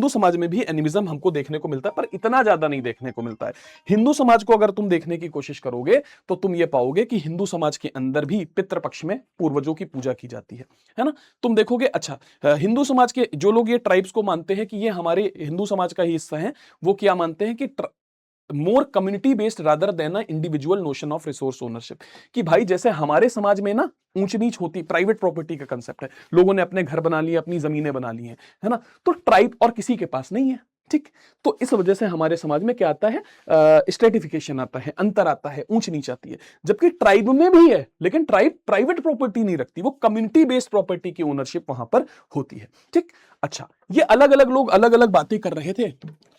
समाज में भी एनिमिज्म हमको देखने को मिलता है, पर इतना ज्यादा नहीं देखने को मिलता है। हिंदू समाज को अगर तुम देखने की कोशिश करोगे तो तुम ये पाओगे कि हिंदू समाज के अंदर भी पितृपक्ष में पूर्वजों की पूजा की जाती है ना। तुम देखोगे, अच्छा, हिंदू समाज के जो लोग ये ट्राइब्स को मानते हैं कि ये हमारे हिंदू समाज का ही हिस्सा है, वो क्या मानते हैं कि more community based rather than individual notion of resource ownership. कि भाई जैसे हमारे समाज में ना ऊंच नीच होती, प्राइवेट प्रॉपर्टी का कंसेप्ट है, लोगों ने अपने घर बना लिए, अपनी जमीनें बना ली हैं, है ना। तो ट्राइब और किसी के पास नहीं है, ठीक। तो इस वजह से हमारे समाज में क्या आता है, स्ट्रेटिफिकेशन आता है, अंतर आता है, ऊंच नीच आती है। जबकि ट्राइब में भी है, लेकिन ट्राइब प्राइवेट प्रॉपर्टी नहीं रखती, वो कम्युनिटी बेस्ड प्रॉपर्टी की ओनरशिप वहां पर होती है, ठीक। अच्छा, ये अलग अलग लोग अलग अलग बातें कर रहे थे,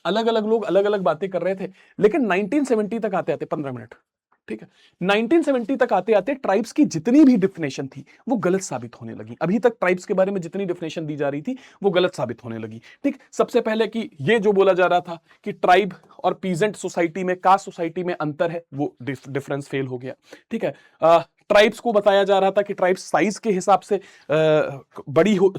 अलग अलग लोग अलग अलग बातें कर रहे थे, लेकिन 1970 तक आते आते, 15 मिनट, ठीक है, 1970 तक आते आते ट्राइब्स की जितनी भी डिफिनेशन थी वो गलत साबित होने लगी। अभी तक ट्राइब्स के बारे में जितनी डिफिनेशन दी जा रही थी वो गलत साबित होने लगी, ठीक। सबसे पहले कि ये जो बोला जा रहा था कि ट्राइब और पीजेंट सोसाइटी में, कास्ट सोसाइटी में अंतर है, वो डिफरेंस फेल हो गया, ठीक है। ट्राइब्स को बताया जा रहा था कि ट्राइब्स साइज के हिसाब से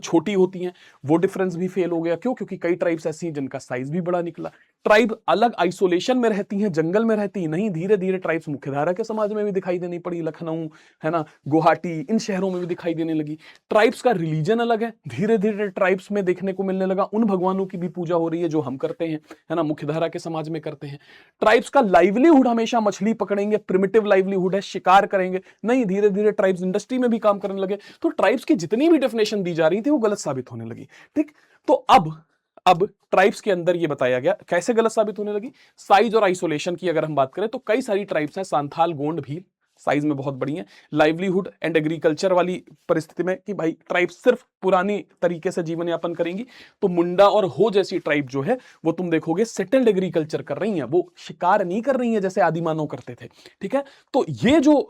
छोटी होती हैं, वो डिफरेंस भी फेल हो गया। क्यों? क्योंकि कई ट्राइब्स ऐसी हैं जिनका साइज भी बड़ा निकला। ट्राइब अलग आइसोलेशन में रहती हैं, जंगल में रहती नहीं, धीरे धीरे ट्राइब्स मुख्यधारा के समाज में भी दिखाई देनी पड़ी, लखनऊ, है ना, गुवाहाटी, इन शहरों में भी दिखाई देने लगी। ट्राइब्स का रिलीजन अलग है, धीरे धीरे ट्राइब्स में देखने को मिलने लगा उन भगवानों की भी पूजा हो रही है जो हम करते हैं, है ना, मुख्यधारा के समाज में करते हैं। ट्राइब्स का लाइवलीहुड हमेशा मछली पकड़ेंगे, प्रिमिटिव लाइवलीहुड है, शिकार करेंगे, नहीं, धीरे धीरे ट्राइब्स इंडस्ट्री में भी काम करने लगे। तो ट्राइब्स की जितनी भी डेफिनेशन दी जा रही थी वो गलत साबित होने लगी, ठीक। तो अब ट्राइब्स के अंदर ये बताया गया, कैसे गलत साबित होने लगी। साइज और आइसोलेशन की अगर हम बात करें तो कई सारी ट्राइब्स हैं, सांथाल, गोंड भी साइज में बहुत बड़ी हैं। लाइवलीहुड एंड एग्रीकल्चर वाली परिस्थिति में कि भाई ट्राइब सिर्फ पुरानी तरीके से जीवन यापन करेंगी, तो मुंडा और हो जैसी ट्राइब जो है वो तुम देखोगे सेटल्ड एग्रीकल्चर कर रही हैं, वो शिकार नहीं कर रही हैं जैसे आदिमानव करते थे, ठीक है। तो ये जो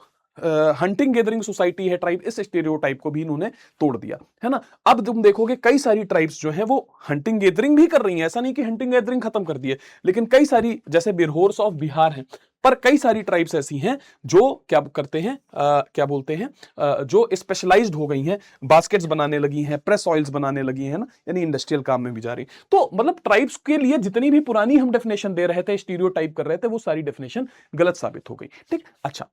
हंटिंग गैदरिंग सोसाइटी है ट्राइब, इस स्टेरियोटाइप को भी इन्होंने तोड़ दिया, है ना। अब तुम देखोगे कई सारी ट्राइब्स जो हैं वो हंटिंग गैदरिंग भी कर रही हैं, ऐसा नहीं कि हंटिंग गैदरिंग खत्म कर दी है, लेकिन कई सारी, जैसे बिरहोर्स ऑफ बिहार हैं, पर कई सारी ट्राइब्स ऐसी हैं जो क्या करते हैं, क्या बोलते हैं, जो स्पेशलाइज्ड हो गई हैं, बास्केट्स बनाने लगी हैं, प्रेस ऑयल्स बनाने लगी हैं ना, यानी इंडस्ट्रियल काम में भी जा रही। तो मतलब ट्राइब्स के लिए जितनी भी पुरानी हम डेफिनेशन दे रहे थे, स्टीरियोटाइप कर रहे थे, वो सारी डेफिनेशन गलत साबित हो गई, ठीक। अच्छा,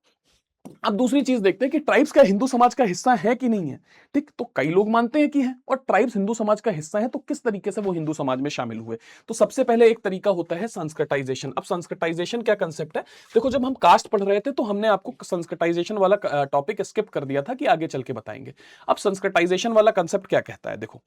अब दूसरी चीज देखते हैं कि ट्राइब्स का हिंदू समाज का हिस्सा है कि नहीं है, ठीक। तो कई लोग मानते हैं कि है, और ट्राइब्स हिंदू समाज का हिस्सा है, तो किस तरीके से वो हिंदू समाज में शामिल हुए। तो सबसे पहले एक तरीका होता है संस्कृताइजेशन। अब संस्कृताइजेशन क्या कंसेप्ट है, देखो, जब हम कास्ट पढ़ रहे थे तो हमने आपको संस्कृताइजेशन वाला टॉपिक स्किप कर दिया था कि आगे चल के बताएंगे। अब संस्कृताइजेशन वाला कंसेप्ट क्या कहता है, देखो,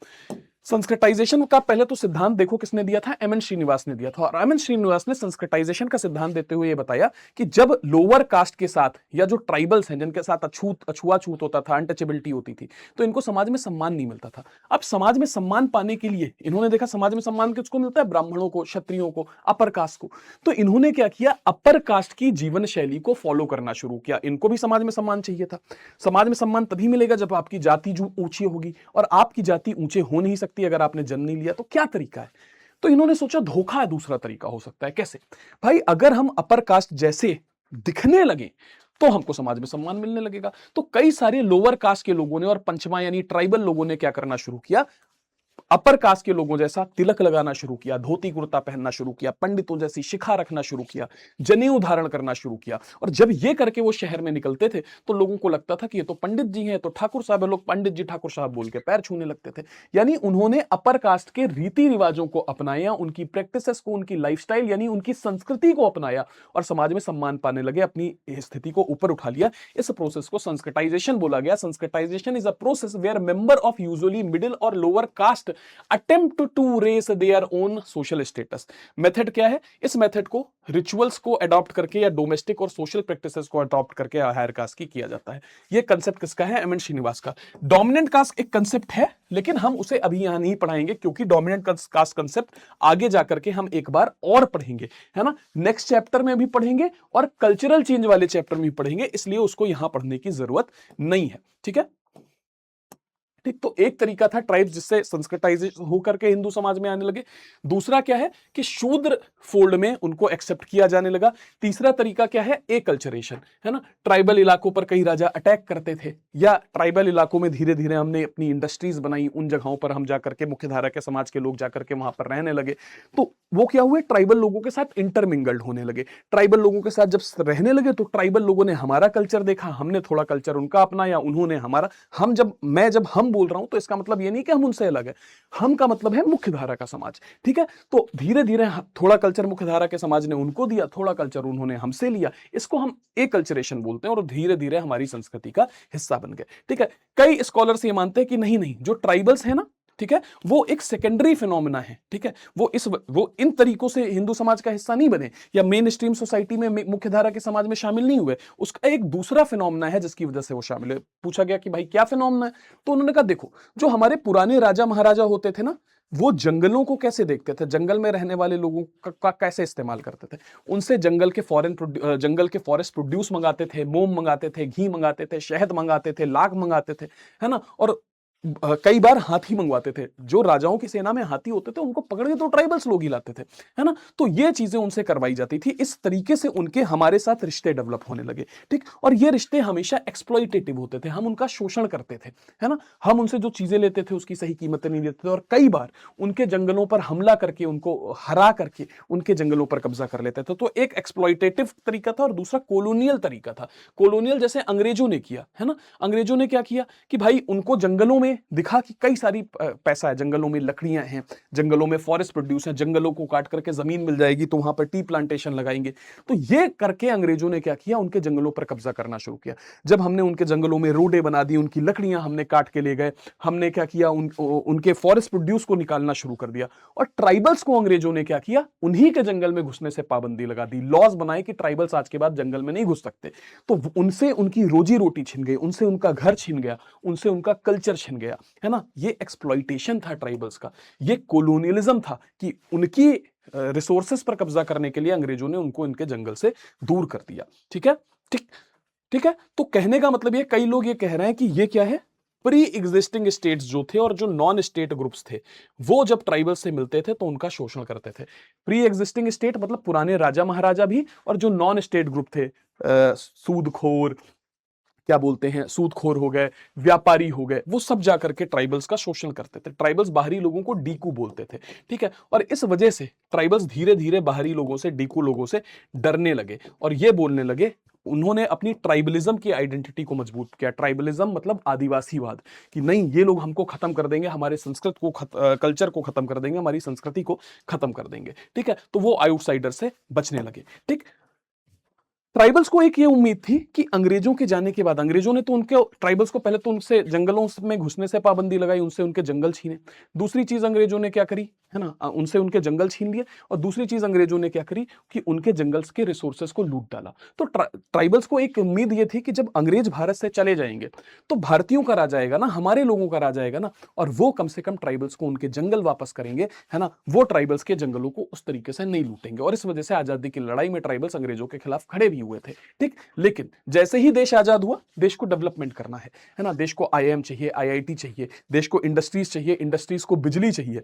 संस्कृताइजेशन का पहले तो सिद्धांत देखो किसने दिया था, एम एन श्रीनिवास ने दिया था। और एम एन श्रीनिवास ने संस्कृताइजेशन का सिद्धांत देते हुए ये बताया कि जब लोअर कास्ट के साथ, या जो ट्राइबल्स हैं जिनके साथ अछूआछूत होता था, अनटचेबिलिटी होती थी, तो इनको समाज में सम्मान नहीं मिलता था। अब समाज में सम्मान पाने के लिए इन्होंने देखा समाज में सम्मान किसको मिलता है, ब्राह्मणों को, क्षत्रियों को, अपर कास्ट को। तो इन्होंने क्या किया, अपर कास्ट की जीवन शैली को फॉलो करना शुरू किया। इनको भी समाज में सम्मान चाहिए था। समाज में सम्मान तभी मिलेगा जब आपकी जाति जो ऊंची होगी, और आपकी जाति ऊंचे हो नहीं सकती अगर आपने जन्म नहीं लिया। तो क्या तरीका है, तो इन्होंने सोचा धोखा है, दूसरा तरीका हो सकता है। कैसे भाई, अगर हम अपर कास्ट जैसे दिखने लगे तो हमको समाज में सम्मान मिलने लगेगा। तो कई सारे लोअर कास्ट के लोगों ने और पंचमा यानी ट्राइबल लोगों ने क्या करना शुरू किया, अपर कास्ट के लोगों जैसा तिलक लगाना शुरू किया, धोती कुर्ता पहनना शुरू किया, पंडितों जैसी शिखा रखना शुरू किया, जनेऊ धारण करना शुरू किया। और जब ये करके वो शहर में निकलते थे तो लोगों को लगता था कि ये तो पंडित जी हैं, तो ठाकुर साहब है, लोग पंडित जी ठाकुर साहब बोल के पैर छूने लगते थे। यानी उन्होंने अपर कास्ट के रीति रिवाजों को अपनाया, उनकी प्रैक्टिसेस को, उनकी लाइफस्टाइल यानी उनकी संस्कृति को अपनाया और समाज में सम्मान पाने लगे, अपनी स्थिति को ऊपर उठा लिया। इस प्रोसेस को संस्कृताइजेशन बोला गया। Sanskritization is a process where member of usually middle और lower caste attempt to raise their own social status. Method क्या है? इस मेथड को रिचुअल्स को अडॉप्ट करके या डोमेस्टिक और सोशल प्रैक्टिसेस को अडॉप्ट करके हायर कास्ट की किया जाता है। यह कंसेप्ट किसका है? एम एन श्रीनिवास का। डोमिनेंट कास्ट एक कंसेप्ट है, लेकिन हम उसे अभी यहां नहीं पढ़ाएंगे क्योंकि डोमिनेंट कास्ट कंसेप्ट आगे जाकर के हम एक बार और पढ़ेंगे, है ना, नेक्स्ट चैप्टर में भी पढ़ेंगे और कल्चरल चेंज वाले चैप्टर में भी पढ़ेंगे, इसलिए उसको यहां पढ़ने की जरूरत नहीं है। ठीक है, ठीक। तो एक तरीका था ट्राइब्स जिससे संस्कृताइजेशन होकर के हिंदू समाज में आने लगे। दूसरा क्या है कि शूद्र फोल्ड में उनको एक्सेप्ट किया जाने लगा। तीसरा तरीका क्या है? एकल्चरेशन, है ना, ट्राइबल इलाकों पर कई राजा अटैक करते थे या ट्राइबल इलाकों में धीरे धीरे हमने अपनी इंडस्ट्रीज बनाई, उन जगहों पर हम जाकर के मुख्यधारा के समाज के लोग जाकर के वहां पर रहने लगे। तो वो क्या हुए? ट्राइबल लोगों के साथ इंटरमिंगल्ड होने लगे। ट्राइबल लोगों के साथ जब रहने लगे तो ट्राइबल लोगों ने हमारा कल्चर देखा, हमने थोड़ा कल्चर उनका अपनाया, उन्होंने हमारा। जब हम बोल रहा हूं तो इसका मतलब ये नहीं कि हम उनसे अलग है, हम का मतलब है मुख्यधारा का समाज। ठीक है, तो धीरे धीरे थोड़ा कल्चर मुख्यधारा के समाज ने उनको दिया, थोड़ा कल्चर उन्होंने हमसे लिया, इसको हम एकल्चरेशन बोलते हैं और धीरे धीरे हमारी संस्कृति का हिस्सा बन गए। ठीक है, कई स्कॉलर्स ये मानते हैं कि नहीं नहीं, जो ट्राइबल्स है ना, ठीक है, वो एक सेकेंडरी फिनोमिना है। ठीक है, वो इन तरीकों से हिंदू समाज का हिस्सा नहीं बने या मेन स्ट्रीम सोसाइटी में मुख्यधारा के समाज में शामिल नहीं हुए, उसका एक दूसरा फिनोमिना है जिसकी वजह से वो शामिल है। पूछा गया कि भाई क्या फिनोमिना है, तो उन्होंने कहा देखो, जो हमारे पुराने राजा महाराजा होते थे ना, वो जंगलों को कैसे देखते थे, जंगल में रहने वाले लोगों का कैसे इस्तेमाल करते थे, उनसे जंगल के फॉरेस्ट प्रोड्यूस मंगाते थे, मोम मंगाते थे, घी मंगाते थे, शहद मंगाते थे, लाख मंगाते थे, है ना, और कई बार हाथी मंगवाते थे। जो राजाओं की सेना में हाथी होते थे उनको पकड़ के तो ट्राइबल्स लोग ही लाते थे, है ना, तो ये चीजें उनसे करवाई जाती थी। इस तरीके से उनके हमारे साथ रिश्ते डेवलप होने लगे। ठीक, और ये रिश्ते हमेशा एक्सप्लॉइटेटिव होते थे, हम उनका शोषण करते थे, है ना, हम उनसे जो चीजें लेते थे उसकी सही कीमत नहीं देते थे और कई बार उनके जंगलों पर हमला करके, उनको हरा करके उनके जंगलों पर कब्जा कर लेते थे। तो एक एक्सप्लॉइटेटिव तरीका था और दूसरा कॉलोनियल तरीका था। कॉलोनियल जैसे अंग्रेजों ने किया, है ना, अंग्रेजों ने क्या किया कि भाई उनको जंगलों में दिखा कि कई सारी पैसा है, जंगलों में लकड़ियां हैं, जंगलों में फॉरेस्ट प्रोड्यूस है, जंगलों को काट करके जमीन मिल जाएगी तो वहां पर टी प्लांटेशन लगाएंगे। तो ये करके अंग्रेजों ने क्या किया, उनके जंगलों पर कब्जा करना शुरू किया। जब हमने उनके जंगलों में रोडें बना दी, उनकी लकड़ियां हमने काट के ले गए, हमने क्या किया, उनके फॉरेस्ट प्रोड्यूस को निकालना शुरू कर दिया। और ट्राइबल्स को अंग्रेजों ने क्या किया, उन्हीं के जंगल में घुसने से पाबंदी लगा दी, लॉज बनाए कि ट्राइबल्स आज के बाद जंगल में नहीं घुस सकते। तो उनसे उनकी रोजी रोटी छिन गई, उनसे उनका घर छिन गया, उनसे उनका कल्चर छिन गया, है ना। ये एक्सप्लॉइटेशन था ट्राइबल्स का, ये कोलोनियलिज्म था कि उनकी रिसोर्सेस पर कब्जा करने के लिए अंग्रेजों ने उनको इनके जंगल से दूर कर दिया। ठीक है, ठीक, ठीक है। तो कहने का मतलब ये, कई लोग ये कह रहे हैं कि ये क्या है, प्री एग्जिस्टिंग स्टेट्स जो थे और जो नॉन स्टेट ग्रुप्स थे वो जब ट्राइबल्स से मिलते थे तो उनका शोषण करते थे। प्री एग्जिस्टिंग स्टेट मतलब पुराने राजा महाराजा भी, और जो नॉन स्टेट ग्रुप थे, सूदखोर, क्या बोलते हैं, सूदखोर हो गए, व्यापारी हो गए, वो सब जाकर के ट्राइबल्स का शोषण करते थे। ट्राइबल्स बाहरी लोगों को डीकू बोलते थे। ठीक है, और इस वजह से ट्राइबल्स धीरे धीरे बाहरी लोगों से, डीकू लोगों से डरने लगे और ये बोलने लगे, उन्होंने अपनी ट्राइबलिज्म की आइडेंटिटी को मजबूत किया। ट्राइबलिज्म मतलब आदिवासीवाद, कि नहीं ये लोग हमको खत्म कर देंगे, हमारे संस्कृत को कल्चर को खत्म कर देंगे, हमारी संस्कृति को खत्म कर देंगे। ठीक है, तो वो आउटसाइडर से बचने लगे। ठीक, ट्राइबल्स को एक ये उम्मीद थी कि अंग्रेजों के जाने के बाद, अंग्रेजों ने तो उनके ट्राइबल्स को पहले तो उनसे जंगलों में घुसने से पाबंदी लगाई, उनसे उनके जंगल छीने। दूसरी चीज अंग्रेजों ने क्या करी, है ना, उनसे उनके जंगल छीन लिए। और दूसरी चीज अंग्रेजों ने क्या करी कि उनके जंगल्स के रिसोर्सेस को लूट डाला। तो ट्राइबल्स को एक उम्मीद ये थी कि जब अंग्रेज भारत से चले जाएंगे तो भारतीयों का राज आएगा ना, हमारे लोगों का राज आएगा ना, और वो कम से कम ट्राइबल्स को उनके जंगल वापस करेंगे, है ना, वो ट्राइबल्स के जंगलों को उस तरीके से नहीं लूटेंगे। और इस वजह से आजादी की लड़ाई में ट्राइबल्स अंग्रेजों के खिलाफ खड़े भी हुए थे। ठीक, लेकिन जैसे ही देश आजाद हुआ, देश को डेवलपमेंट करना है ना, देश को आईआईएम चाहिए, आईआईटी चाहिए, देश को इंडस्ट्रीज चाहिए, इंडस्ट्रीज को बिजली चाहिए,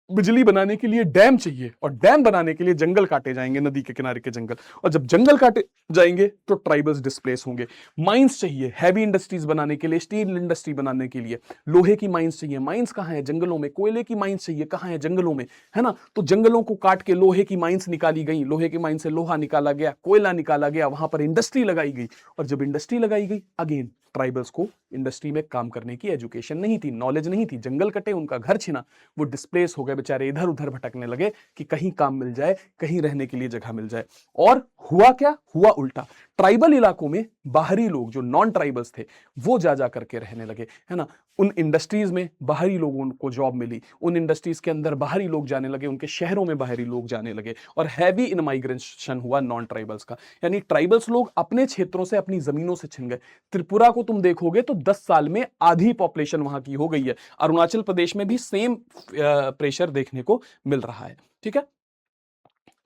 बिजली बनाने के लिए डैम चाहिए, और डैम बनाने के लिए जंगल काटे जाएंगे, नदी के किनारे के जंगल, और जब जंगल काटे जाएंगे तो ट्राइबल्स डिस्प्लेस होंगे। माइंस चाहिए हैवी इंडस्ट्रीज बनाने के लिए, स्टील इंडस्ट्री बनाने के लिए लोहे की माइंस चाहिए। माइंस कहाँ है? जंगलों में। कोयले की माइंस चाहिए, कहाँ है? जंगलों में, है ना। तो जंगलों को काट के लोहे की माइंस निकाली गई, लोहे की माइंस से लोहा निकाला गया, कोयला निकाला गया, वहां पर इंडस्ट्री लगाई गई। और जब इंडस्ट्री लगाई गई, अगेन ट्राइबल्स को इंडस्ट्री में काम करने की एजुकेशन नहीं थी, नॉलेज नहीं थी, जंगल कटे, उनका घर छिना, वो डिस्प्लेस हो गए बेचारे, इधर उधर भटकने लगे कि कहीं काम मिल जाए, कहीं रहने के लिए जगह मिल जाए। और हुआ क्या? हुआ उल्टा। ट्राइबल इलाकों में बाहरी लोग जो नॉन ट्राइबल्स थे वो जा करके रहने लगे, है ना। उन इंडस्ट्रीज में बाहरी लोगों को जॉब मिली, उन इंडस्ट्रीज के अंदर बाहरी लोग जाने लगे, उनके शहरों में बाहरी लोग जाने लगे, और हैवी इन माइग्रेशन हुआ नॉन ट्राइबल्स का। यानी ट्राइबल्स लोग अपने क्षेत्रों से, अपनी जमीनों से छिन गए। त्रिपुरा को तुम देखोगे तो 10 साल में आधी पॉपुलेशन वहां की हो गई है। अरुणाचल प्रदेश में भी सेम प्रेशर देखने को मिल रहा है। ठीक है,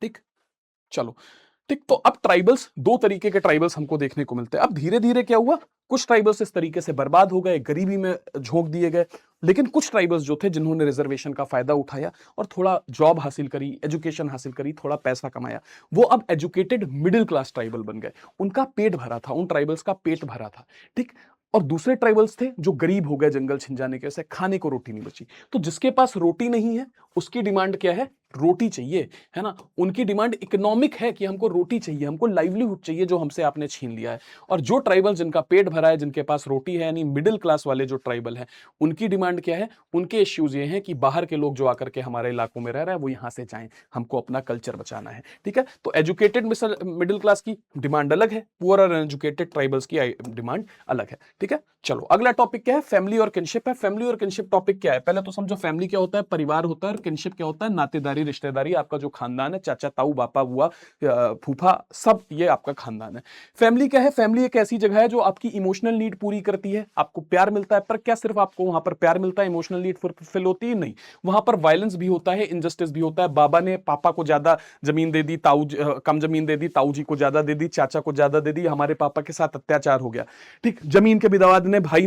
ठीक, चलो ठीक। तो अब ट्राइबल्स, दो तरीके के ट्राइबल्स हमको देखने को मिलते हैं। अब धीरे धीरे क्या हुआ, कुछ ट्राइबल्स इस तरीके से बर्बाद हो गए, गरीबी में झोंक दिए गए। लेकिन कुछ ट्राइबल्स जो थे, जिन्होंने रिजर्वेशन का फायदा उठाया और थोड़ा जॉब हासिल करी, एजुकेशन हासिल करी, थोड़ा पैसा कमाया, वो अब एजुकेटेड मिडिल क्लास ट्राइबल बन गए। उनका पेट भरा था, उन ट्राइबल्स का पेट भरा था। ठीक। और दूसरे ट्राइबल्स थे जो गरीब हो गए, जंगल छिन जाने के वजह से खाने को रोटी नहीं बची। तो जिसके पास रोटी नहीं है उसकी डिमांड क्या है? रोटी चाहिए, है ना। उनकी डिमांड इकोनॉमिक है कि हमको रोटी चाहिए, हमको लाइवलीहुड चाहिए, जो हमसे आपने छीन लिया है। और जो ट्राइबल जिनका पेट भरा है, जिनके पास रोटी है, यानी मिडिल क्लास वाले जो ट्राइबल हैं, उनकी डिमांड क्या है? उनके इश्यूज ये हैं कि बाहर के लोग जो आकर के हमारे इलाकों में रह रहे हैं वो यहां से जाएं, हमको अपना कल्चर बचाना है। ठीक है, तो एजुकेटेड मिडिल क्लास की डिमांड अलग है, पुअर और एजुकेटेड ट्राइबल्स की डिमांड अलग है। ठीक है, चलो अगला टॉपिक क्या है? फैमिली और किनशिप है। फैमिली और किनशिप टॉपिक क्या है? पहले तो समझो फैमिली क्या होता है, परिवार होता है, और किनशिप क्या होता है? नातेदारी, रिश्तेदारी, आपका जो खानदान है, चाचा ताऊ, बापा बुआ, फूफा, सब ये आपका खानदान है। फैमिली क्या है? फैमिली एक ऐसी जगह है जो आपकी इमोशनल नीड पूरी करती है, आपको प्यार मिलता है। पर क्या सिर्फ आपको वहां पर प्यार मिलता है, इमोशनल नीड फुलफिल होती है? नहीं, वहां पर वायलेंस भी होता है, इनजस्टिस भी होता है। बाबा ने पापा को ज्यादा जमीन दे दी, ताऊ कम जमीन दे दी, ताऊ जी को ज्यादा दे दी, चाचा को ज्यादा दे दी, हमारे पापा के साथ अत्याचार हो गया। ठीक, जमीन के विवाद ने भाई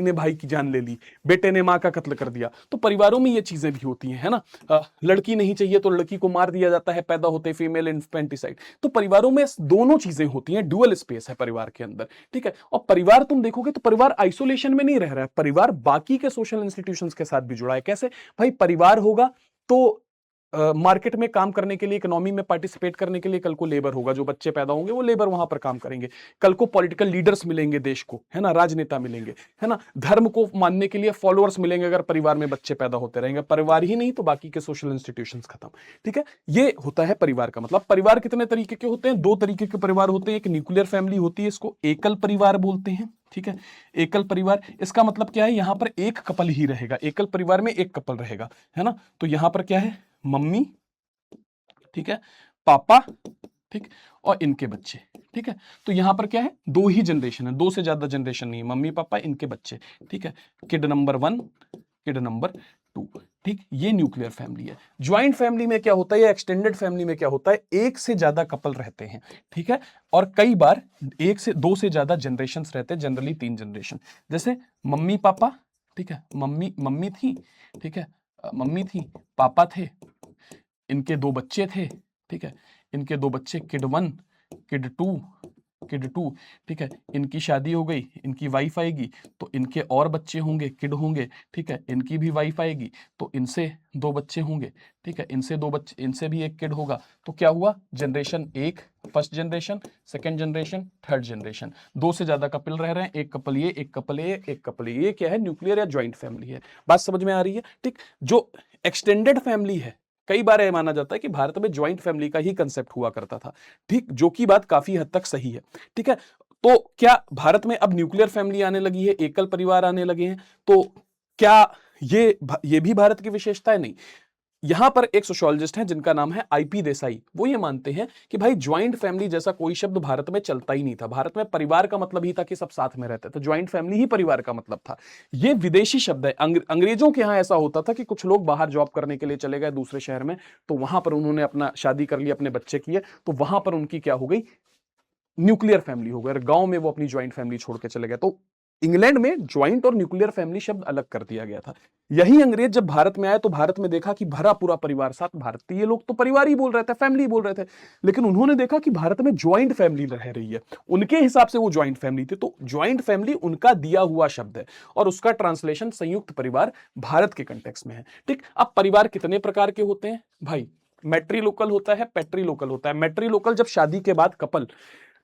ने भाई की जान ले ली, बेटे ने मां का कत्ल कर दिया। तो परिवारों में ये चीजें भी होती हैं, है ना। लड़की नहीं चाहिए तो लड़की को मार दिया जाता है, पैदा होते फीमेल इन्फेंटिसाइड। तो परिवारों में दोनों चीजें होती हैं, डुअल स्पेस है परिवार के अंदर। ठीक है, और परिवार तुम देखोगे तो परिवार आइसोलेशन में नहीं रह रहा है, परिवार बाकी के सोशल इंस्टीट्यूशंस के साथ भी जुड़ा है। कैसे भाई? परिवार होगा तो मार्केट में काम करने के लिए, इकोनॉमी में पार्टिसिपेट करने के लिए कल को लेबर होगा, जो बच्चे पैदा होंगे वो लेबर वहां पर काम करेंगे। कल को पॉलिटिकल लीडर्स मिलेंगे देश को, है ना, राजनेता मिलेंगे, है ना। धर्म को मानने के लिए फॉलोअर्स मिलेंगे अगर परिवार में बच्चे पैदा होते रहेंगे। परिवार ही नहीं तो बाकी के सोशल इंस्टीट्यूशंस खत्म। ठीक है, ये होता है परिवार का मतलब। परिवार कितने तरीके के होते हैं? दो तरीके के परिवार होते हैं। एक न्यूक्लियर फैमिली होती है, इसको एकल परिवार बोलते हैं। ठीक है, एकल परिवार, इसका मतलब क्या है? यहां पर एक कपल ही रहेगा, एकल परिवार में एक कपल रहेगा, है ना। तो यहां पर क्या है? मम्मी, ठीक है, पापा, ठीक, और इनके बच्चे। ठीक है, तो यहां पर क्या है? दो ही जनरेशन है, दो से ज्यादा जनरेशन नहीं है, मम्मी पापा इनके बच्चे। ठीक है, किड नंबर 1, किड नंबर 2। ठीक, ये न्यूक्लियर फैमिली है। ज्वाइंट फैमिली में क्या होता है, या एक्सटेंडेड फैमिली में क्या होता है? एक से ज्यादा कपल रहते हैं। ठीक है, और कई बार एक से दो से ज्यादा जनरेशन रहते हैं, जनरली 3 जनरेशन। जैसे मम्मी पापा, ठीक है, मम्मी थी, ठीक है, मम्मी थी, पापा थे, इनके 2 बच्चे थे। ठीक है, इनके 2 बच्चे, किड 1, किड 2, किड 2। ठीक है, इनकी शादी हो गई, इनकी वाइफ आएगी तो इनके और बच्चे होंगे, किड होंगे। ठीक है, इनकी भी वाइफ आएगी तो इनसे 2 बच्चे होंगे। ठीक है, इनसे 2 बच्चे, इनसे भी एक किड होगा। तो क्या हुआ? Generation 1, first generation, second generation, third generation. 2 से ज्यादा कपल रह रहे हैं, एक कपल ये, एक कपल ये, एक कपल ये क्या है? न्यूक्लियर या ज्वाइंट फैमिली है। बात समझ में आ रही है? ठीक, जो एक्सटेंडेड फैमिली है, कई बार यह माना जाता है कि भारत में ज्वाइंट फैमिली का ही कंसेप्ट हुआ करता था। ठीक, जो कि बात काफी हद तक सही है। ठीक है, तो क्या भारत में अब न्यूक्लियर फैमिली आने लगी है, एकल परिवार आने लगे हैं? तो क्या ये भी भारत की विशेषता है? नहीं। यहां पर एक सोशियोलॉजिस्ट हैं जिनका नाम है आईपी देसाई, वो ये मानते हैं कि भाई ज्वाइंट फैमिली जैसा कोई शब्द भारत में चलता ही नहीं था। भारत में परिवार का मतलब ही था कि सब साथ में रहते थे, तो ज्वाइंट फैमिली ही परिवार का मतलब था। ये विदेशी शब्द है। अंग्रेजों के यहां ऐसा होता था कि कुछ लोग बाहर जॉब करने के लिए चले गए दूसरे शहर में, तो वहां पर उन्होंने अपना शादी कर ली, अपने बच्चे किए, तो वहां पर उनकी क्या हो गई? न्यूक्लियर फैमिली हो गई। गांव में वो अपनी ज्वाइंट फैमिली छोड़ के चले गए। तो इंग्लैंड में ज्वाइंट और न्यूक्लियर फैमिली शब्द अलग कर दिया गया था। यही अंग्रेज जब भारत में आए तो भारत में देखा कि भरा पूरा परिवार साथ, भारतीय लोग तो परिवार ही बोल रहे थे, फैमिली बोल रहे थे, लेकिन उन्होंने देखा कि भारत में ज्वाइंट फैमिली रह रही है, उनके हिसाब से वो ज्वाइंट फैमिली थी। तो ज्वाइंट फैमिली उनका दिया हुआ शब्द है और उसका ट्रांसलेशन संयुक्त परिवार भारत के कंटेक्स्ट में है। ठीक, अब परिवार कितने प्रकार के होते हैं भाई? मैट्रीलोकल होता है, पैट्रीलोकल होता है। मैट्रीलोकल जब शादी के बाद कपल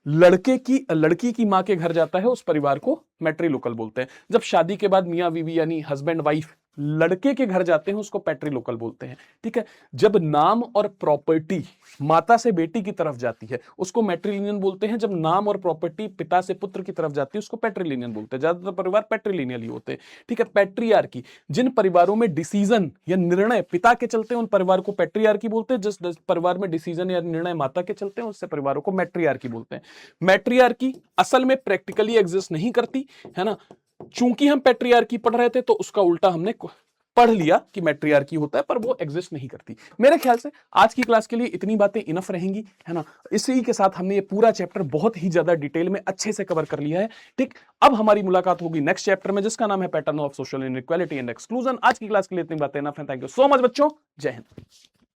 लड़की की मां के घर जाता है, उस परिवार को मैट्रीलोकल बोलते हैं। जब शादी के बाद मियां बीवी यानी हस्बैंड वाइफ लड़के के घर जाते हैं, उसको पैट्रीलोकल बोलते हैं। ठीक है, जब नाम और प्रॉपर्टी माता से बेटी की तरफ जाती है, उसको मैट्रिलिनियन बोलते हैं। जब नाम और प्रॉपर्टी पिता से पुत्र की तरफ जाती है, उसको पैट्रिलिनियन बोलते हैं। ज्यादातर परिवार पैट्रिलिनियल ही होते हैं। ठीक है, पैट्रियार्की, जिन परिवारों में डिसीजन या निर्णय पिता के चलते हैं, उन परिवार को पैट्रियार्की बोलते हैं। जिस परिवार में डिसीजन या निर्णय माता के चलते हैं, उससे परिवारों को मैट्रियार्की बोलते हैं। मैट्रियार्की असल में प्रैक्टिकली एग्जिस्ट नहीं करती है ना, चूंकि हम पैट्रियार्की पढ़ रहे थे तो उसका उल्टा हमने पढ़ लिया कि मैट्रियार्की होता है, पर वो एग्जिस्ट नहीं करती। मेरे ख्याल से आज की क्लास के लिए इतनी बातें इनफ रहेंगी, है ना। इसी के साथ हमने ये पूरा चैप्टर बहुत ही ज्यादा डिटेल में अच्छे से कवर कर लिया है। ठीक, अब हमारी मुलाकात होगी नेक्स्ट चैप्टर में, जिसका नाम है pattern of social inequality and exclusion. आज की क्लास के लिए इतनी बातें इनफ है। थैंक यू सो मच बच्चों, जय हिंद।